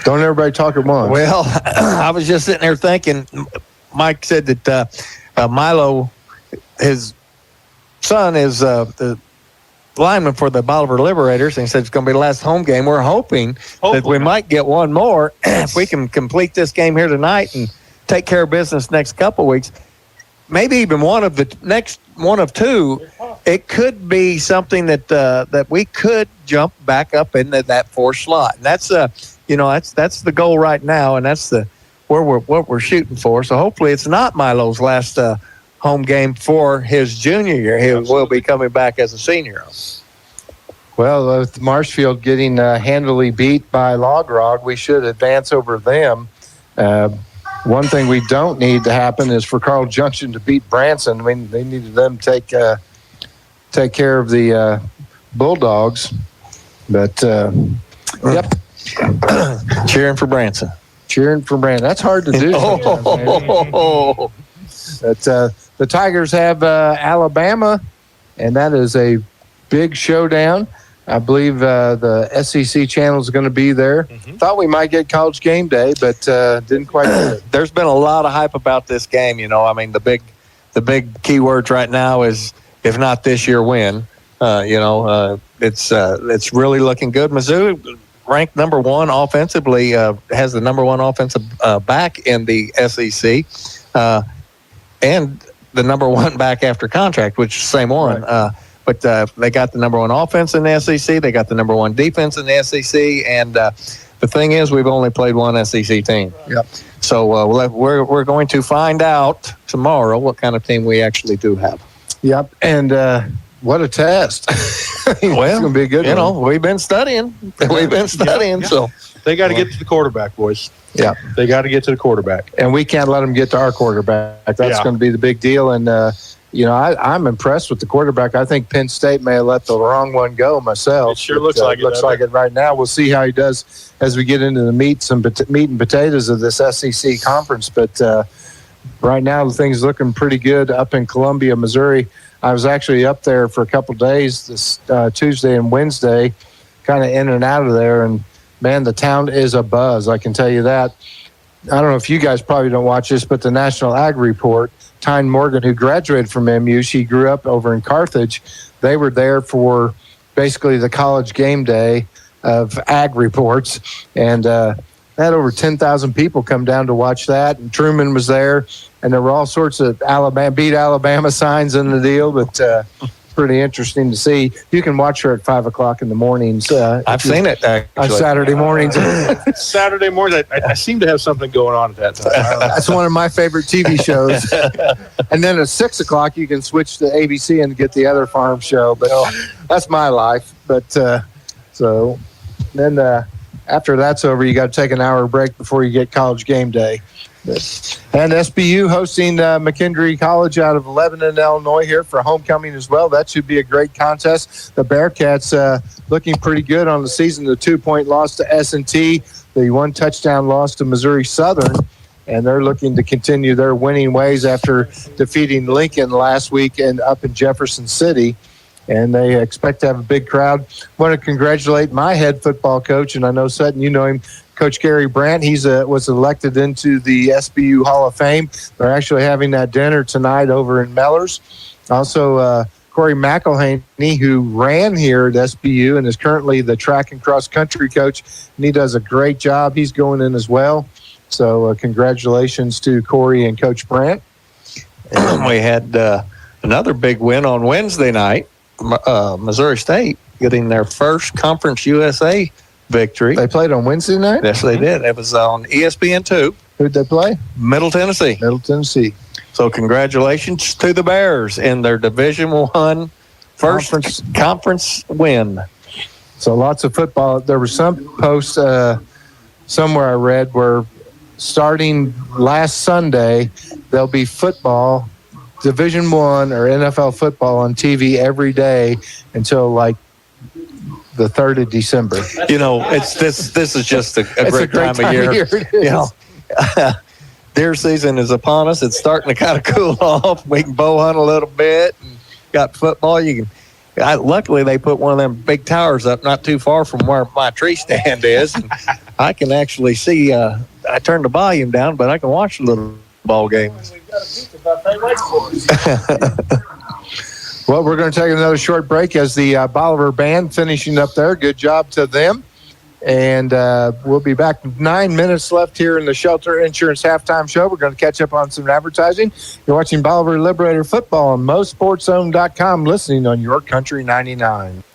Don't everybody talk at once. Well, I was just sitting there thinking. Mike said that Milo, his son, is the lineman for the Bolivar Liberators, and he said it's going to be the last home game. We're hoping that we might get one more if we can complete this game here tonight and take care of business next couple of weeks. Maybe even one of 2. It could be something that we could jump back up into that 4th slot. And that's that's the goal right now, and that's what we're shooting for. So hopefully it's not Milo's last home game for his junior year. He will be coming back as a senior. Well, with Marshfield getting handily beat by Log Rog, we should advance over them. One thing we don't need to happen is for Carl Junction to beat Branson. I mean, they needed them to take care of the Bulldogs. But, yep. Cheering for Branson. That's hard to do. But the Tigers have Alabama, and that is a big showdown. I believe the SEC channel is going to be there. Thought we might get College Game Day, but didn't quite get it. There's been a lot of hype about this game. I mean, the big key words right now is, if not this year, when. It's really looking good. Mizzou, ranked number 1 offensively, has the number 1 offensive back in the SEC, and the number 1 back after contract, which is the same one. Right. But they got the number 1 offense in the SEC. They got the number 1 defense in the SEC. And the thing is, we've only played 1 SEC team. Yep. So we're going to find out tomorrow what kind of team we actually do have. Yep. And what a test. It's going to be a good one. We've been studying. So they got to get to the quarterback, boys. Yeah. They got to get to the quarterback. And we can't let them get to our quarterback. That's going to be the big deal. And, I'm impressed with the quarterback. I think Penn State may have let the wrong one go myself. It sure looks like it. Looks like it right now. We'll see how he does as we get into the meat and potatoes of this SEC conference. But right now, things looking pretty good up in Columbia, Missouri. I was actually up there for a couple of days this Tuesday and Wednesday, kind of in and out of there. And, man, the town is a buzz, I can tell you that. I don't know if you guys probably don't watch this, but the National Ag Report, Tyne Morgan, who graduated from MU, she grew up over in Carthage. They were there for basically the college game day of ag reports, and had over 10,000 people come down to watch that. And Truman was there, and there were all sorts of beat Alabama signs in the deal, but pretty interesting to see. You can watch her at 5 o'clock in the mornings. I've seen it on Saturday mornings. Saturday morning, I seem to have something going on at that time. That's one of my favorite TV shows. And then at 6 o'clock, you can switch to ABC and get the other farm show. But that's my life. But so then after that's over, you got to take an hour break before you get college game day. And SBU hosting McKendree College out of Lebanon, Illinois here for homecoming as well. That should be a great contest. The Bearcats looking pretty good on the season. The 2-point loss to S&T, the 1-touchdown loss to Missouri Southern, and they're looking to continue their winning ways after defeating Lincoln last week and up in Jefferson City. And they expect to have a big crowd. Want to congratulate my head football coach, and I know, Sutton, you know him, Coach Gary Brandt. He's was elected into the SBU Hall of Fame. They're actually having that dinner tonight over in Mellors. Also, Corey McElhaney, who ran here at SBU and is currently the track and cross country coach, and he does a great job. He's going in as well. So congratulations to Corey and Coach Brandt. We had another big win on Wednesday night. Missouri State getting their first Conference USA victory. They played on Wednesday night? Yes, they did. It was on ESPN2. Who'd they play? Middle Tennessee. Middle Tennessee. So congratulations to the Bears in their Division I first conference win. So lots of football. There was some posts somewhere I read where starting last Sunday, there'll be football, Division I or NFL football on TV every day until like the 3rd of December. You know, it's this is just a great time of year. You know, deer season is upon us. It's starting to kind of cool off. We can bow hunt a little bit. And got football. You can. Luckily, they put one of them big towers up not too far from where my tree stand is. And I can actually see. I turned the volume down, but I can watch a little ball game. Well, we're going to take another short break as the Bolivar Band finishing up there. Good job to them. And we'll be back. 9 minutes left here in the Shelter Insurance Halftime Show. We're going to catch up on some advertising. You're watching Bolivar Liberator Football on MoSportsZone.com, listening on Your Country 99.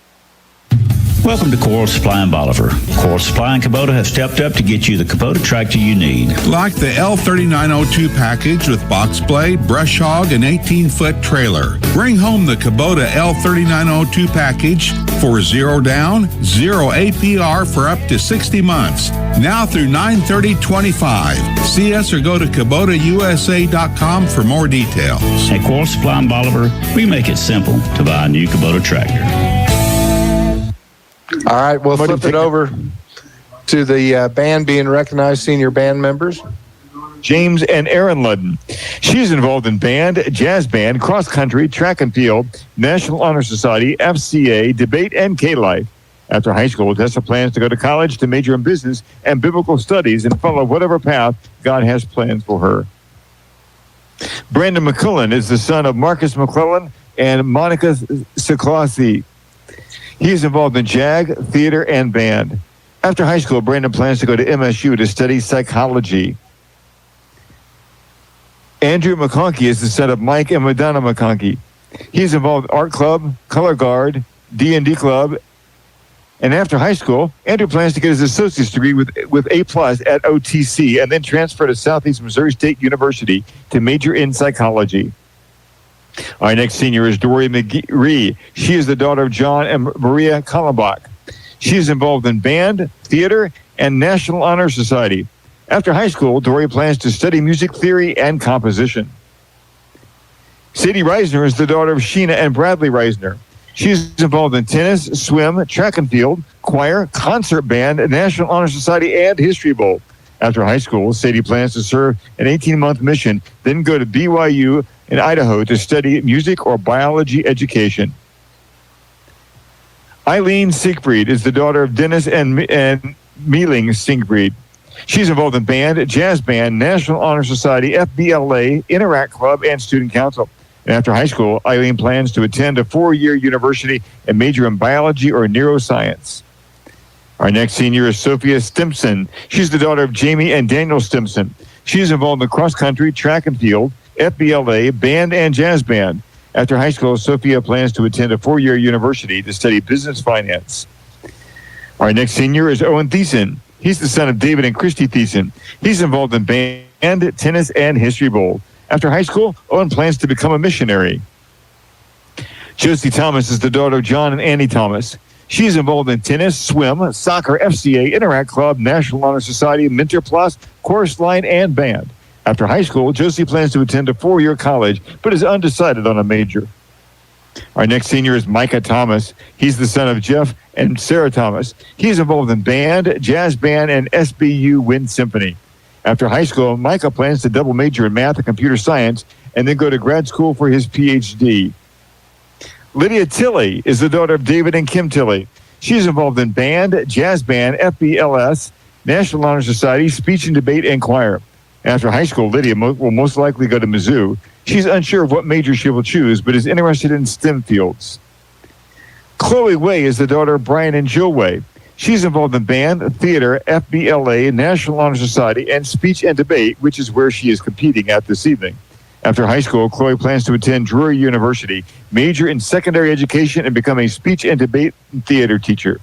Welcome to Coral Supply in Bolivar. Coral Supply and Kubota have stepped up to get you the Kubota tractor you need. Like the L3902 package with box blade, brush hog, and 18-foot trailer. Bring home the Kubota L3902 package for 0 down, 0 APR for up to 60 months. Now through 9/30/25. See us or go to KubotaUSA.com for more details. At Coral Supply in Bolivar, we make it simple to buy a new Kubota tractor. All right, we'll flip it over to the band being recognized, senior band members. James and Erin Ludden. She's involved in band, jazz band, cross country, track and field, National Honor Society, FCA, debate, and K-Life. After high school, Tessa plans to go to college to major in business and biblical studies and follow whatever path God has planned for her. Brandon McClellan is the son of Marcus McClellan and Monica Siclossi. He is involved in JAG, theater, and band. After high school, Brandon plans to go to MSU to study psychology. Andrew McConkey is the son of Mike and Madonna McConkey. He's involved in art club, color guard, D&D club. And after high school, Andrew plans to get his associate's degree with A+ at OTC and then transfer to Southeast Missouri State University to major in psychology. Our next senior is Dory McGree. She is the daughter of John and Maria Kallenbach. She is involved in band, theater, and National Honor Society. After high school, Dory plans to study music theory and composition. Sadie Reisner is the daughter of Sheena and Bradley Reisner. She is involved in tennis, swim, track and field, choir, concert band, National Honor Society, and History Bowl. After high school, Sadie plans to serve an 18-month mission, then go to BYU in Idaho to study music or biology education. Eileen Siegfried is the daughter of Dennis and Mealing Siegfried. She's involved in band, jazz band, National Honor Society, FBLA, Interact Club, and Student Council. And after high school, Eileen plans to attend a 4-year university and major in biology or neuroscience. Our next senior is Sophia Stimson. She's the daughter of Jamie and Daniel Stimson. She's involved in cross country, track and field, FBLA, band, and jazz band. After high school, Sophia plans to attend a 4-year university to study business finance. Our next senior is Owen Thiessen. He's the son of David and Christy Thiessen. He's involved in band, tennis, and history bowl. After high school, Owen plans to become a missionary. Josie Thomas is the daughter of John and Annie Thomas. She's involved in tennis, swim, soccer, FCA, Interact Club, National Honor Society, Mentor Plus, chorus line, and band. After high school, Josie plans to attend a 4-year college, but is undecided on a major. Our next senior is Micah Thomas. He's the son of Jeff and Sarah Thomas. He's involved in band, jazz band, and SBU Wind Symphony. After high school, Micah plans to double major in math and computer science and then go to grad school for his PhD. Lydia Tilley is the daughter of David and Kim Tilley. She's involved in band, jazz band, FBLS, National Honor Society, speech and debate, and choir. After high school, Lydia will most likely go to Mizzou. She's unsure of what major she will choose, but is interested in STEM fields. Chloe Way is the daughter of Brian and Jill Way. She's involved in band, theater, FBLA, National Honor Society, and speech and debate, which is where she is competing at this evening. After high school, Chloe plans to attend Drury University, major in secondary education, and become a speech and debate and theater teacher.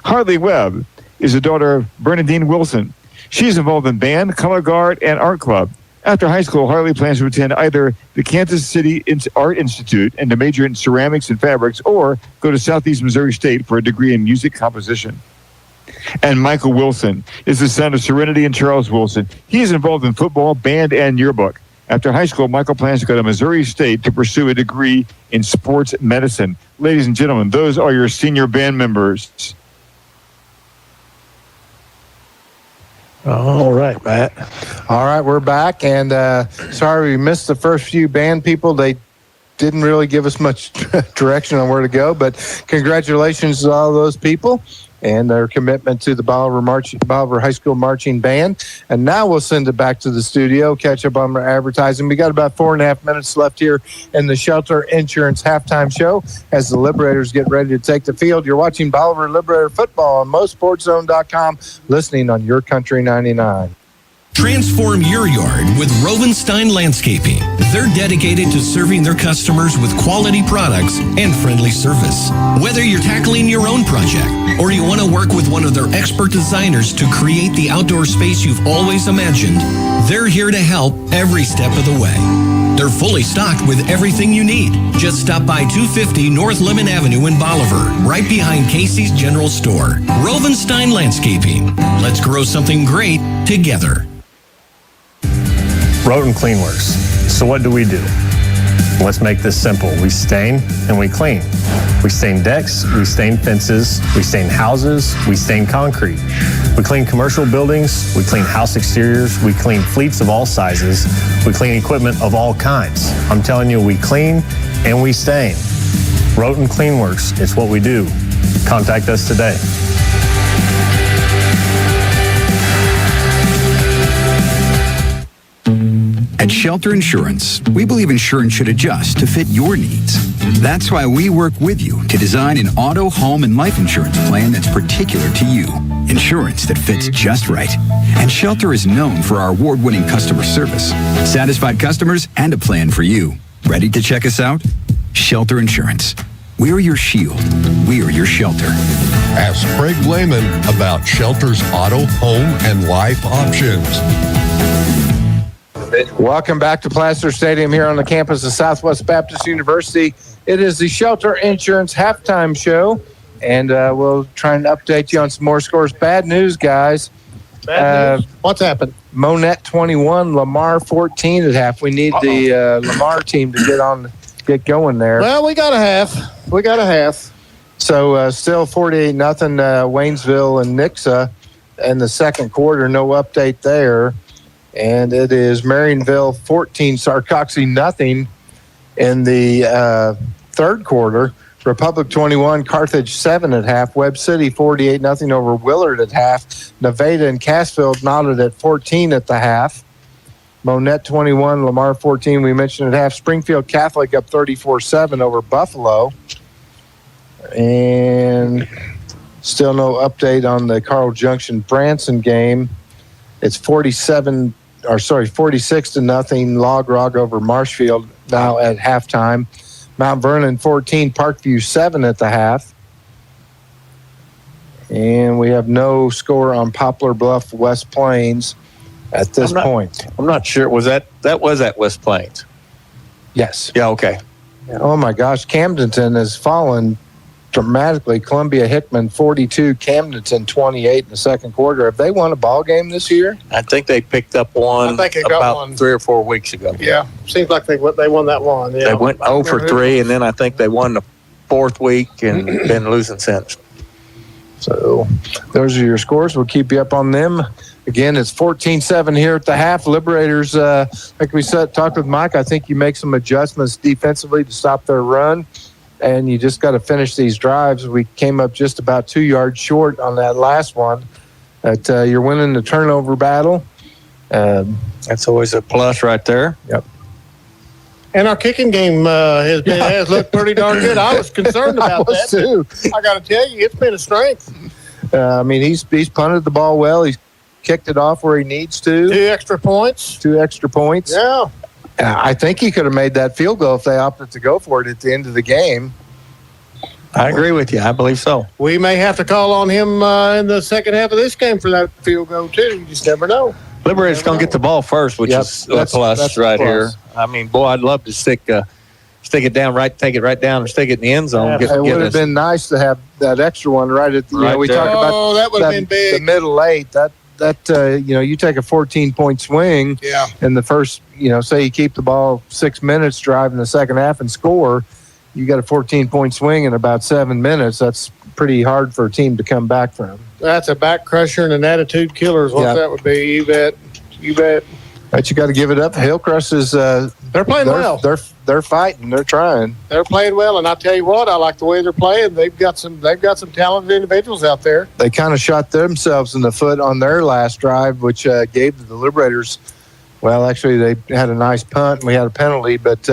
Harley Webb is the daughter of Bernadine Wilson. She's involved in band, color guard, and art club. After high school, Harley plans to attend either the Kansas City Art Institute and to major in ceramics and fabrics, or go to Southeast Missouri State for a degree in music composition. And Michael Wilson is the son of Serenity and Charles Wilson. He is involved in football, band, and yearbook. After high school, Michael plans to go to Missouri State to pursue a degree in sports medicine. Ladies and gentlemen, those are your senior band members. All right, Matt. All right, we're back, and sorry we missed the first few band people. They didn't really give us much direction on where to go, but congratulations to all those people and their commitment to the Bolivar High School Marching Band. And now we'll send it back to the studio, catch up on our advertising. We got about 4.5 minutes left here in the Shelter Insurance Halftime Show as the Liberators get ready to take the field. You're watching Bolivar Liberator Football on MoSportsZone.com, listening on YourCountry 99. Transform your yard with Rovenstein Landscaping. They're dedicated to serving their customers with quality products and friendly service. Whether you're tackling your own project or you want to work with one of their expert designers to create the outdoor space you've always imagined, they're here to help every step of the way. They're fully stocked with everything you need. Just stop by 250 North Lemon Avenue in Bolivar, right behind Casey's General Store. Rovenstein Landscaping. Let's grow something great together. Roten Cleanworks. So what do? Let's make this simple. We stain and we clean. We stain decks, we stain fences, we stain houses, we stain concrete. We clean commercial buildings, we clean house exteriors, we clean fleets of all sizes, we clean equipment of all kinds. I'm telling you, we clean and we stain. Roten Cleanworks, it's what we do. Contact us today. At Shelter Insurance, we believe insurance should adjust to fit your needs. That's why we work with you to design an auto, home, and life insurance plan that's particular to you. Insurance that fits just right. And Shelter is known for our award-winning customer service, satisfied customers, and a plan for you. Ready to check us out? Shelter Insurance. We're your shield. We're your shelter. Ask Craig Lehman about Shelter's auto, home, and life options. Welcome back to Placer Stadium here on the campus of Southwest Baptist University. It is the Shelter Insurance Halftime Show, and we'll try and update you on some more scores. Bad news, guys. Bad news? What's happened? Monette 21, Lamar 14 at half. We need the Lamar team to get going there. Well, we got a half. So still 48-0, Waynesville and Nixa. in the second quarter. No update there. And it is Marionville 14, Sarcoxy nothing in the third quarter. Republic 21, Carthage 7 at half. Webb City 48-0 over Willard at half. Nevada and Cassville knotted at 14 at the half. Monette 21, Lamar 14, we mentioned at half. Springfield Catholic up 34-7 over Buffalo. And still no update on the Carl Junction Branson game. It's 46-0 Log Rock over Marshfield now at halftime. Mount Vernon 14, Parkview 7 at the half. And we have no score on Poplar Bluff West Plains at this point. I'm not sure. Was that was at West Plains? Yes. Yeah, okay. Oh my gosh, Camdenton has fallen dramatically. Columbia Hickman 42, Camdenton 28 in the second quarter. Have they won a ball game this year? I think they picked up one I think they got about one 3 or 4 weeks ago. Yeah, seems like they won that one. Yeah. They went 0 for 3, and then I think they won the fourth week and been losing since. So those are your scores. We'll keep you up on them. Again, it's 14-7 here at the half. Liberators, like we said, talked with Mike, I think you make some adjustments defensively to stop their run, and you just got to finish these drives. We came up just about 2 yards short on that last one. But you're winning the turnover battle. That's always a plus right there. Yep. And our kicking game has looked pretty darn good. I was concerned about that. Too. I got to tell you, it's been a strength. I mean, he's punted the ball well. He's kicked it off where he needs to. 2 extra points. 2 extra points. Yeah. I think he could have made that field goal if they opted to go for it at the end of the game. I agree with you. I believe so. We may have to call on him in the second half of this game for that field goal, too. You just never know. Liberators going to get the ball first, which is a plus right here. I mean, boy, I'd love to stick it down right, take it right down, and stick it in the end zone. It would have been nice to have that extra one right at the. Right we there. talked about that would have been big. The middle eight. You take a 14-point swing. Yeah. In the first, say you keep the ball 6 minutes, drive in the second half, and score. You got a 14-point swing in about 7 minutes. That's pretty hard for a team to come back from. That's a back crusher and an attitude killer is what that would be. You bet. You bet. But you got to give it up. Hillcrest is. They're playing well. They're fighting. They're trying. They're playing well, and I tell you what, I like the way they're playing. They've got some talented individuals out there. They kind of shot themselves in the foot on their last drive, which gave the Liberators. Well, actually, they had a nice punt and we had a penalty, but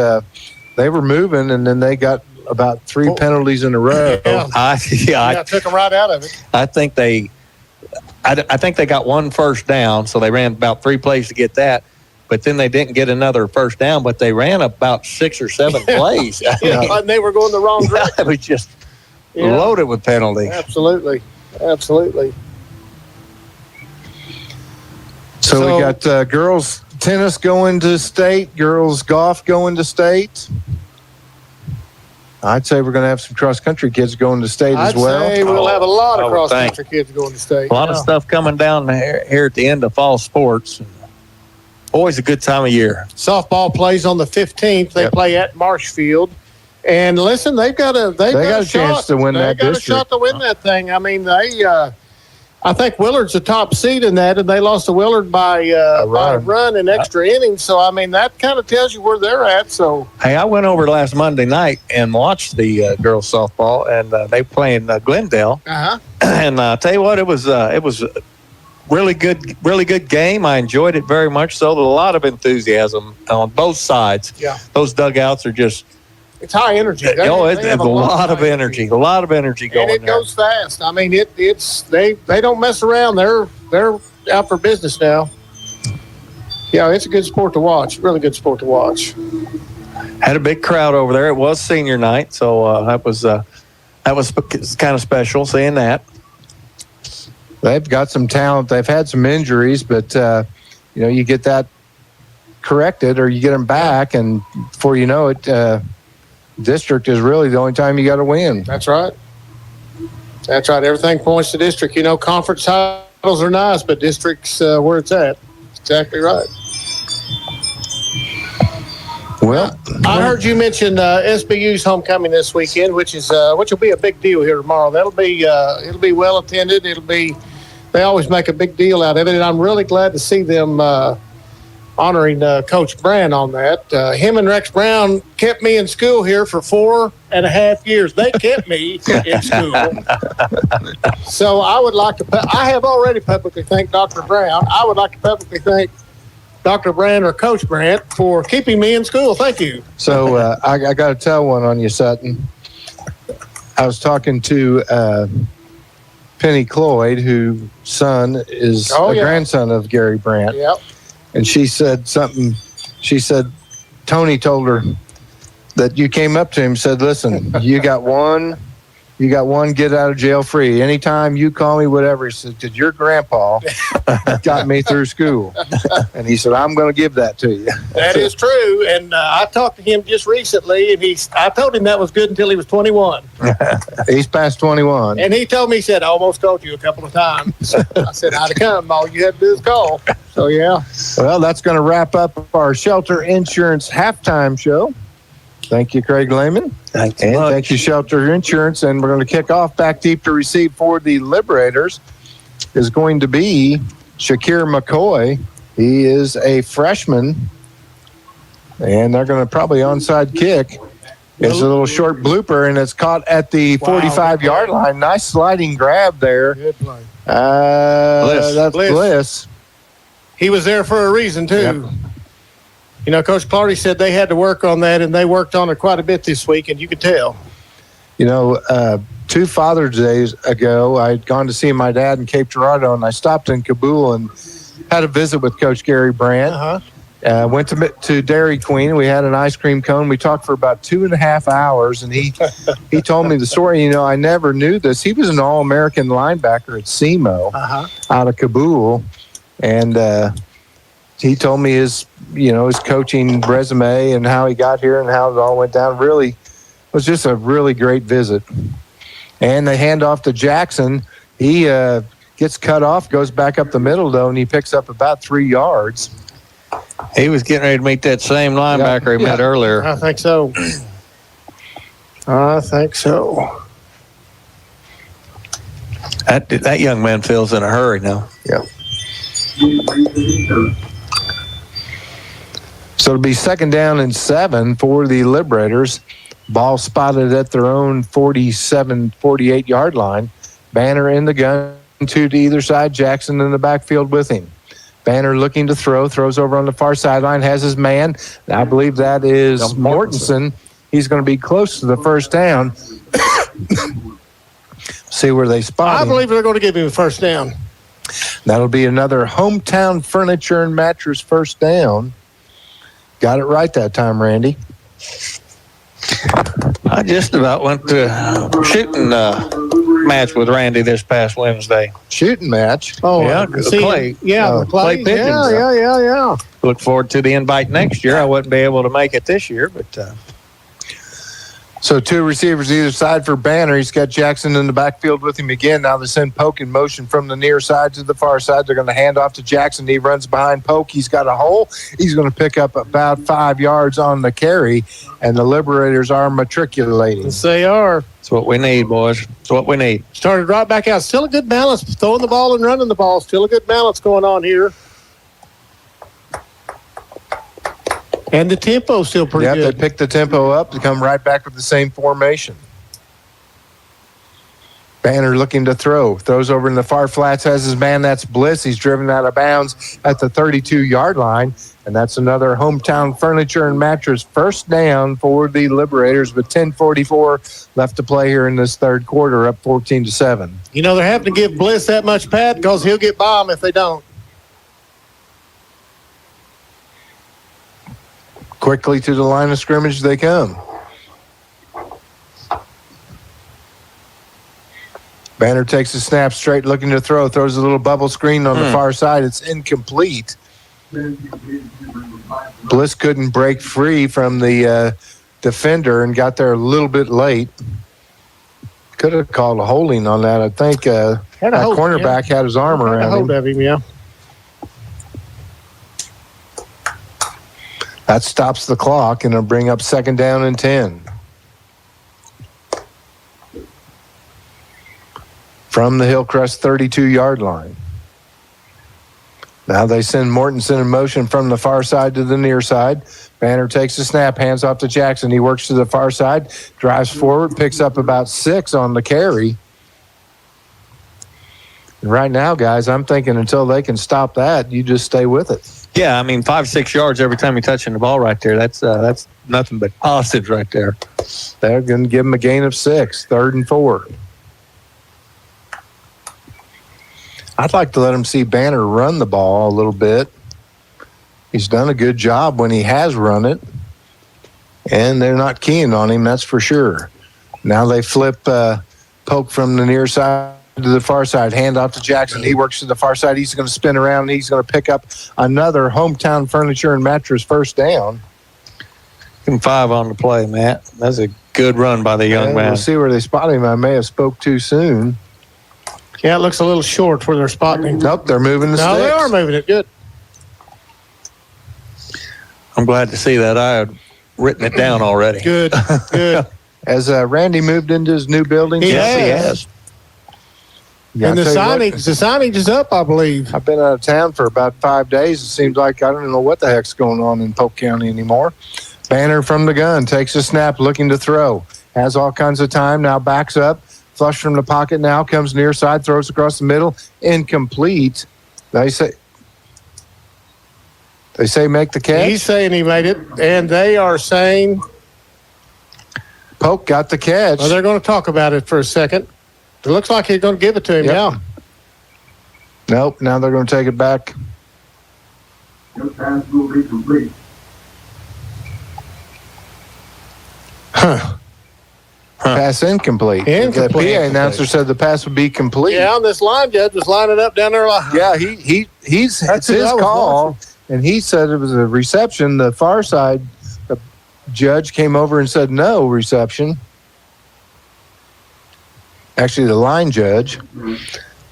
they were moving, and then they got about 3 penalties in a row. I took them right out of it. I think they got 1 first down, so they ran about 3 plays to get that. But then they didn't get another first down, but they ran about 6 or 7 plays. And they were going the wrong direction. It was just loaded with penalties. Absolutely. So we got girls tennis going to state, girls golf going to state. I'd say we're going to have some cross-country kids going to state as well. I'd say we'll have a lot of cross-country kids going to state. A lot of stuff coming down here at the end of fall sports. Always a good time of year. Softball plays on the 15th. They play at Marshfield. And listen, they've got a chance to win that district. They got a shot to win that thing. I mean, I think Willard's the top seed in that, and they lost to Willard by a run in extra innings. So, I mean, that kind of tells you where they're at. So, hey, I went over last Monday night and watched the girls softball, and they playing Glendale. And I tell you what, it was really good game. I enjoyed it very much. So, a lot of enthusiasm on both sides. Yeah, those dugouts are just. It's high energy. It's a lot of energy. A lot of energy going. And it goes fast. I mean, they don't mess around. They're out for business now. Yeah, it's a good sport to watch. Really good sport to watch. Had a big crowd over there. It was senior night, so that was kind of special seeing that. They've got some talent. They've had some injuries, but you get that corrected or you get them back, and before you know it. District is really the only time you got to win. That's right. Everything points to district. Conference titles are nice, but district's where it's at. Exactly right. Well, I heard you mention SBU's homecoming this weekend, which will be a big deal here tomorrow. It'll be well attended. They've they always make a big deal out of it, and I'm really glad to see them honoring Coach Brand on that. Him and Rex Brown kept me in school here for 4.5 years. They kept me in school. So I would like to, I have already publicly thanked Dr. Brown. I would like to publicly thank Dr. Brand or Coach Brand for keeping me in school. Thank you. So I got to tell one on you, Sutton. I was talking to Penny Cloyd, whose son is grandson of Gary Brandt. Yep. And she said something. She said, Tony told her that you came up to him and said, listen, you got one get out of jail free. Anytime you call me, whatever. He said, did your grandpa got me through school? And he said, I'm going to give that to you. That is true. And I talked to him just recently, and I told him that was good until he was 21. He's past 21. And he told me, he said, I almost called you a couple of times. I said, I'd have come. All you had to do is call. So, yeah. Well, that's going to wrap up our Shelter Insurance halftime show. Thank you, Craig Lehman. Thanks and much. Thank you, Shelter Insurance. And we're going to kick off. Back deep to receive for the Liberators is going to be Shakir McCoy. He is a freshman, and they're going to probably onside kick. It's a little short blooper, and it's caught at the 45-yard line. Nice sliding grab there. Good play. That's Bliss. He was there for a reason, too. Yep. You know, Coach Clardy said they had to work on that, and they worked on it quite a bit this week, and you could tell. You know, 2 Father's Days ago, I'd gone to see my dad in Cape Girardeau, and I stopped in Kabul and had a visit with Coach Gary Brandt. Went to Dairy Queen. We had an ice cream cone. We talked for about 2.5 hours, and he told me the story. You know, I never knew this. He was an All-American linebacker at SEMO out of Kabul, and he told me his coaching resume and how he got here and how it all went down. Really, it was just a really great visit. And they hand off to Jackson. He gets cut off, goes back up the middle, though, and he picks up about 3 yards. He was getting ready to meet that same linebacker he met earlier. I think so. That young man feels in a hurry now. Yeah. So it'll be 2nd down and 7 for the Liberators. Ball spotted at their own 48-yard line. Banner in the gun, 2 to either side. Jackson in the backfield with him. Banner looking to throws over on the far sideline, has his man. I believe that is Mortensen. He's going to be close to the first down. See where they spot him. I believe they're going to give him a first down. That'll be another Hometown Furniture and Mattress first down. Got it right that time, Randy. I just about went to a shooting match with Randy this past Wednesday. Shooting match? Oh, yeah, Clay. Yeah, Clay Pigeons. Yeah. Look forward to the invite next year. I wouldn't be able to make it this year, but... So 2 receivers either side for Banner. He's got Jackson in the backfield with him again. Now they send Polk in motion from the near side to the far side. They're going to hand off to Jackson. He runs behind Polk. He's got a hole. He's going to pick up about 5 yards on the carry, and the Liberators are matriculating. Yes, they are. That's what we need, boys. That's what we need. Started right back out. Still a good balance. Throwing the ball and running the ball. Still a good balance going on here. And the tempo's still pretty good. They picked the tempo up to come right back with the same formation. Banner looking to throws over in the far flats, has his man. That's Bliss. He's driven out of bounds at the 32-yard line, and that's another Hometown Furniture and Mattress first down for the Liberators with 10:44 left to play here in this third quarter, up 14-7. You know, they're having to give Bliss that much pad because he'll get by them if they don't. Quickly to the line of scrimmage they come. Banner takes a snap straight, looking to throws a little bubble screen on the far side. It's incomplete. Bliss couldn't break free from the defender and got there a little bit late. Could have called a holding on that. I think that cornerback had his arm around him. Hold of him, yeah. That stops the clock, and it'll bring up 2nd down and 10. From the Hillcrest 32-yard line. Now they send Mortensen in motion from the far side to the near side. Banner takes the snap, hands off to Jackson. He works to the far side, drives forward, picks up about 6 on the carry. And right now, guys, I'm thinking until they can stop that, you just stay with it. Yeah, I mean, 5-6 yards every time you're touching the ball right there. That's nothing but positives right there. They're going to give him a gain of 6, 3rd and 4. I'd like to let him see Banner run the ball a little bit. He's done a good job when he has run it, and they're not keying on him, that's for sure. Now they flip Pope from the near side to the far side, hand off to Jackson. He works to the far side. He's going to spin around, and he's going to pick up another Hometown Furniture and Mattress first down. 5 on the play, Matt. That's a good run by the young man. We'll see where they spot him. I may have spoke too soon. Yeah, it looks a little short where they're spotting him. Nope, they're moving the sticks. No, they are moving it. Good. I'm glad to see that. I had written it down already. Good. Has Randy moved into his new building? Yes, he has. Yeah, and the signage is up, I believe. I've been out of town for about 5 days. It seems like I don't know what the heck's going on in Polk County anymore. Banner from the gun, takes a snap, looking to throw. Has all kinds of time, now backs up. Flush from the pocket now, comes near side, throws across the middle. Incomplete. They say make the catch. He's saying he made it, and they are saying Polk got the catch. Well, they're going to talk about it for a second. It looks like he's going to give it to him now. Nope, now they're going to take it back. Your pass will be complete. Pass incomplete. The PA announcer said the pass would be complete. Yeah, and this line judge was lining up down there. Yeah, it's his call, and he said it was a reception. The far side the judge came over and said no reception. Actually, the line judge.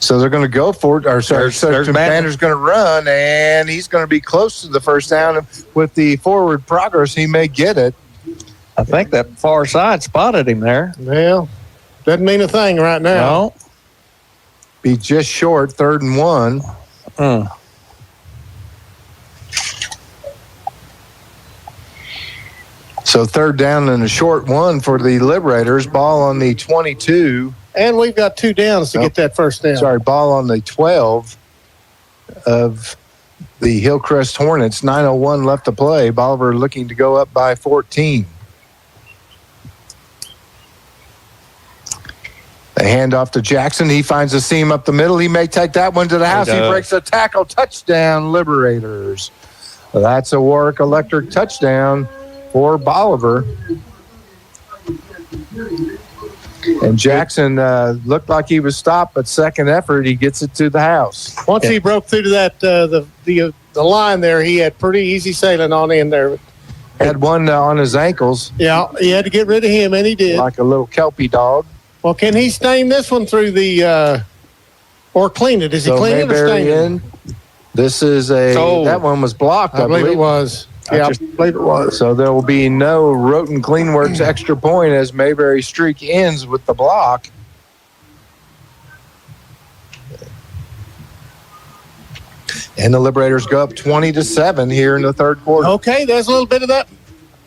So they're going to go for it. Banner's going to run, and he's going to be close to the first down. With the forward progress, he may get it. I think that far side spotted him there. Well, doesn't mean a thing right now. No. Be just short, 3rd and 1. So 3rd down and a short 1 for the Liberators. Ball on the 22. And we've got 2 downs to get that first down. Sorry, ball on the 12 of the Hillcrest Hornets. 9:01 left to play. Bolivar looking to go up by 14. They hand off to Jackson. He finds a seam up the middle. He may take that one to the house. He breaks a tackle. Touchdown, Liberators. That's a Warwick Electric touchdown for Bolivar. And Jackson looked like he was stopped, but second effort, he gets it to the house. Once he broke through to that the line there, he had pretty easy sailing on in there. Had one on his ankles. Yeah, he had to get rid of him, and he did. Like a little Kelpie dog. Well, can he stain this one through the or clean it? Is he clean it or stain it? This is that one was blocked, I believe it was. Yeah, I believe it was. So there will be no Roten Cleanworks extra point as Mayberry streak ends with the block. And the Liberators go up 20-7 here in the 3rd quarter. Okay, there's a little bit of that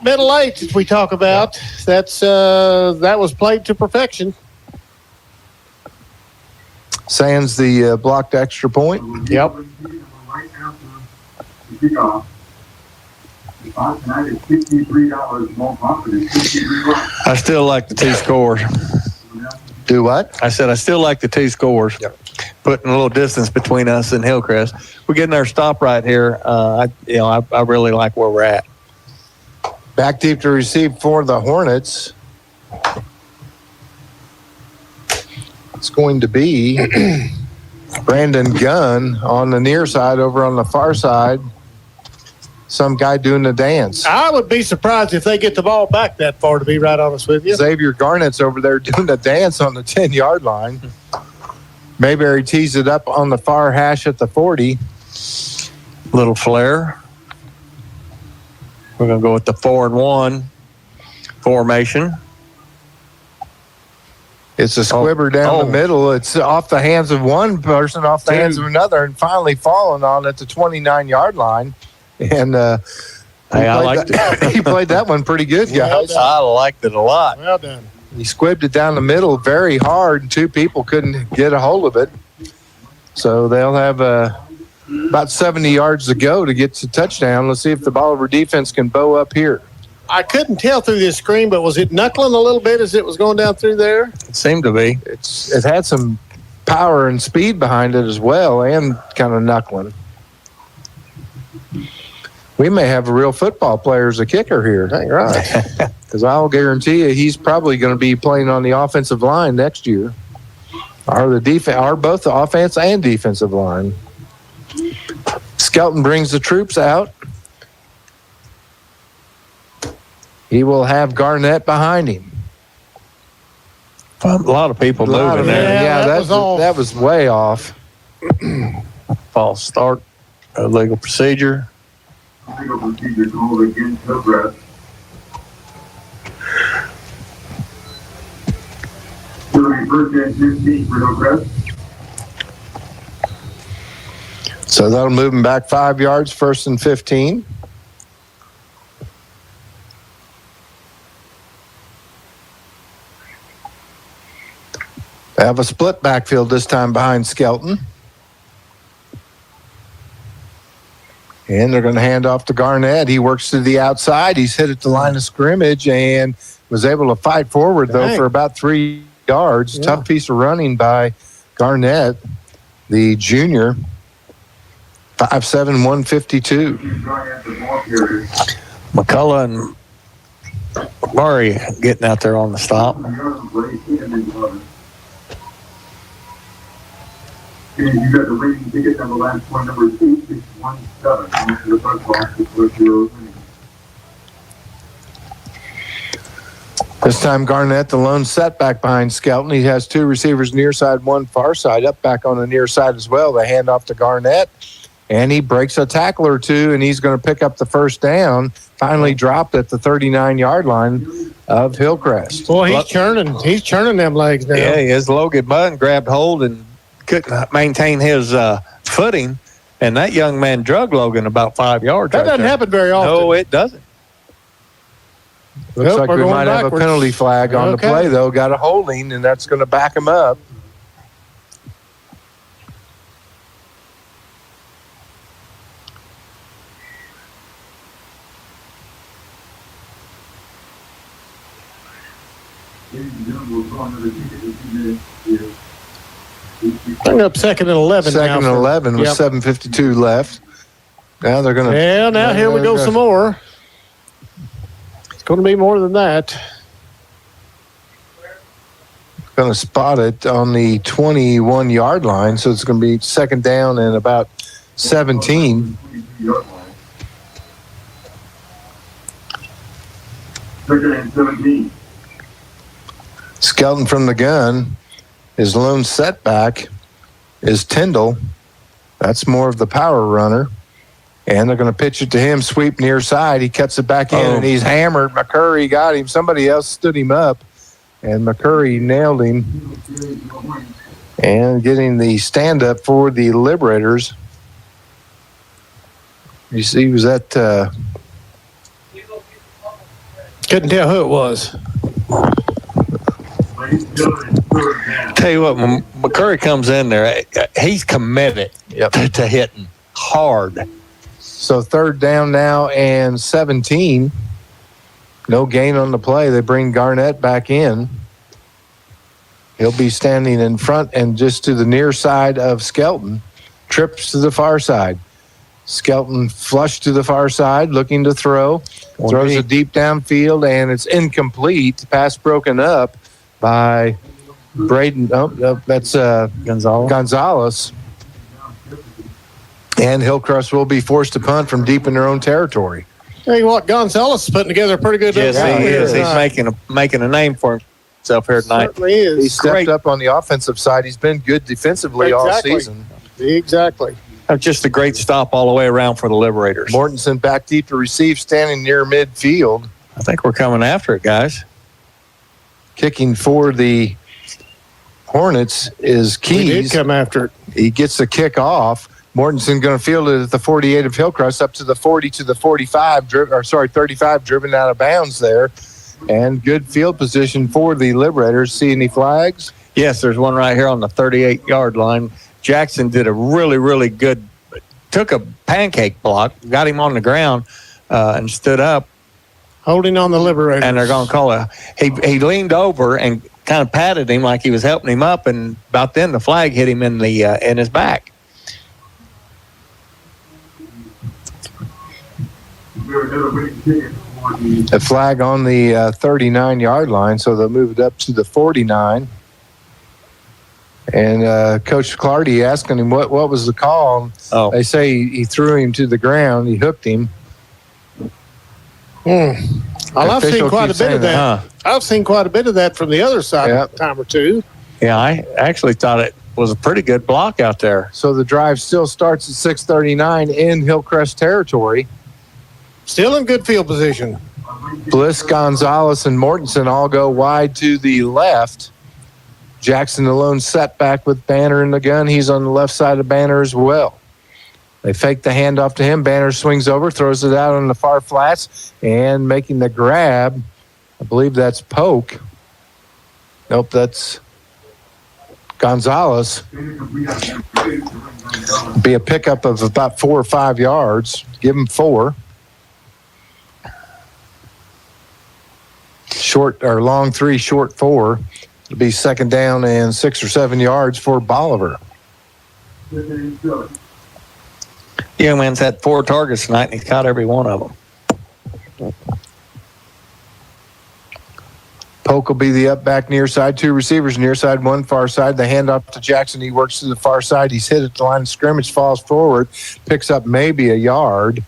middle eight that we talk about. That's that was played to perfection. Sans the blocked extra point. Yep. I still like the 2 scores. Do what? I said I still like the 2 scores. Yep. Putting a little distance between us and Hillcrest. We're getting our stop right here. I really like where we're at. Back deep to receive for the Hornets. It's going to be Brandon Gunn on the near side. Over on the far side, some guy doing the dance. I would be surprised if they get the ball back that far, to be right honest with you. Xavier Garnett's over there doing the dance on the 10-yard line. Mayberry tees it up on the far hash at the 40. Little flare. We're going to go with the 4-1 formation. It's a squibber down the middle. It's off the hands of one person, off the hands of another, and finally falling on at the 29-yard line. And I liked it. He played that one pretty good, guys. I liked it a lot. Well done. He squibbed it down the middle very hard, and two people couldn't get a hold of it. So they'll have about 70 yards to go to get to touchdown. Let's see if the Bolivar defense can bow up here. I couldn't tell through this screen, but was it knuckling a little bit as it was going down through there? It seemed to be. It had some power and speed behind it as well, and kind of knuckling. We may have a real football player as a kicker here. Dang right. Because I'll guarantee you he's probably going to be playing on the offensive line next year. Or both the offense and defensive line. Skelton brings the troops out. He will have Garnett behind him. A lot of people moving there. Yeah, that was way off. False start. Legal procedure. Legal procedure called against Hillcrest. First and 15 for Hillcrest. So that'll move him back 5 yards, 1st and 15. They have a split backfield this time behind Skelton. And they're going to hand off to Garnett. He works to the outside. He's hit at the line of scrimmage and was able to fight forward, though, for about 3 yards. Yeah. Tough piece of running by Garnett, the junior. 5'7", 152. McCullough and Murray getting out there on the stop. And you got the winning ticket on the last one, number 8617. The first box is what you're winning. This time Garnett, the lone setback behind Skelton. He has two receivers near side, one far side, up back on the near side as well. They hand off to Garnett, and he breaks a tackle or two, and he's going to pick up the first down. Finally dropped at the 39-yard line of Hillcrest. Boy, he's churning them legs now. Yeah, he is. Logan Bunn grabbed hold and couldn't maintain his footing, and that young man drug Logan about 5 yards. That doesn't happen very often. No, it doesn't. Looks like we might have a penalty flag on the play, though. Got a holding, and that's going to back him up. Bring up 2nd and 11 now. 2nd and 11 with 7:52 left. Now they're going to... Yeah, now here we go some more. It's going to be more than that. Going to spot it on the 21-yard line, so it's going to be 2nd down and about 17. 2nd and 17. Skelton from the gun. His lone setback is Tyndall. That's more of the power runner. And they're going to pitch it to him, sweep near side. He cuts it back in, and he's hammered. McCurry got him. Somebody else stood him up, and McCurry nailed him. And getting the stand-up for the Liberators. You see, was that... Couldn't tell who it was. Tell you what, when McCurry comes in there, he's committed to hitting hard. So 3rd down now and 17. No gain on the play. They bring Garnett back in. He'll be standing in front and just to the near side of Skelton. Trips to the far side. Skelton flushed to the far side, looking to throw. Throws it deep downfield, and it's incomplete. Pass broken up by Braden. Oh, that's Gonzalez. And Hillcrest will be forced to punt from deep in their own territory. Tell you what, Gonzalez is putting together a pretty good. Yes, he is. He's making a name for himself here tonight. Certainly is. He stepped up on the offensive side. He's been good defensively all season. Exactly. Just a great stop all the way around for the Liberators. Mortensen back deep to receive, standing near midfield. I think we're coming after it, guys. Kicking for the Hornets is Keys. He did come after it. He gets the kick off. Mortensen going to field it at the 48 of Hillcrest, up to the 40 to the 45, 35, driven out of bounds there. And good field position for the Liberators. See any flags? Yes, there's one right here on the 38-yard line. Jackson did a really, really good, took a pancake block, got him on the ground, and stood up. Holding on the Liberators. And they're going to call he leaned over and kind of patted him like he was helping him up, and about then the flag hit him in his back. A flag on the 39-yard line, so they'll move it up to the 49. And Coach Clardy asking him what was the call. Oh. They say he threw him to the ground. He hooked him. Well, I've seen quite a bit of that. Huh? I've seen quite a bit of that from the other side a time or two. Yeah, I actually thought it was a pretty good block out there. So the drive still starts at 6:39 in Hillcrest territory. Still in good field position. Bliss, Gonzalez, and Mortensen all go wide to the left. Jackson alone setback with Banner in the gun. He's on the left side of Banner as well. They fake the handoff to him. Banner swings over, throws it out on the far flats, and making the grab. I believe that's Polk. Nope, that's Gonzalez. Be a pickup of about 4 or 5 yards. Give him 4. Short or long 3, short 4. It'll be second down and 6 or 7 yards for Bolivar. Young man's had 4 targets tonight, and he's caught every one of them. Polk will be the up back near side. 2 receivers near side, 1 far side. The handoff to Jackson. He works to the far side. He's hit at the line of scrimmage, falls forward, picks up maybe a yard.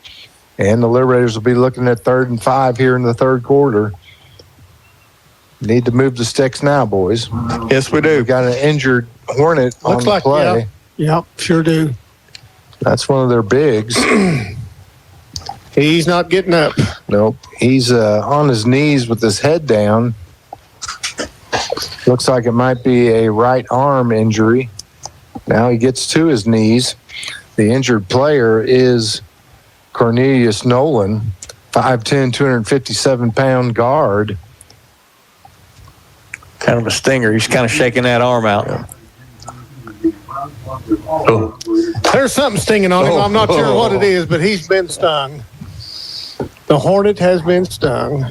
And the Liberators will be looking at 3rd and 5 here in the third quarter. Need to move the sticks now, boys. Yes, we do. We've got an injured Hornet on the play. Yep, sure do. That's one of their bigs. He's not getting up. Nope. He's on his knees with his head down. Looks like it might be a right arm injury. Now he gets to his knees. The injured player is Cornelius Nolan, 5'10", 257-pound guard. Kind of a stinger. He's kind of shaking that arm out. Oh. There's something stinging on him. I'm not sure what it is, but he's been stung. The Hornet has been stung.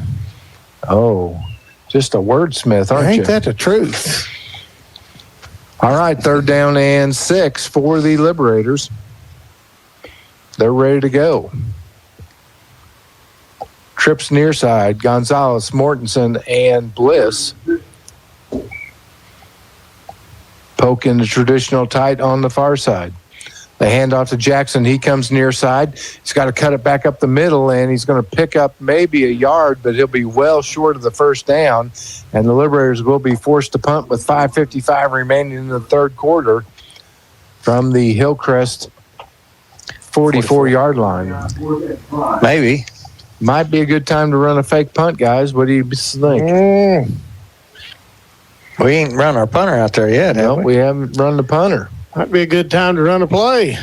Oh, just a wordsmith, aren't you? Ain't that the truth? All right, 3rd down and 6 for the Liberators. They're ready to go. Trips near side, Gonzalez, Mortensen, and Bliss. Polk in the traditional tight on the far side. They hand off to Jackson. He comes near side. He's got to cut it back up the middle, and he's going to pick up maybe a yard, but he'll be well short of the first down. And the Liberators will be forced to punt with 5:55 remaining in the third quarter from the Hillcrest 44-yard line. Maybe. Might be a good time to run a fake punt, guys. What do you think? We ain't run our punter out there yet, have we? We haven't run the punter. Might be a good time to run a play.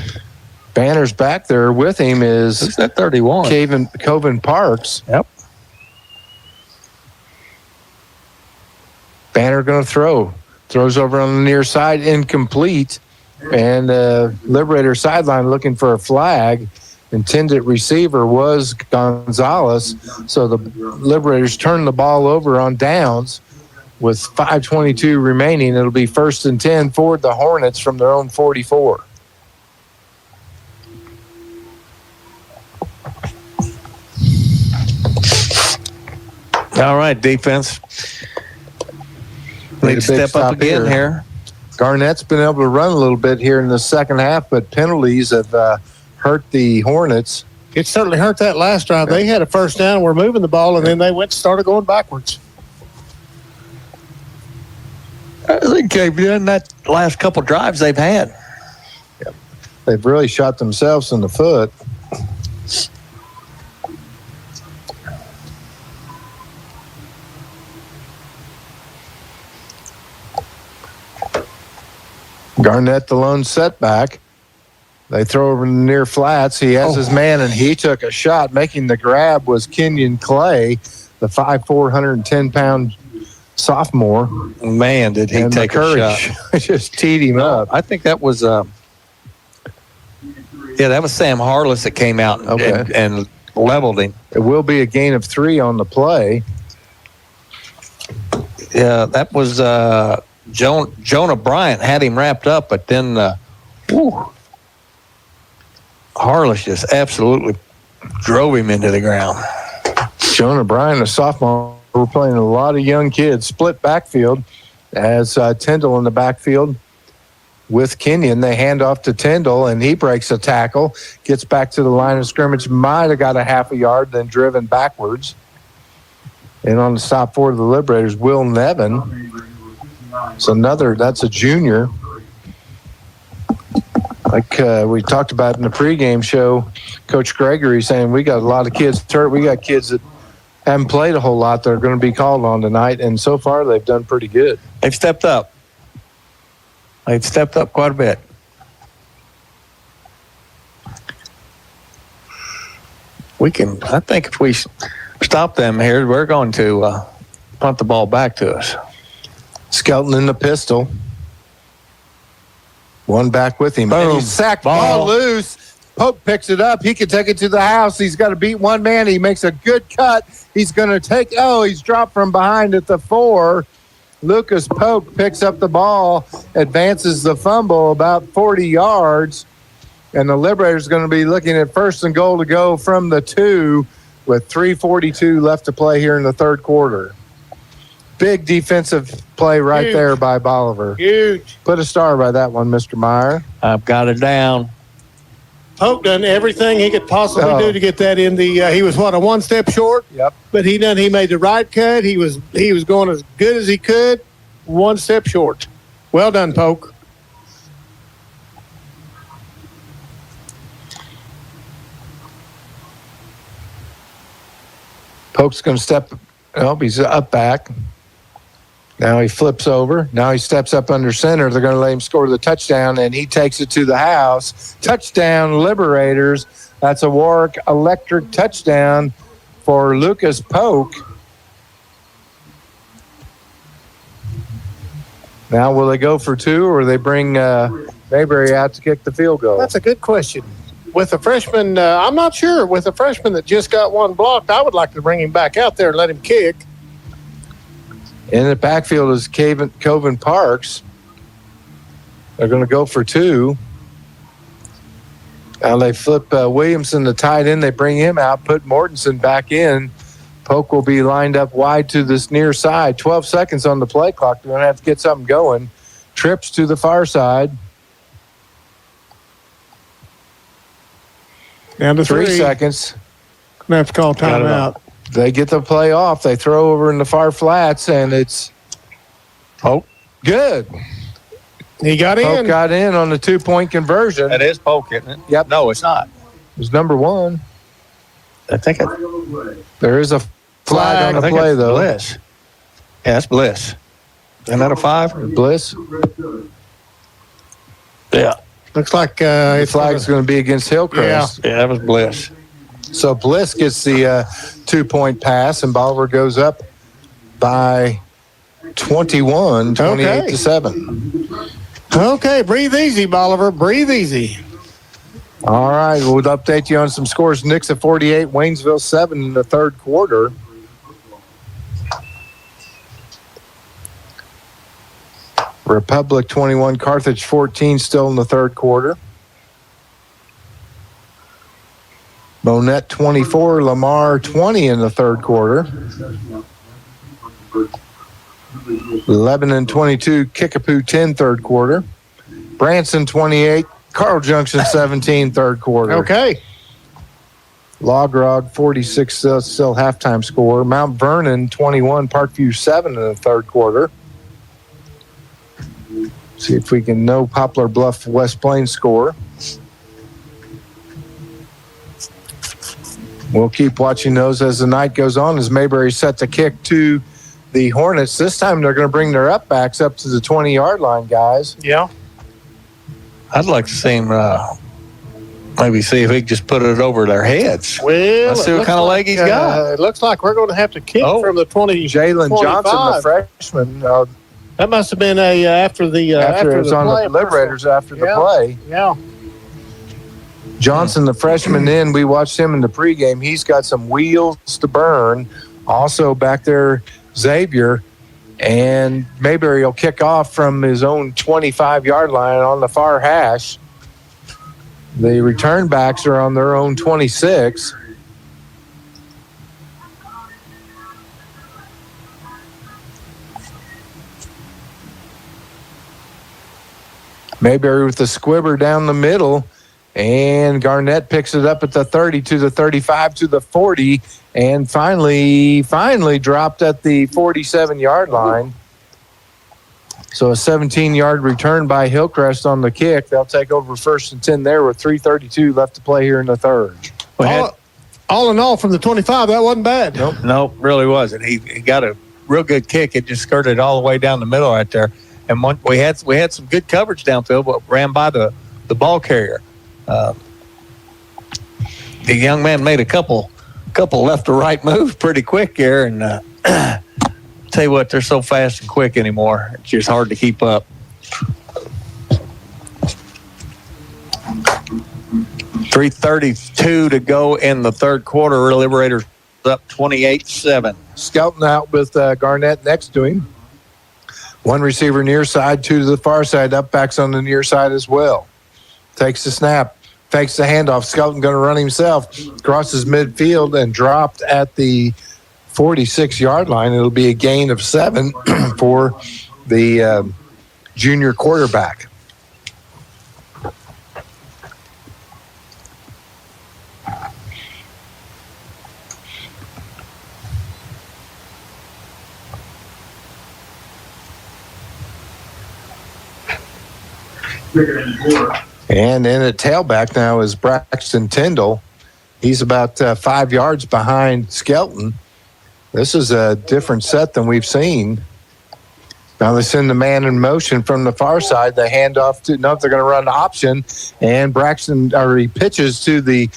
Banner's back there with him is Who's that 31? Coven Parks. Yep. Banner going to throw. Throws over on the near side, incomplete. And Liberator sideline looking for a flag. Intended receiver was Gonzalez. So the Liberators turn the ball over on downs. With 5:22 remaining, it'll be 1st and 10 for the Hornets from their own 44. All right, defense. Need to step up again here. Garnett's been able to run a little bit here in the second half, but penalties have hurt the Hornets. It certainly hurt that last drive. They had a first down, were moving the ball, and then they started going backwards. I think they've done that last couple drives they've had. Yep. They've really shot themselves in the foot. Garnett, the lone setback. They throw over in the near flats. He has his man, and he took a shot. Making the grab was Kenyon Clay, the 5'4", 110-pound sophomore. Man, did he take a shot. Just teed him up. I think that was that was Sam Harless that came out and leveled him. It will be a gain of 3 on the play. Yeah, that was Jonah Bryant had him wrapped up, but then Harless just absolutely drove him into the ground. Jonah Bryant, a sophomore. We're playing a lot of young kids. Split backfield as Tyndall in the backfield with Kenyon. They hand off to Tyndall, and he breaks a tackle, gets back to the line of scrimmage, might have got a half a yard, then driven backwards. And on the stop for the Liberators, Will Nevin. That's a junior. Like we talked about in the pregame show, Coach Gregory saying we got a lot of kids hurt. We got kids that haven't played a whole lot that are going to be called on tonight, and so far they've done pretty good. They've stepped up. They've stepped up quite a bit. I think if we stop them here, we're going to punt the ball back to us. Skelton in the pistol. One back with him. Boom. And he's sacked. Ball loose. Pope picks it up. He can take it to the house. He's got to beat one man. He makes a good cut. He's going to take. He's dropped from behind at the 4. Lucas Polk picks up the ball, advances the fumble about 40 yards, and the Liberators are going to be looking at 1st and goal to go from the 2 with 3:42 left to play here in the third quarter. Big defensive play right there by Bolivar. Huge. Put a star by that one, Mr. Meyer. I've got it down. Polk done everything he could possibly do to get that in the. He was a 1 step short. Yep. But he made the right cut. He was going as good as he could. 1 step short. Well done, Polk. Polk's going to step. He's up back. Now he flips over. Now he steps up under center. They're going to let him score the touchdown, and he takes it to the house. Touchdown, Liberators. That's a Warwick Electric touchdown for Lucas Polk. Now will they go for 2, or they bring Mayberry out to kick the field goal? That's a good question. With a freshman, I'm not sure. With a freshman that just got one blocked, I would like to bring him back out there and let him kick. In the backfield is Coven Parks. They're going to go for 2. Now they flip Williamson, the tight end. They bring him out, put Mortensen back in. Polk will be lined up wide to this near side. 12 seconds on the play clock. They're going to have to get something going. Trips to the far side. Down to 3 seconds. Going to have to call timeout. They get the play off. They throw over in the far flats, and it's Polk. Good. He got in. Polk got in on the 2-point conversion. That is Polk, isn't it? Yep. No, it's not. It was number 1. I think there is a flag on the play, though. Bliss. Yeah, that's Bliss. Isn't that a 5? Bliss? Yeah. Looks like the flag's going to be against Hillcrest. Yeah, that was Bliss. So Bliss gets the 2-point pass, and Bolivar goes up by 21, 28-7. Okay, breathe easy, Bolivar. Breathe easy. All right, we'll update you on some scores. Knicks at 48, Waynesville 7 in the third quarter. Republic 21, Carthage 14 still in the third quarter. Monette 24, Lamar 20 in the third quarter. Lebanon 22, Kickapoo 10 third quarter. Branson 28, Carl Junction 17 third quarter. Okay. Log Rod 46 still halftime score. Mount Vernon 21, Parkview 7 in the third quarter. See if we can know Poplar Bluff West Plains score. We'll keep watching those as the night goes on, as Mayberry set to kick to the Hornets. This time they're going to bring their up backs up to the 20-yard line, guys. Yeah. I'd like to see him maybe see if he can just put it over their heads. Well, let's see what kind of leg he's got. It looks like we're going to have to kick from the 20. Jalen Johnson, the freshman. That must have been after it was on the Liberators after the play. Yeah. Johnson, the freshman, we watched him in the pregame. He's got some wheels to burn. Also back there, Xavier. And Mayberry will kick off from his own 25-yard line on the far hash. The return backs are on their own 26. Mayberry with the squibber down the middle, and Garnett picks it up at the 30 to the 35 to the 40, and finally dropped at the 47-yard line. So a 17-yard return by Hillcrest on the kick. They'll take over 1st and 10 there with 3:32 left to play here in the third. All in all, from the 25, that wasn't bad. Nope, really wasn't. He got a real good kick. It just skirted all the way down the middle right there. And we had some good coverage downfield, but ran by the ball carrier. The young man made a couple left to right moves pretty quick there, and tell you what, they're so fast and quick anymore. It's just hard to keep up. .332 to go in the third quarter. Liberators up 28-7. Skelton out with Garnett next to him. One receiver near side, two to the far side. Up backs on the near side as well. Takes the snap, fakes the handoff. Skelton going to run himself. Crosses midfield and dropped at the 46-yard line. It'll be a gain of 7 for the junior quarterback. And in at tailback now is Braxton Tyndall. He's about 5 yards behind Skelton. This is a different set than we've seen. Now they send the man in motion from the far side. They hand off to, they're going to run the option. And he pitches to the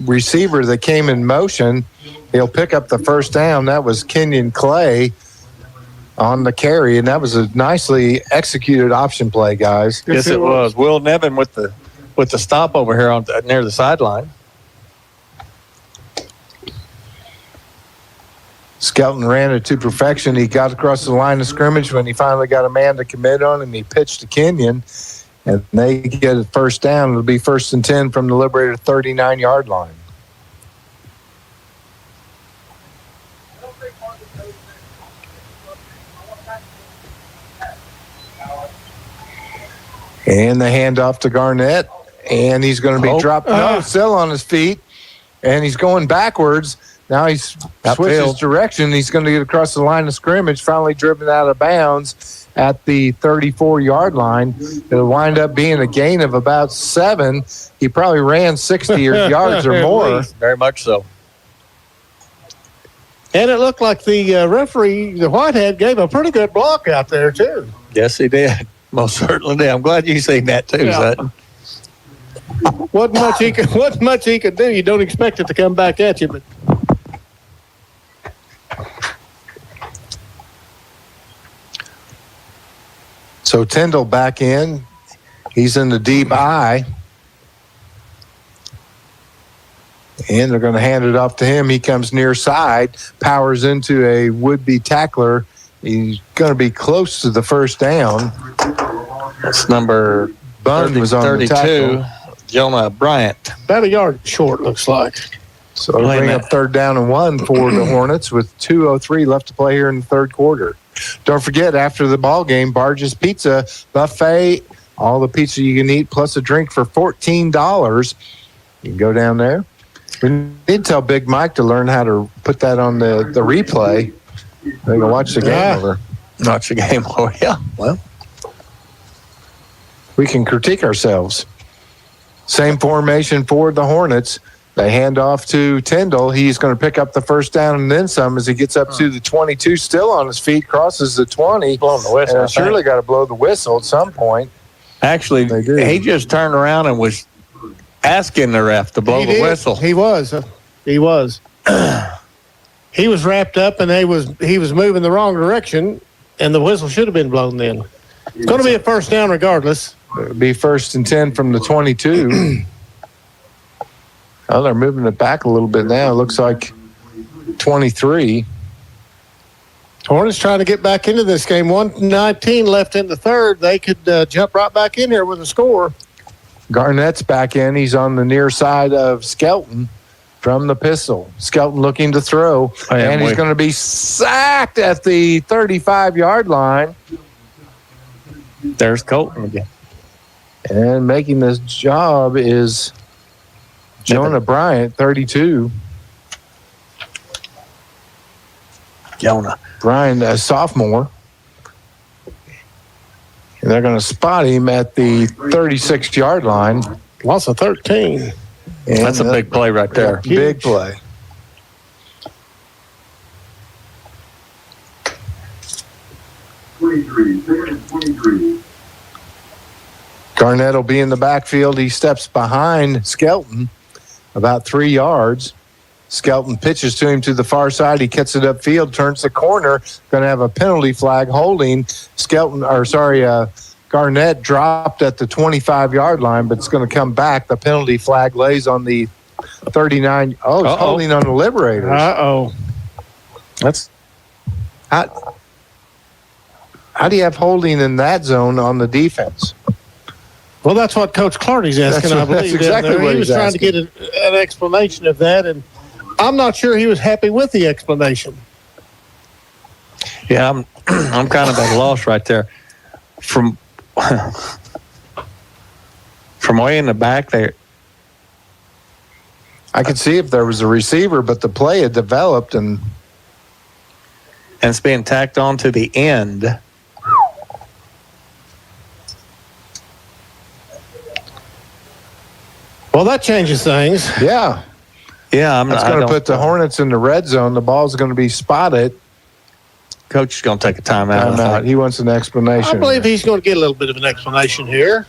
receiver that came in motion. He'll pick up the first down. That was Kenyon Clay on the carry, and that was a nicely executed option play, guys. Yes, it was. Will Nevin with the stop over here near the sideline. Skelton ran it to perfection. He got across the line of scrimmage when he finally got a man to commit on him. He pitched to Kenyon, and they get a first down. It'll be 1st and 10 from the Liberator 39-yard line. And the handoff to Garnett, and he's going to be dropped. No, still on his feet, and he's going backwards. Now he's switches direction. He's going to get across the line of scrimmage, finally driven out of bounds at the 34-yard line. It'll wind up being a gain of about 7. He probably ran 60 yards or more. Very much so. And it looked like the referee, the Whitehead, gave a pretty good block out there, too. Yes, he did. Most certainly did. I'm glad you seen that, too, Sutton. Wasn't much he could do. You don't expect it to come back at you, but... So Tyndall back in. He's in the deep I. And they're going to hand it off to him. He comes near side, powers into a would-be tackler. He's going to be close to the first down. That's number Bunn was on 32, the tackle. Jonah Bryant. About a yard short, looks like. So it'll bring up 3rd down and 1 for the Hornets with 2:03 left to play here in the third quarter. Don't forget, after the ball game, Barge's Pizza Buffet, all the pizza you can eat plus a drink for $14. You can go down there. We need to tell Big Mike to learn how to put that on the replay. They can watch the game over. Watch the game over, yeah. Well, we can critique ourselves. Same formation for the Hornets. They hand off to Tyndall. He's going to pick up the first down and then some as he gets up to the 22, still on his feet, crosses the 20. Blowing the whistle. And surely got to blow the whistle at some point. Actually, he just turned around and was asking the ref to blow the whistle. He was. He was wrapped up, and he was moving the wrong direction, and the whistle should have been blown then. It's going to be a first down regardless. It'll be 1st and 10 from the 22. Oh, they're moving it back a little bit now. It looks like 23. Hornets trying to get back into this game. 1:19 left in the third. They could jump right back in here with a score. Garnett's back in. He's on the near side of Skelton from the pistol. Skelton looking to throw, and he's going to be sacked at the 35-yard line. There's Colton again. And making this job is Jonah Bryant, 32. Jonah Bryant, a sophomore. And they're going to spot him at the 36-yard line. Loss of 13. And that's a big play right there. Big play. Garnett will be in the backfield. He steps behind Skelton about 3 yards. Skelton pitches to him to the far side. He gets it upfield, turns the corner. Going to have a penalty flag holding. Garnett dropped at the 25-yard line, but it's going to come back. The penalty flag lays on the 39. Oh, it's holding on the Liberators. That's how do you have holding in that zone on the defense? Well, that's what Coach Clardy's asking, I believe. That's exactly what he was trying to get an explanation of that, and I'm not sure he was happy with the explanation. Yeah, I'm kind of at a loss right there. From way in the back there, I could see if there was a receiver, but the play had developed and it's being tacked on to the end. Well, that changes things. Yeah. Yeah, that's going to put the Hornets in the red zone. The ball's going to be spotted. Coach is going to take a timeout. He wants an explanation. I believe he's going to get a little bit of an explanation here.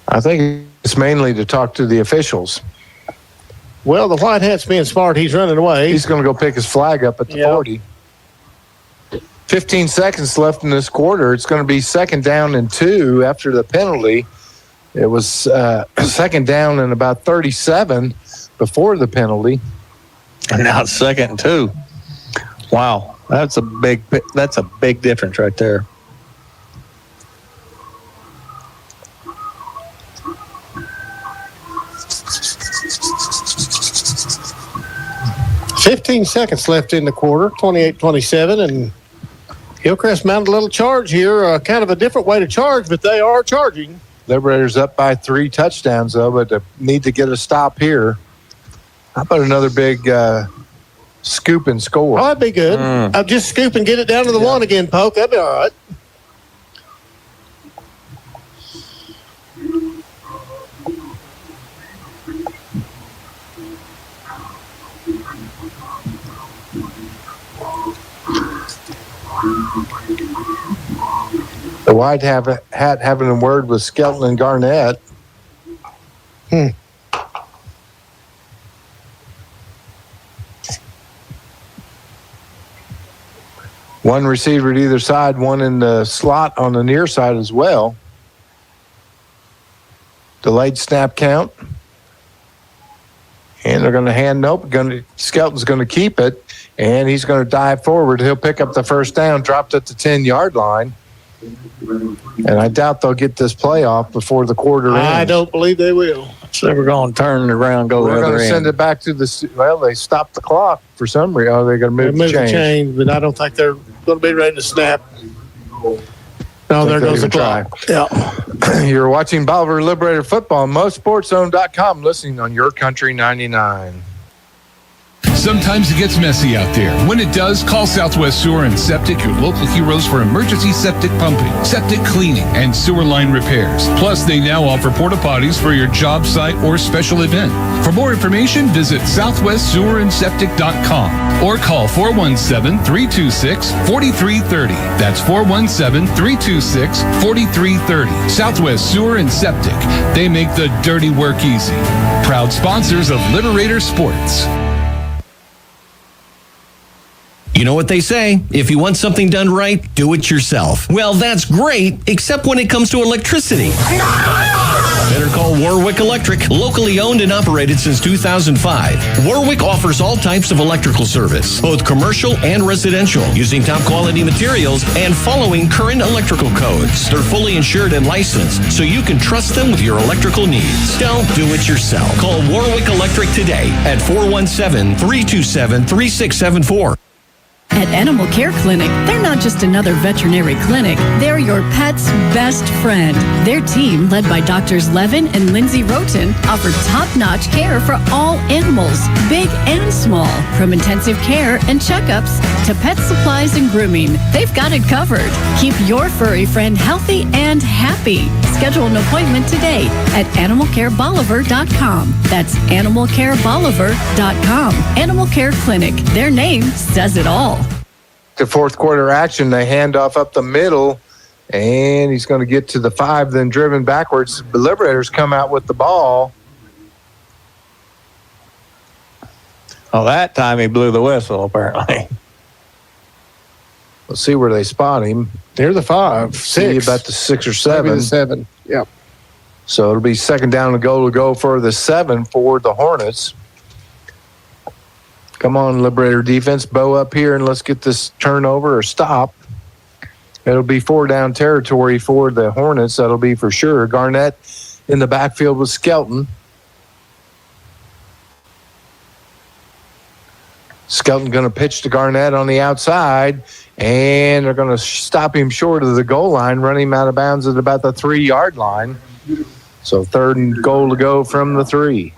I think it's mainly to talk to the officials. Well, the white hat's being smart. He's running away. He's going to go pick his flag up at the 40. 15 seconds left in this quarter. It's going to be 2nd down and 2 after the penalty. It was 2nd down and about 37 before the penalty. And now it's 2nd and 2. Wow, that's a big difference right there. $15 seconds left in the quarter, 28-27, and Hillcrest mounted a little charge here, kind of a different way to charge, but they are charging. Liberators up by 3 touchdowns, though, but they need to get a stop here. How about another big scoop and score? Oh, that'd be good. I'll just scoop and get it down to the 1 again, Poke. That'd be all right. The white hat having a word with Skelton and Garnett. One receiver at either side, one in the slot on the near side as well. Delayed snap count. And they're going to hand Skelton's going to keep it, and he's going to dive forward. He'll pick up the first down, dropped at the 10-yard line. And I doubt they'll get this play off before the quarter ends. I don't believe they will. So we're going to turn it around, go the other end. We're going to send it back to they stopped the clock for some reason. Oh, they're going to move the chain. But I don't think they're going to be ready to snap. No, there goes the clock. Yeah. You're watching Bolivar Liberator Football on MoSportsZone.com, listening on YourCountry 99. Sometimes it gets messy out there. When it does, call Southwest Sewer and Septic, your local heroes for emergency septic pumping, septic cleaning, and sewer line repairs. Plus, they now offer porta potties for your job site or special event. For more information, visit southwestsewerandseptic.com or call 417-326-4330. That's 417-326-4330. Southwest Sewer and Septic. They make the dirty work easy. Proud sponsors of Liberator Sports. You know what they say, if you want something done right, do it yourself. Well, that's great, except when it comes to electricity. Better call Warwick Electric, locally owned and operated since 2005. Warwick offers all types of electrical service, both commercial and residential, using top quality materials and following current electrical codes. They're fully insured and licensed, so you can trust them with your electrical needs. Don't do it yourself. Call Warwick Electric today at 417-327-3674. At Animal Care Clinic, they're not just another veterinary clinic. They're your pet's best friend. Their team, led by Doctors Levin and Lindsay Roten, offer top-notch care for all animals, big and small. From intensive care and checkups to pet supplies and grooming, they've got it covered. Keep your furry friend healthy and happy. Schedule an appointment today at animalcarebolivar.com. That's animalcarebolivar.com. Animal Care Clinic. Their name says it all. To fourth quarter action, they hand off up the middle, and he's going to get to the 5, then driven backwards. The Liberators come out with the ball. Oh, that time he blew the whistle, apparently. Let's see where they spot him. They're the 5, 6. See about the 6 or 7. Maybe the 7, yep. So it'll be second down and goal to go for the 7 for the Hornets. Come on, Liberator defense. Bow up here and let's get this turnover or stop. It'll be 4 down territory for the Hornets. That'll be for sure. Garnett in the backfield with Skelton. Skelton going to pitch to Garnett on the outside, and they're going to stop him short of the goal line, run him out of bounds at about the 3-yard line. So third and goal to go from the 3.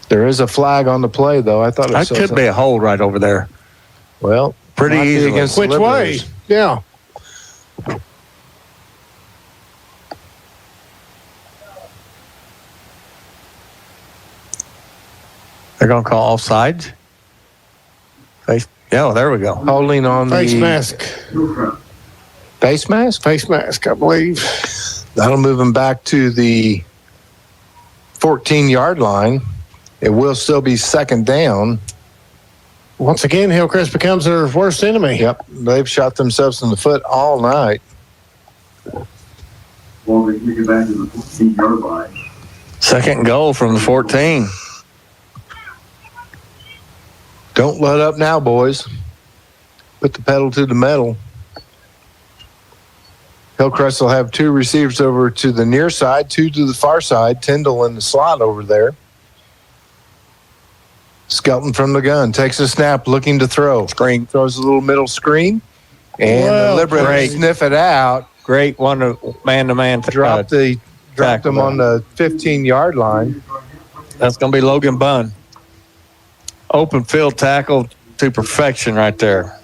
There is a flag on the play, though. I thought it that could be a hold right over there. Well, pretty easy against which way? Yeah. They're going to call offside. Face. Yeah, there we go. Holding on face mask. Face mask? Face mask, I believe. That'll move him back to the 14-yard line. It will still be second down. Once again, Hillcrest becomes their worst enemy. Yep, they've shot themselves in the foot all night. Well, they kick it back to the 14-yard line. Second goal from the 14. Don't let up now, boys. Put the pedal to the metal. Hillcrest will have 2 receivers over to the near side, 2 to the far side. Tyndall in the slot over there. Skelton from the gun takes a snap, looking to throw. Screen. Throws a little middle screen, and the Liberators sniff it out. Great one man-to-man. Dropped him on the 15-yard line. That's going to be Logan Bunn. Open field tackle to perfection right there.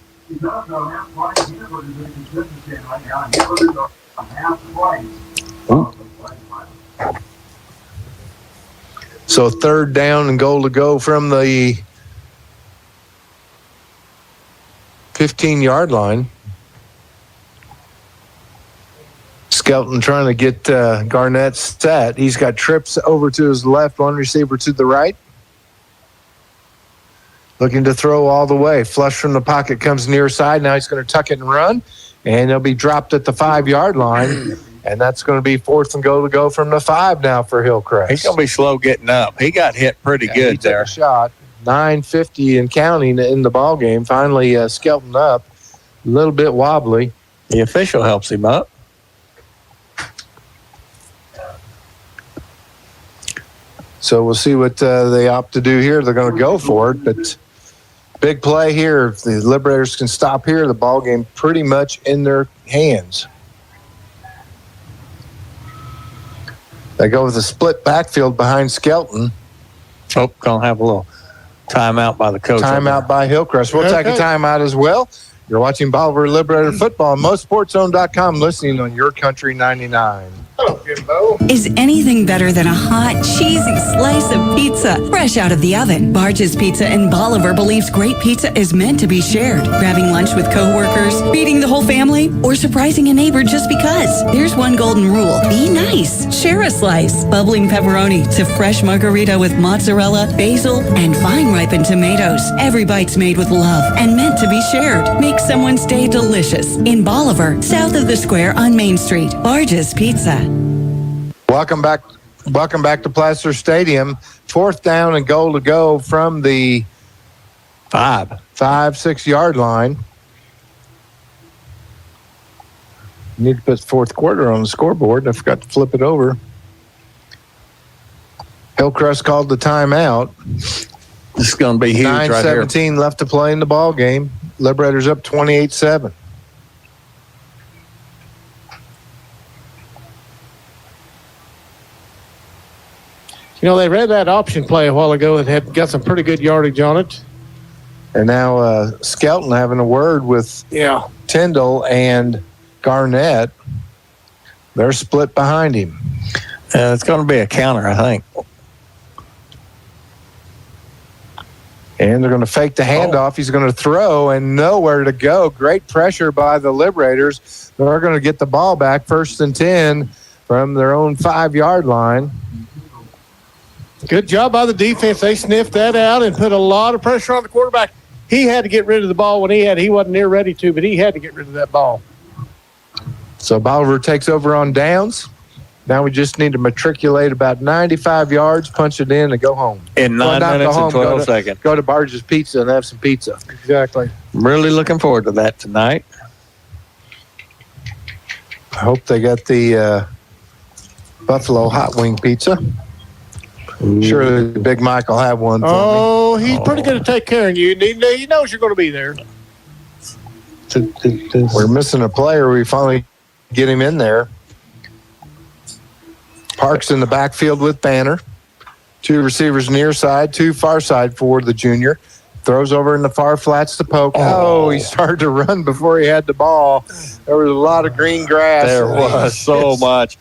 Ooh. So third down and goal to go from the 15-yard line. Skelton trying to get Garnett set. He's got trips over to his left, one receiver to the right. Looking to throw all the way. Flush from the pocket comes near side. Now he's going to tuck it and run. And he'll be dropped at the 5-yard line. And that's going to be fourth and goal to go from the 5 now for Hillcrest. He's going to be slow getting up. He got hit pretty good he there. Took a shot. 9:50 and counting in the ball game. Finally, Skelton up. A little bit wobbly. The official helps him up. So we'll see what they opt to do here. They're going to go for it, but big play here. If the Liberators can stop here, the ball game pretty much in their hands. They go with a split backfield behind Skelton. Oh, going to have a little Timeout by the coach. Timeout by Hillcrest. We'll take a timeout as well. You're watching Bolivar Liberator Football on MoSportsZone.com, listening on Your Country 99. Hello, Jimbo. Is anything better than a hot, cheesy slice of pizza fresh out of the oven? Barge's Pizza in Bolivar believes great pizza is meant to be shared. Grabbing lunch with coworkers, feeding the whole family, or surprising a neighbor just because. There's one golden rule. Be nice. Share a slice. Bubbling pepperoni to fresh margarita with mozzarella, basil, and vine-ripened tomatoes. Every bite's made with love and meant to be shared. Make someone's day delicious. In Bolivar, south of the square on Main Street. Barge's Pizza. Welcome back to Placer Stadium. 4th down and goal to go from the 6 yard line. Need to put fourth quarter on the scoreboard. I forgot to flip it over. Hillcrest called the timeout. This is going to be huge right here. 9:17 left to play in the ball game. Liberators up 28-7. You know, they read that option play a while ago and had got some pretty good yardage on it. And now Skelton having a word with Tyndall and Garnett. They're split behind him. It's going to be a counter, I think. And they're going to fake the handoff. He's going to throw and nowhere to go. Great pressure by the Liberators. They're going to get the ball back 1st and 10 from their own 5 yard line. Good job by the defense. They sniffed that out and put a lot of pressure on the quarterback. He had to get rid of the ball when he wasn't near ready to, but he had to get rid of that ball. So Bolivar takes over on downs. Now we just need to matriculate about 95 yards, punch it in, and go home. In 9 minutes and 12 seconds. Go to Barge's Pizza and have some pizza. Exactly. I'm really looking forward to that tonight. I hope they got the Buffalo hot wing pizza. Surely Big Mike will have one for me. He's pretty good at taking care of you. He knows you're going to be there. We're missing a player. We finally get him in there. Parks in the backfield with Banner. 2 receivers near side, 2 far side for the junior. Throws over in the far flats to Poke. He started to run before he had the ball. There was a lot of green grass. There was so much.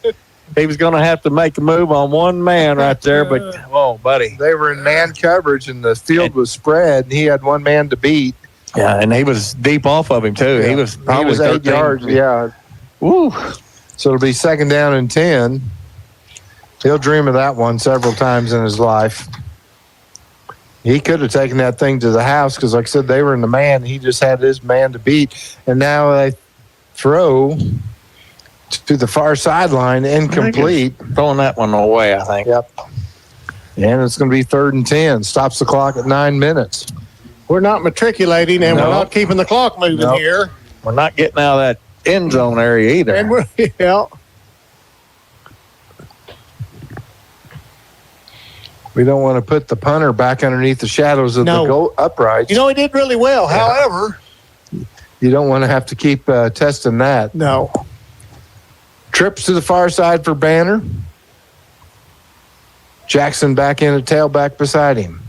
He was going to have to make a move on one man right there, but, buddy. They were in man coverage, and the field was spread, and he had one man to beat. Yeah, and he was deep off of him, too. Yeah. He was probably 8 yards, yeah. Woo. So it'll be 2nd down and 10. He'll dream of that one several times in his life. He could have taken that thing to the house because, like I said, they were in the man. He just had his man to beat. And now they throw to the far sideline, incomplete. Throwing that one away, I think. Yep. And it's going to be 3rd and 10. Stops the clock at 9 minutes. We're not matriculating, and we're not keeping the clock moving here. We're not getting out of that end zone area either. And we don't want to put the punter back underneath the shadows of the goal uprights. You know, he did really well. However, you don't want to have to keep testing that. No. Trips to the far side for Banner. Jackson back in at tailback beside him.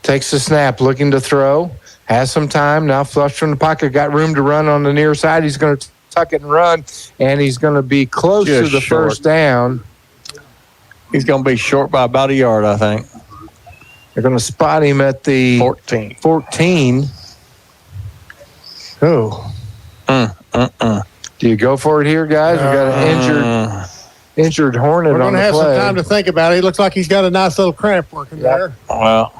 Takes the snap, looking to throw. Has some time. Now flush from the pocket. Got room to run on the near side. He's going to tuck it and run, and he's going to be close to the first down. He's going to be short by about a yard, I think. They're going to spot him at the 14. Oh. Do you go for it here, guys? We got an injured Hornet on the play. We're going to have some time to think about it. He looks like he's got a nice little cramp working there. Well,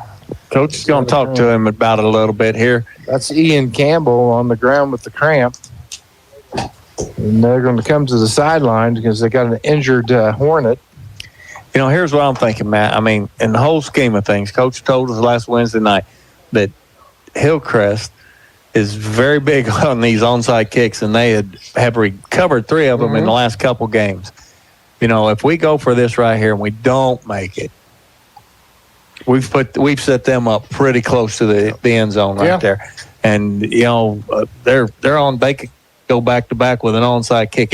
Coach is going to talk to him about it a little bit here. That's Ian Campbell on the ground with the cramp. And they're going to come to the sideline because they got an injured Hornet. You know, here's what I'm thinking, Matt. I mean, in the whole scheme of things, Coach told us last Wednesday night that Hillcrest is very big on these onside kicks, and they have recovered 3 of them in the last couple games. You know, if we go for this right here and we don't make it, we've set them up pretty close to the end zone right there. And you know, they're on. They go back-to-back with an onside kick.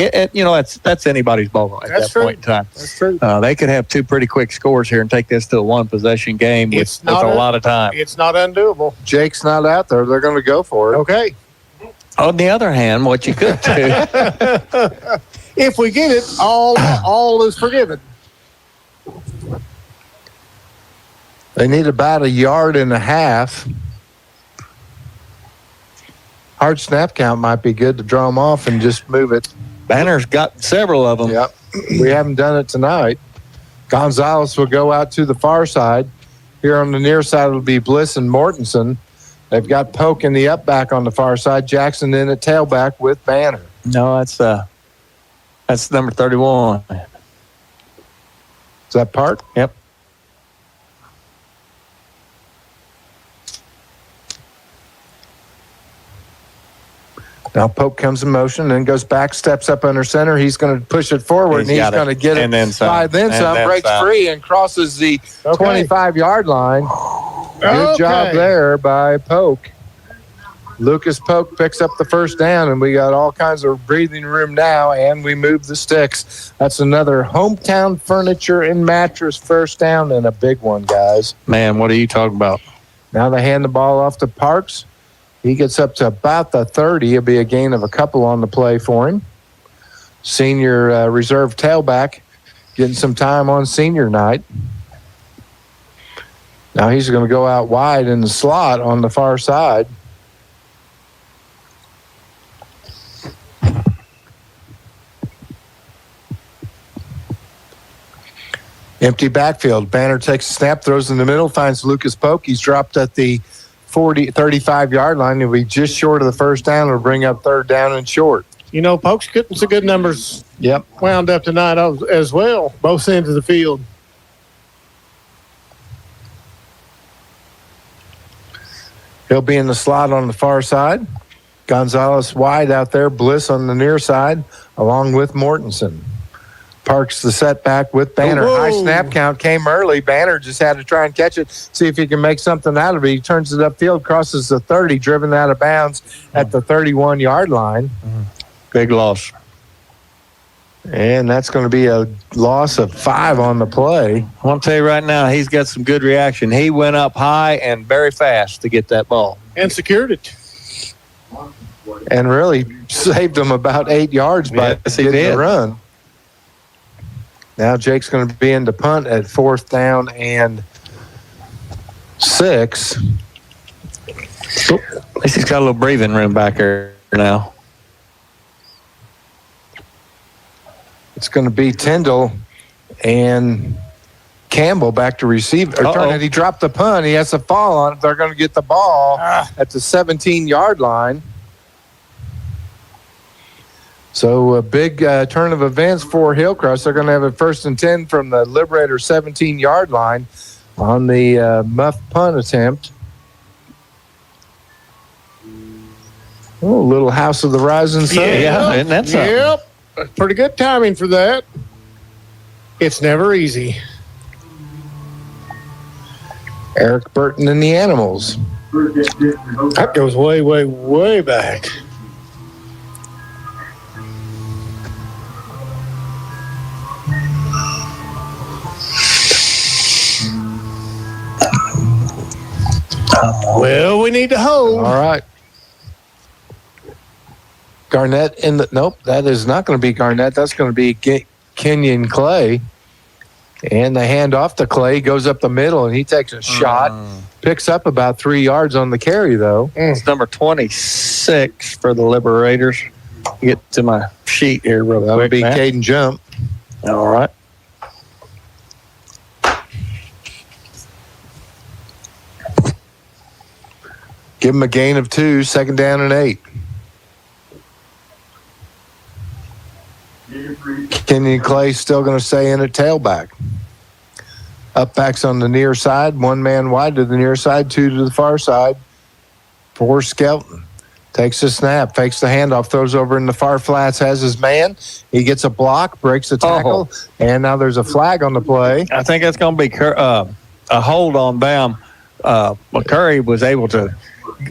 That's anybody's ball at that point in time. That's true. They could have two pretty quick scores here and take this to a one-possession game with a lot of time. It's not undoable. Jake's not out there. They're going to go for it. Okay. On the other hand, what you could do, if we get it, all is forgiven. They need about 1.5 yards. Hard snap count might be good to draw them off and just move it. Banner's got several of them. Yep. We haven't done it tonight. Gonzalez will go out to the far side. Here on the near side will be Bliss and Mortensen. They've got Polk in the up back on the far side. Jackson in at tailback with Banner. No, that's number 31. Is that Park? Yep. Now Pope comes in motion, then goes back, steps up under center. He's going to push it forward, and he's going to get it. And then some. Breaks free and crosses the 25-yard line. Good job there by Polk. Lucas Polk picks up the first down, and we got all kinds of breathing room now, and we move the sticks. That's another Hometown Furniture and Mattress first down, and a big one, guys. Man, what are you talking about? Now they hand the ball off to Parks. He gets up to about the 30. It'll be a gain of a couple on the play for him. Senior reserve tailback getting some time on senior night. Now he's going to go out wide in the slot on the far side. Empty backfield. Banner takes a snap, throws in the middle, finds Lucas Polk. He's dropped at the 35-yard line. He'll be just short of the first down. It'll bring up third down and short. Polk's getting some good numbers. Yep. Wound up tonight as well, both ends of the field. He'll be in the slot on the far side. Gonzalez wide out there. Bliss on the near side, along with Mortensen. Parks the setback with Banner. Whoa. High snap count came early. Banner just had to try and catch it, see if he can make something out of it. He turns it upfield, crosses the 30, driven out of bounds at the 31-yard line. Big loss. And that's going to be a loss of 5 on the play. I want to tell you right now, he's got some good reaction. He went up high and very fast to get that ball. And secured it. And really saved him about 8 yards by getting the run. Now Jake's going to be in to punt at 4th down and 6. At least he's got a little breathing room back there now. It's going to be Tyndall and Campbell back to receive. He dropped the punt. He has to fall on it. They're going to get the ball at the 17-yard line. So a big turn of events for Hillcrest. They're going to have a 1st and 10 from the Liberator 17-yard line on the muff punt attempt. Oh, little House of the Rising Sun. Yeah, and that's Yep. Pretty good timing for that. It's never easy. Eric Burton and the Animals. That goes way, way, way back. Well, we need to hold. All right. Garnett in the nope. That is not going to be Garnett. That's going to be Kenyon Clay. And the hand off to Clay goes up the middle, and he takes a shot. Picks up about 3 yards on the carry, though. It's number 26 for the Liberators. Get to my sheet here real quick. That would be Caden Jump. All right. Give him a gain of 2, 2nd down and 8. Kenyon Clay still going to stay in at tailback. Up backs on the near side, 1 man wide to the near side, 2 to the far side. For Skelton. Takes the snap, fakes the handoff, throws over in the far flats, has his man. He gets a block, breaks the tackle, and now there's a flag on the play. I think that's going to be a hold on Bam. McCurry was able to,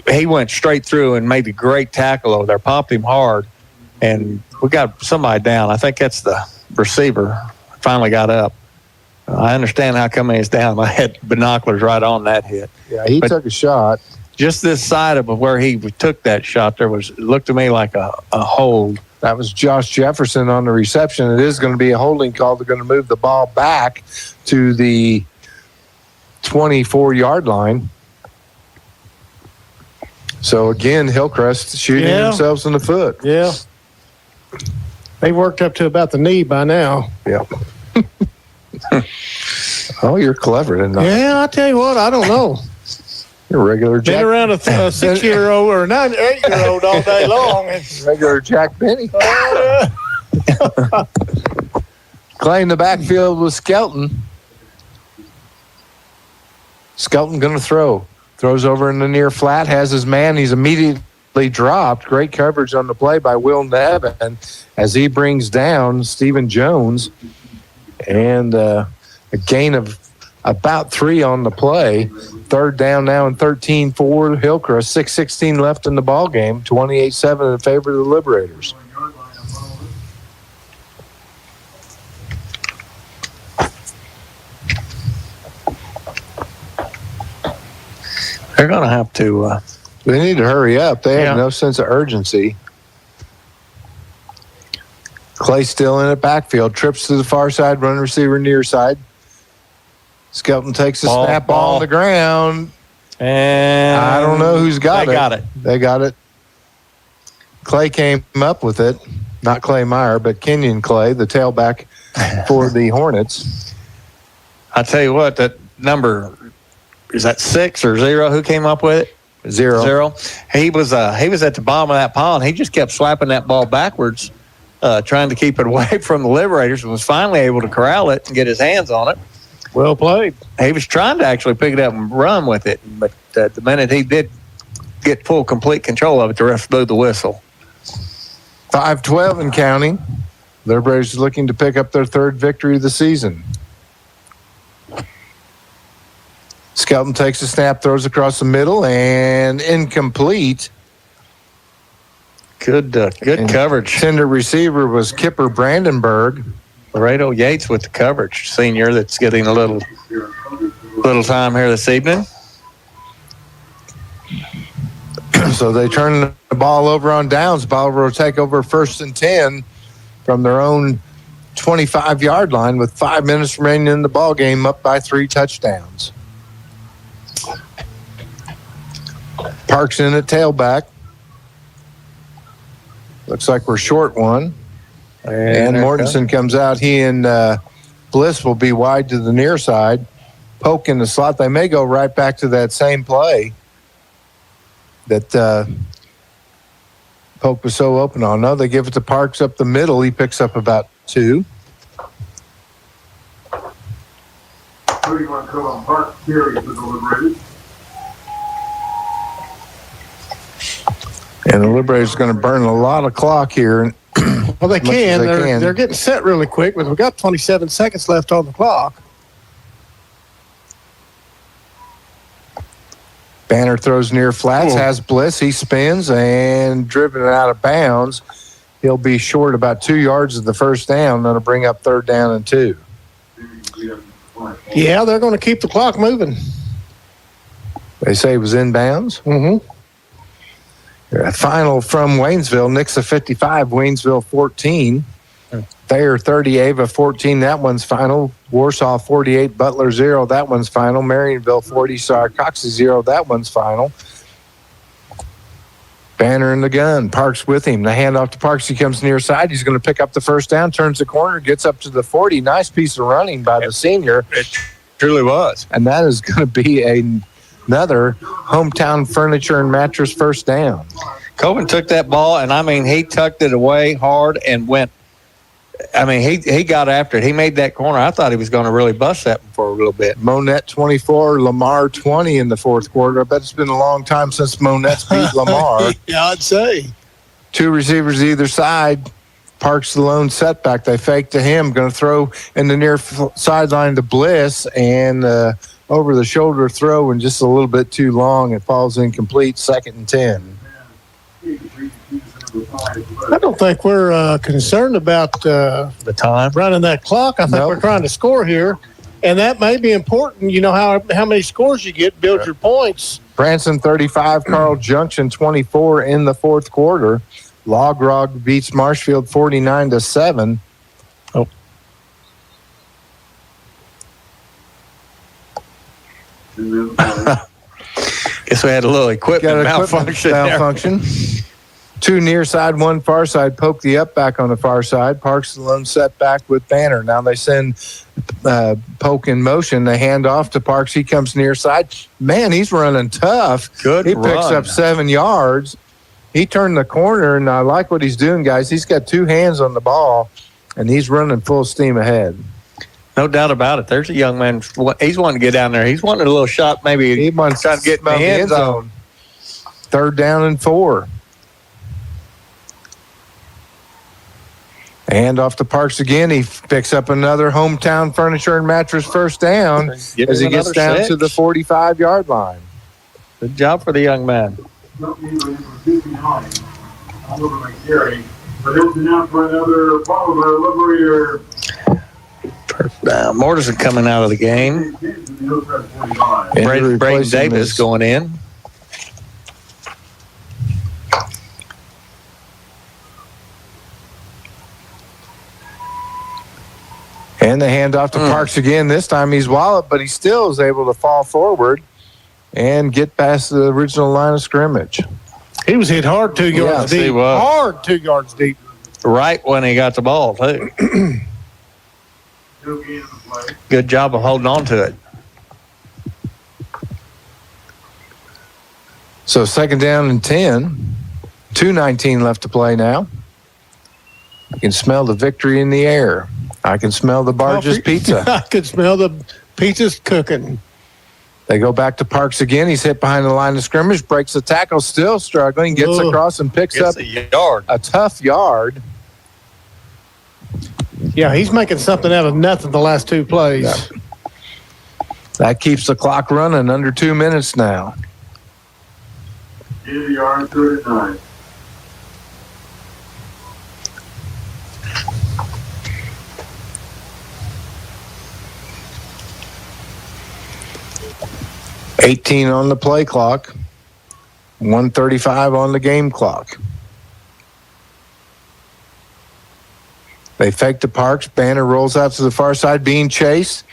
he went straight through and made a great tackle over there, popped him hard, and we got somebody down. I think that's the receiver. Finally got up. I understand how come he's down. I had binoculars right on that hit. Yeah, he took a shot. Just this side of where he took that shot, it looked to me like a hold. That was Josh Jefferson on the reception. It is going to be a holding call. They're going to move the ball back to the 24-yard line. So, again, Hillcrest shooting themselves in the foot. Yeah. They worked up to about the knee by now. Yep. Oh, you're clever tonight. Yeah, I tell you what, I don't know. You're a regular Jack. Been around a 6-year-old or an 8-year-old all day long. Regular Jack Benny. Clay in the backfield with Skelton. Skelton going to throw. Throws over in the near flat, has his man. He's immediately dropped. Great coverage on the play by Will Nevin as he brings down Stephen Jones. And a gain of about 3 on the play. Third down now and 13 for Hillcrest. 6:16 left in the ball game. 28-7 in favor of the Liberators. They're going to have to. They need to hurry up. They have no sense of urgency. Clay still in it, backfield. Trips to the far side, run receiver near side. Skelton takes a snap ball on the ground. And I don't know who's got it. They got it. They got it. Clay came up with it. Not Clay Meyer, but Kenyon Clay, the tailback for the Hornets. I tell you what, that number, is that 6 or 0? Who came up with it? 0. He was at the bottom of that pile, and he just kept slapping that ball backwards, trying to keep it away from the Liberators, and was finally able to corral it and get his hands on it. Well played. He was trying to actually pick it up and run with it, but the minute he did get full, complete control of it, the ref blew the whistle. 5-12 and counting. Liberators looking to pick up their third victory of the season. Skelton takes a snap, throws across the middle, and incomplete. Good coverage. Tender receiver was Kipper Brandenburg. Laredo Yates with the coverage, senior, that's getting a little time here this evening. So they turn the ball over on downs. Bolivar will take over 1st and 10 from their own 25-yard line with 5 minutes remaining in the ball game, up by 3 touchdowns. Parks in at tailback. Looks like we're short one. And Mortensen comes out. He and Bliss will be wide to the near side. Poke in the slot. They may go right back to that same play that Poke was so open on. No, they give it to Parks up the middle. He picks up about 2. 31 Parks carries with the Liberators. And the Liberators are going to burn a lot of clock here. Well, they can. They're getting set really quick, but we've got 27 seconds left on the clock. Banner throws near flats, has Bliss. He spins and driven out of bounds. He'll be short about 2 yards of the first down. That'll bring up 3rd down and 2. Yeah, they're going to keep the clock moving. They say it was inbounds. Mm-hmm. Final from Waynesville. Nixa 55, Waynesville 14. Thayer 30, Ava 14. That one's final. Warsaw 48, Butler 0. That one's final. Marionville 40, Coxey 0. That one's final. Banner in the gun. Parks with him. The handoff to Parks. He comes near side. He's going to pick up the first down. Turns the corner. Gets up to the 40. Nice piece of running by the senior. It truly was. And that is going to be another hometown furniture and mattress first down. Coben took that ball, and, I mean, he tucked it away hard and went. I mean, he got after it. He made that corner. I thought he was going to really bust that one for a little bit. Monette 24, Lamar 20 in the fourth quarter. I bet it's been a long time since Monette's beat Lamar. Yeah, I'd say. 2 receivers either side. Parks the lone setback. They fake to him. Going to throw in the near sideline to Bliss, and over the shoulder throw, and just a little bit too long. It falls incomplete. 2nd and 10. I don't think we're concerned about the time running that clock. I think we're trying to score here, and that may be important. You know how many scores you get, build your points. Branson 35, Carl Junction 24 in the fourth quarter. Log Rog beats Marshfield 49-7. Oh. Guess we had a little equipment malfunction. Two near side, one far side. Poke the up back on the far side. Parks the lone setback with Banner. Now they send Poke in motion. They hand off to Parks. He comes near side. Man, he's running tough. Good He picks up 7 yards. He turned the corner, and I like what he's doing, guys. He's got two hands on the ball, and he's running full steam ahead. No doubt about it. There's a young man. He's wanting to get down there. He's wanting a little shot, maybe. He wants to get in the end zone. 3rd down and 4. Hand off to Parks again. He picks up another hometown furniture and mattress first down as he gets down to the 45-yard line. Good job for the young man. Mortensen coming out of the game. Braden Davis going in. And the handoff to Parks again. This time he's walloped, but he still is able to fall forward and get past the original line of scrimmage. He was hit hard 2 yards deep. Hard 2 yards deep. Right when he got the ball, too. Good job of holding on to it. So 2nd down and 10. 2:19 left to play now. You can smell the victory in the air. I can smell the Barges pizza. I can smell the pizza's cooking. They go back to Parks again. He's hit behind the line of scrimmage, breaks the tackle, still struggling, gets across and picks up a tough yard. Yeah, he's making something out of nothing the last 2 plays. Yeah. That keeps the clock running under 2 minutes now. 39. 18 on the play clock, 1:35 on the game clock. They fake to Parks. Banner rolls out to the far side, being chased.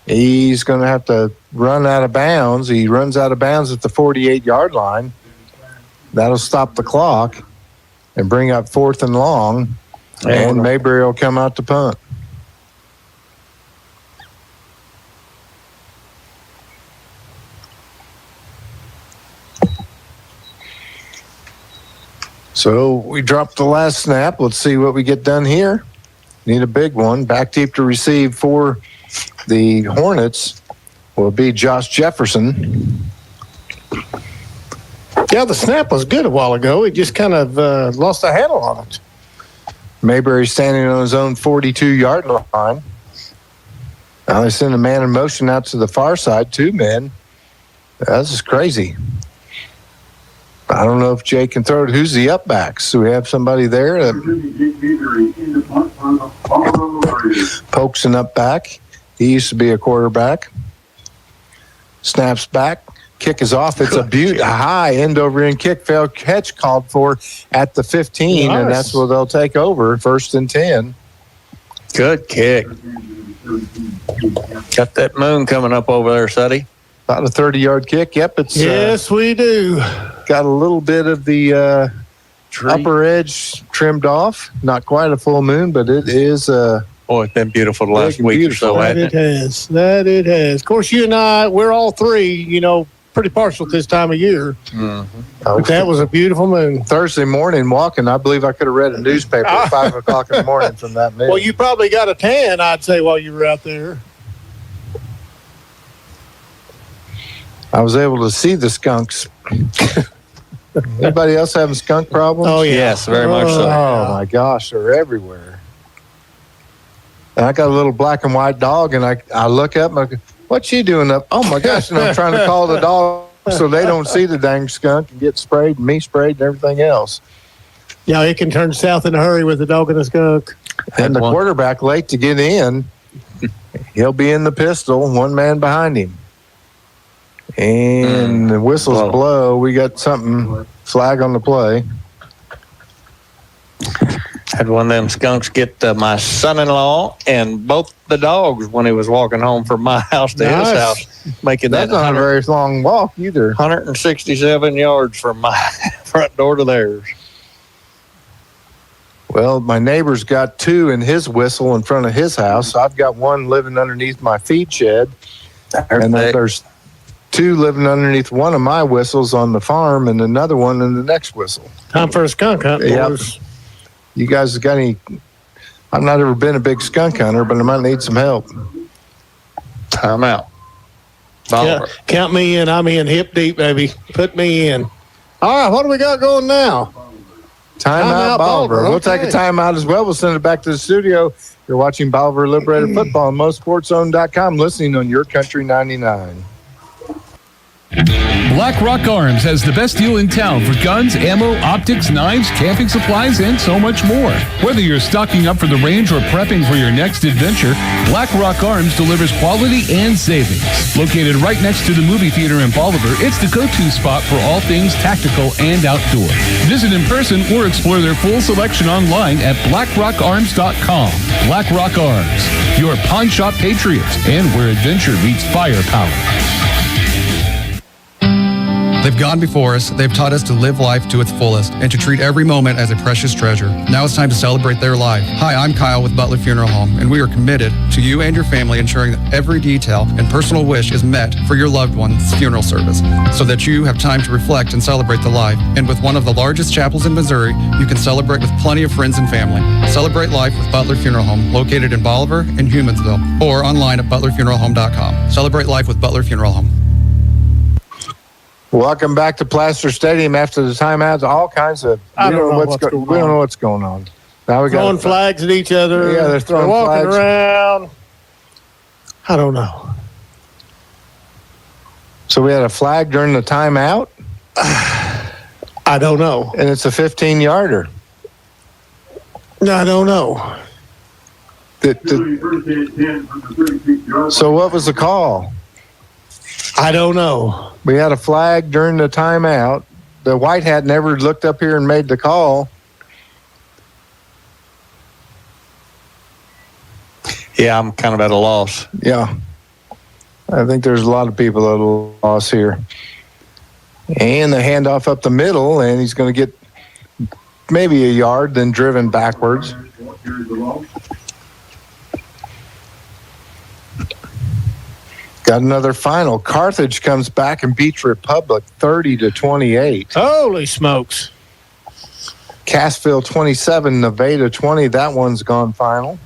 He's going to have to run out of bounds. He runs out of bounds at the 48-yard line. That'll stop the clock and bring up 4th and long. And Mayberry will come out to punt. So we dropped the last snap. Let's see what we get done here. Need a big one. Back deep to receive for the Hornets will be Josh Jefferson. Yeah, the snap was good a while ago. He just kind of lost the handle on it. Mayberry standing on his own 42-yard line. Now they send a man in motion out to the far side, 2 men. This is crazy. I don't know if Jay can throw it. Who's the up backs? Do we have somebody there that pokes an up back? He used to be a quarterback. Snaps back. Kick is off. It's a high end-over-end kick. Failed catch called for at the 15, nice. And that's where they'll take over. 1st and 10. Good kick. Got that moon coming up over there, Suddy. About a 30-yard kick. Yep, it's yes, we do. Got a little bit of the upper edge trimmed off. Not quite a full moon, but it is. Boy, it's been beautiful the last week or so. That it has. That it has. Of course, you and I, we're all three, pretty partial this time of year. Mm-hmm. But that was a beautiful moon. Thursday morning walking, I believe I could have read a newspaper at 5 o'clock in the morning from that moon. Well, you probably got a tan, I'd say, while you were out there. I was able to see the skunks. Anybody else having skunk problems? Oh, yeah. Yes, very much so. Oh, my gosh, they're everywhere. And I got a little black and white dog, and I look up, and I go, what's she doing up? Oh, my gosh, and I'm trying to call the dog so they don't see the dang skunk and get sprayed, and me sprayed, and everything else. Yeah, it can turn south in a hurry with the dog and a skunk. And the quarterback late to get in. He'll be in the pistol, one man behind him. And the whistles blow. We got something, flag on the play. Had one of them skunks get my son-in-law and both the dogs when he was walking home from my house to his house, making That's not a very long walk either. 167 yards from my front door to theirs. Well, my neighbor's got two in his whistle in front of his house. I've got one living underneath my feed shed. And then there's two living underneath one of my whistles on the farm and another one in the next whistle. Time for a skunk hunt. Yep. You guys got any? I've not ever been a big skunk hunter, but I might need some help. Time out. Yeah, count me in. I'm in hip deep, baby. Put me in. All right, what do we got going now? Timeout Bolivar. We'll take a timeout as well. We'll send it back to the studio. You're watching Bolivar Liberator Football on MoSportsZone.com, listening on Your Country 99. Black Rock Arms has the best deal in town for guns, ammo, optics, knives, camping supplies, and so much more. Whether you're stocking up for the range or prepping for your next adventure, Black Rock Arms delivers quality and savings. Located right next to the movie theater in Bolivar, it's the go-to spot for all things tactical and outdoor. Visit in person or explore their full selection online at blackrockarms.com. Black Rock Arms, your pawn shop patriots, and where adventure meets firepower. They've gone before us, they've taught us to live life to its fullest and to treat every moment as a precious treasure. Now it's time to celebrate their life. Hi, I'm Kyle with Butler Funeral Home, and we are committed to you and your family ensuring that every detail and personal wish is met for your loved one's funeral service so that you have time to reflect and celebrate the life. And with one of the largest chapels in Missouri, you can celebrate with plenty of friends and family. Celebrate life with Butler Funeral Home, located in Bolivar and Humansville, or online at butlerfuneralhome.com. Celebrate life with Butler Funeral Home. Welcome back to Plaster Stadium after the timeouts. All kinds of we don't know what's going on. Now we got throwing flags at each other. Yeah, they're throwing walking flags around. I don't know. So we had a flag during the timeout? I don't know. And it's a 15-yarder. I don't know. So what was the call? I don't know. We had a flag during the timeout. The white hat never looked up here and made the call. Yeah, I'm kind of at a loss. Yeah. I think there's a lot of people at a loss here. And the handoff up the middle, and he's going to get maybe a yard, then driven backwards. Got another final. Carthage comes back and beats Republic 30-28. Holy smokes. Cassville 27, Nevada 20. That one's gone final.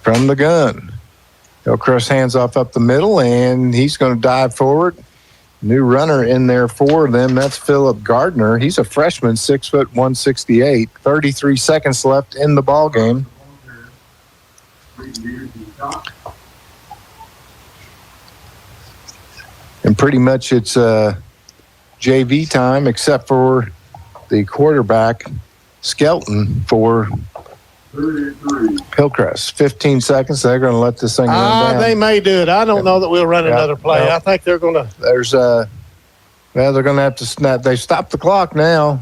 From the gun. Hillcrest hands off up the middle, and he's going to dive forward. New runner in there for them. That's Philip Gardner. He's a freshman, 6 foot 168. 33 seconds left in the ball game. And pretty much it's JV time, except for the quarterback, Skelton, for Hillcrest. 15 seconds. They're going to let this thing run down. They may do it. I don't know that we'll run another play. I think they're going to. There's they're going to have to snap. They stopped the clock now.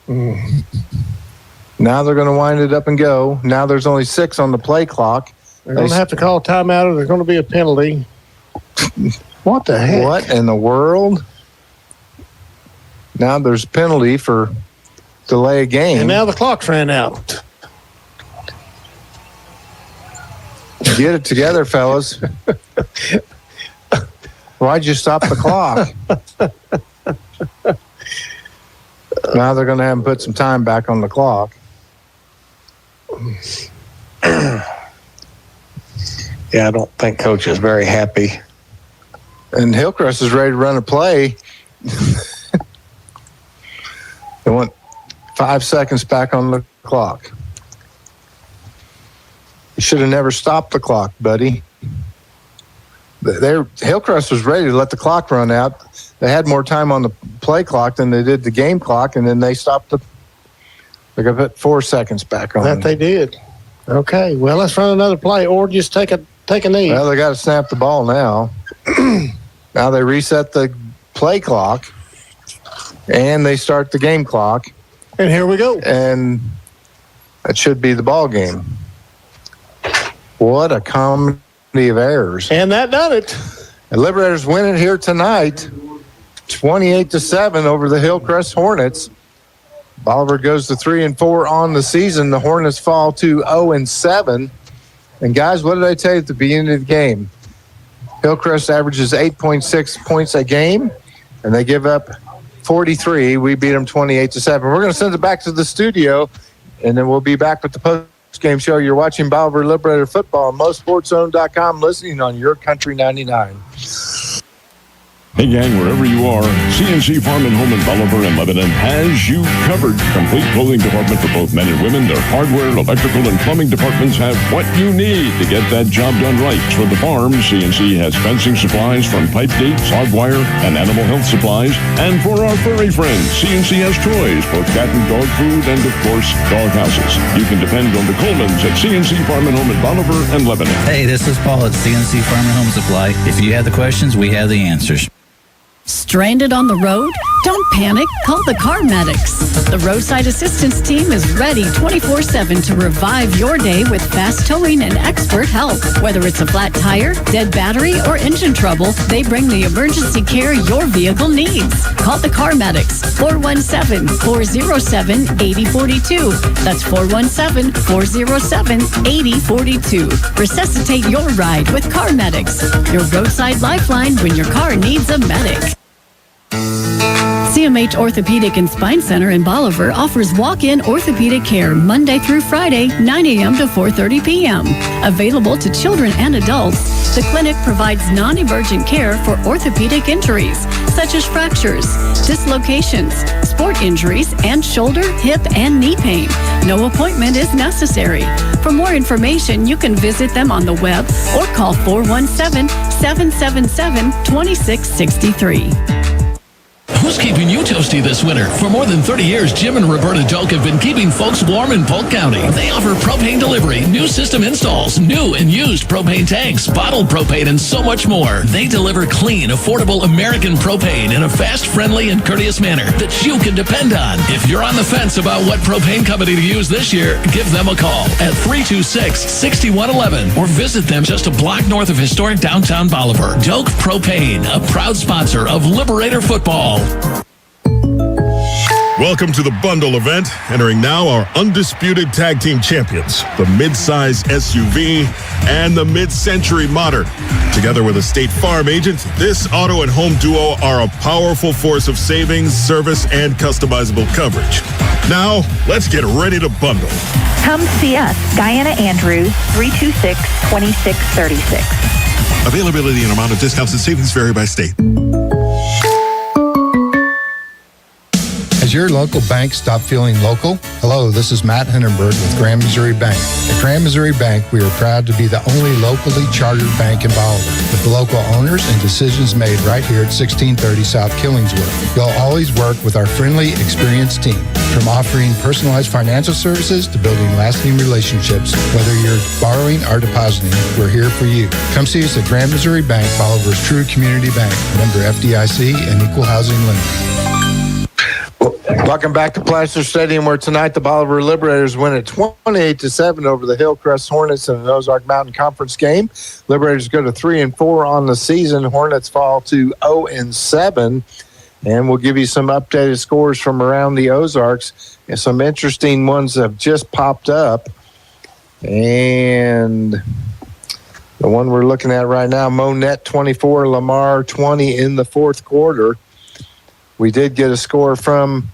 Now they're going to wind it up and go. Now there's only 6 on the play clock. They're going to have to call timeout, or there's going to be a penalty. What the heck? What in the world? Now there's a penalty for delay a game. And now the clock's ran out. Get it together, fellas. Why'd you stop the clock? Now they're going to have them put some time back on the clock. Yeah, I don't think Coach is very happy. And Hillcrest is ready to run a play. They want 5 seconds back on the clock. You should have never stopped the clock, buddy. Hillcrest was ready to let the clock run out. They had more time on the play clock than they did the game clock, and then they stopped They're going to put 4 seconds back on. That they did. Okay, well, let's run another play or just take a knee. Well, they got to snap the ball now. Now they reset the play clock, and they start the game clock. And here we go. And that should be the ball game. What a comedy of errors. And that done it. The Liberators win it here tonight, 28-7 over the Hillcrest Hornets. Bolivar goes to 3-4 on the season. The Hornets fall to 0-7. And guys, what did I tell you at the beginning of the game? Hillcrest averages 8.6 points a game, and they give up 43. We beat them 28-7. We're going to send it back to the studio, and then we'll be back with the post-game show. You're watching Bolivar Liberator Football on MoSportsZone.com, listening on YourCountry 99. Hey gang, wherever you are, CNC Farm and Home in Bolivar and Lebanon has you covered. Complete clothing department for both men and women. Their hardware, electrical, and plumbing departments have what you need to get that job done right. For the farm, CNC has fencing supplies from pipe gates, hog wire, and animal health supplies. And for our furry friends, CNC has toys, both cat and dog food, and of course, dog houses. You can depend on the Colemans at CNC Farm and Home in Bolivar and Lebanon. Hey, this is Paul at CNC Farm and Home Supply. If you have the questions, we have the answers. Stranded on the road? Don't panic. Call the Car Medics. The roadside assistance team is ready 24/7 to revive your day with fast towing and expert help. Whether it's a flat tire, dead battery, or engine trouble, they bring the emergency care your vehicle needs. Call the Car Medics. 417-407-8042. That's 417-407-8042. Resuscitate your ride with Car Medics. Your roadside lifeline when your car needs a medic. CMH Orthopedic and Spine Center in Bolivar offers walk-in orthopedic care Monday through Friday, 9 a.m. to 4:30 p.m. Available to children and adults, the clinic provides non-emergent care for orthopedic injuries, such as fractures, dislocations, sport injuries, and shoulder, hip, and knee pain. No appointment is necessary. For more information, you can visit them on the web or call 417-777-2663. Who's keeping you toasty this winter? For more than 30 years, Jim and Roberta Doak have been keeping folks warm in Polk County. They offer propane delivery, new system installs, new and used propane tanks, bottled propane, and so much more. They deliver clean, affordable American propane in a fast, friendly, and courteous manner that you can depend on. If you're on the fence about what propane company to use this year, give them a call at 326-6111 or visit them just a block north of historic downtown Bolivar. Doak Propane, a proud sponsor of Liberator Football. Welcome to the Bundle event. Entering now our undisputed tag team champions, the mid-size SUV and the mid-century modern. Together with a State Farm agent, this auto and home duo are a powerful force of savings, service, and customizable coverage. Now, let's get ready to bundle. Come see us, Diana Andrews, 326-2636. Availability and amount of discounts and savings vary by state. Has your local bank stopped feeling local? Hello, this is Matt Hindenburg with Grand Missouri Bank. At Grand Missouri Bank, we are proud to be the only locally chartered bank in Bolivar, with the local owners and decisions made right here at 1630 South Killingsworth. You'll always work with our friendly, experienced team. From offering personalized financial services to building lasting relationships, whether you're borrowing or depositing, we're here for you. Come see us at Grand Missouri Bank, Bolivar's true community bank, member FDIC and equal housing lender. Welcome back to Placer Stadium, where tonight the Bolivar Liberators win at 28-7 over the Hillcrest Hornets in an Ozark Mountain Conference game. Liberators go to 3-4 on the season. Hornets fall to 0-7. And we'll give you some updated scores from around the Ozarks. And some interesting ones have just popped up. And the one we're looking at right now, Monette 24, Lamar 20 in the fourth quarter. We did get a score from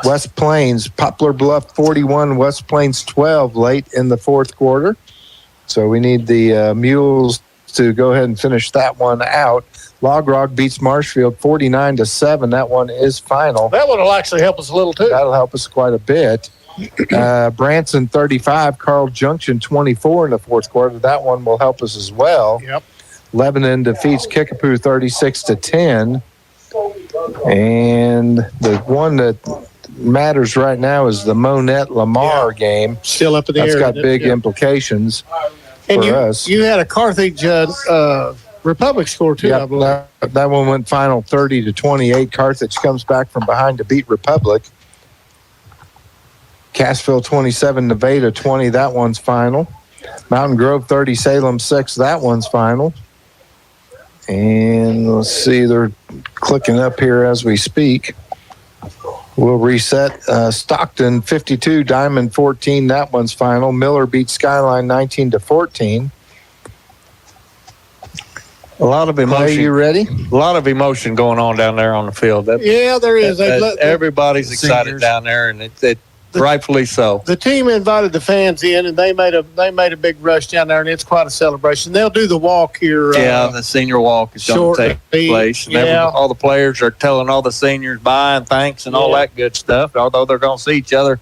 West Plains, Poplar Bluff 41, West Plains 12 late in the fourth quarter. So we need the Mules to go ahead and finish that one out. Log Rock beats Marshfield 49-7. That one is final. That one will actually help us a little too. That'll help us quite a bit. Branson 35, Carl Junction 24 in the fourth quarter. That one will help us as well. Yep. Lebanon defeats Kickapoo 36-10. And the one that matters right now is the Monette Lamar game. Still up in the air. That's got big implications and for us. You had a Carthage Republic score too, I believe. That one went final 30-28. Carthage comes back from behind to beat Republic. Cassville 27, Nevada 20. That one's final. Mountain Grove 30, Salem 6. That one's final. And let's see, they're clicking up here as we speak. We'll reset. Stockton 52, Diamond 14. That one's final. Miller beats Skyline 19-14. A lot of emotion. Are you ready? A lot of emotion going on down there on the field. Yeah, there is. Everybody's excited down there, and it rightfully so. The team invited the fans in, and they made a big rush down there, and it's quite a celebration. They'll do the walk here. The senior walk is going to take place. And all the players are telling all the seniors bye and thanks and all that good stuff, although they're going to see each other.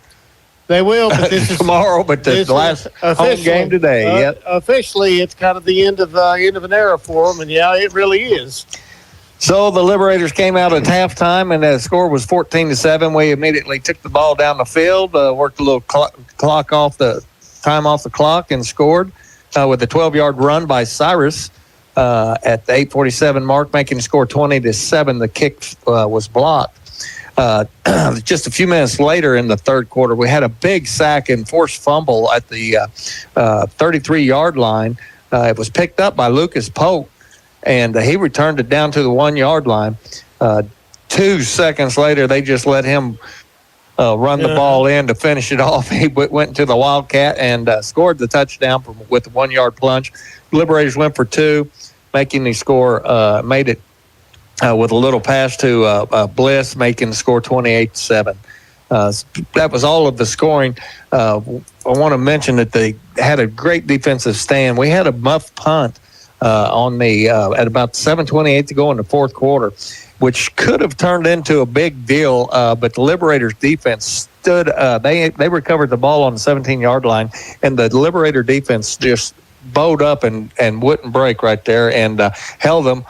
They will, but this is tomorrow. But the last home game today. Officially, it's kind of the end of an era for them, and it really is. So the Liberators came out at halftime, and the score was 14-7. We immediately took the ball down the field, worked a little clock off the clock, and scored with a 12-yard run by Cyrus at the 8:47 mark, making the score 20-7. The kick was blocked. Just a few minutes later in the third quarter, we had a big sack and forced fumble at the 33-yard line. It was picked up by Lucas Polk, and he returned it down to the 1-yard line. 2 seconds later, they just let him run the ball in to finish it off. He went into the Wildcat and scored the touchdown with a 1-yard plunge. Liberators went for 2, making the score, made it with a little pass to Bliss, making the score 28-7. That was all of the scoring. I want to mention that they had a great defensive stand. We had a muff punt on the at about 7:28 to go in the fourth quarter, which could have turned into a big deal, but the Liberators defense stood. They recovered the ball on the 17-yard line, and the Liberator defense just bowed up and wouldn't break right there and held them,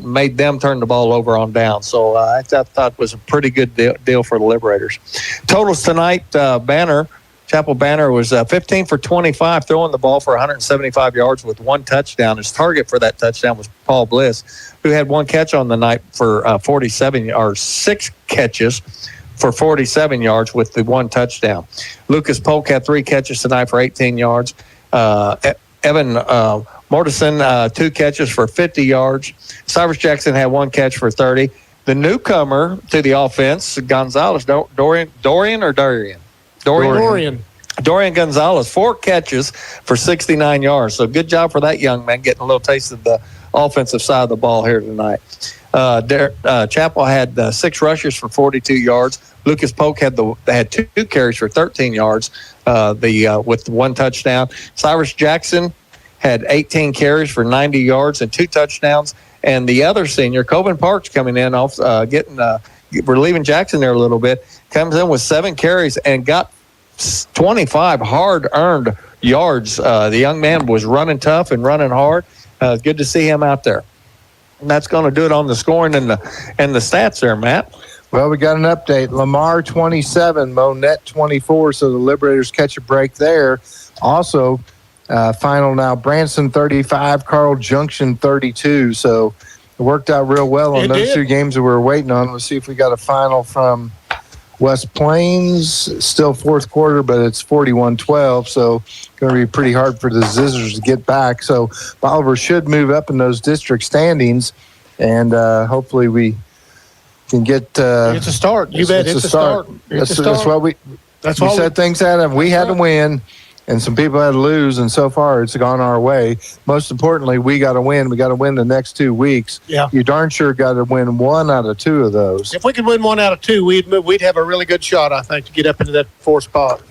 made them turn the ball over on down. So I thought was a pretty good deal for the Liberators. Totals tonight, Chapel Banner was 15 for 25, throwing the ball for 175 yards with 1 touchdown. His target for that touchdown was Paul Bliss, who had 1 catch on the night for 6 catches for 47 yards with the 1 touchdown. Lucas Polk had 3 catches tonight for 18 yards. Evan Mortison, 2 catches for 50 yards. Cyrus Jackson had 1 catch for 30. The newcomer to the offense, Gonzalez, Dorian Gonzalez, 4 catches for 69 yards. So good job for that young man, getting a little taste of the offensive side of the ball here tonight. Chapel had 6 rushes for 42 yards. Lucas Polk had 2 carries for 13 yards with 1 touchdown. Cyrus Jackson had 18 carries for 90 yards and 2 touchdowns. And the other senior, Coben Parks, coming in off relieving Jackson there a little bit, comes in with 7 carries and got 25 hard-earned yards. The young man was running tough and running hard. Good to see him out there. And that's going to do it on the scoring and the stats there, Matt. Well, we got an update. Lamar 27, Monette 24, so the Liberators catch a break there. Also, final now, Branson 35, Carl Junction 32. So it worked out real well on those 2 games that we were waiting on. Let's see if we got a final from West Plains. Still fourth quarter, but it's 41-12, so going to be pretty hard for the Zizzers to get back. So Bolivar should move up in those district standings, and hopefully we can get it's a start. You bet it's a start. That's what we said things had to. We had to win, and some people had to lose, and so far it's gone our way. Most importantly, we got to win. We got to win the next 2 weeks. Yeah. You darn sure got to win 1 out of 2 of those. If we could win 1 out of 2, we'd have a really good shot, I think, to get up into that 4th spot.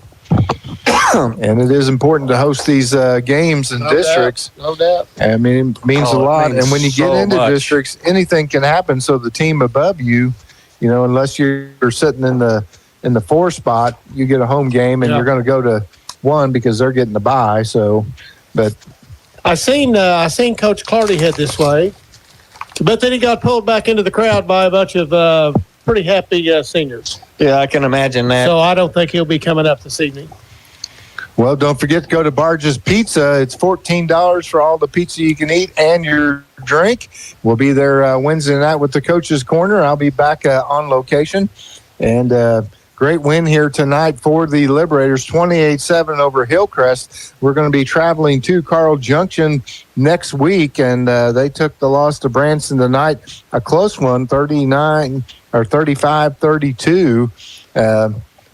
And it is important to host these games in districts. No doubt. I mean, it means a lot. And when you get into districts, anything can happen. So the team above you, unless you're sitting in the in the 4 spot, you get a home game, and you're going to go to 1 because they're getting the bye. So, but I seen Coach Clardy head this way, but then he got pulled back into the crowd by a bunch of pretty happy seniors. Yeah, I can imagine that. So I don't think he'll be coming up this evening. Well, don't forget to go to Barge's Pizza. It's $14 for all the pizza you can eat and your drink. We'll be there Wednesday night with the Coach's Corner. I'll be back on location. And great win here tonight for the Liberators, 28-7 over Hillcrest. We're going to be traveling to Carl Junction next week, and they took the loss to Branson tonight, a close one, 35-32.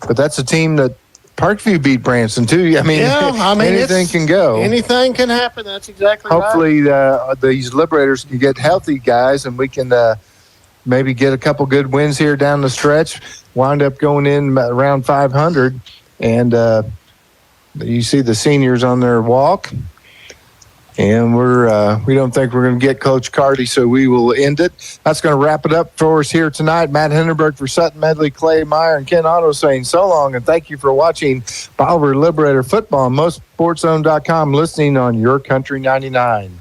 But that's a team that Parkview beat Branson too. I mean anything can go. Anything can happen. That's exactly Hopefully, these Liberators can get healthy, guys, and we can maybe get a couple good wins here down the stretch. Wind up going in around 500, and you see the seniors on their walk. And we don't think we're going to get Coach Carty, so we will end it. That's going to wrap it up for us here tonight. Matt Hindenburg for Sutton Medley, Clay Meyer, and Ken Otto saying so long, and thank you for watching Bolivar Liberator Football on MoSportsZone.com, listening on Your Country 99.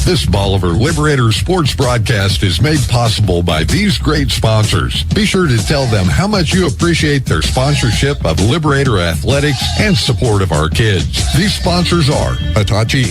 This Bolivar Liberator sports broadcast is made possible by these great sponsors. Be sure to tell them how much you appreciate their sponsorship of Liberator Athletics and support of our kids. These sponsors are Hitachi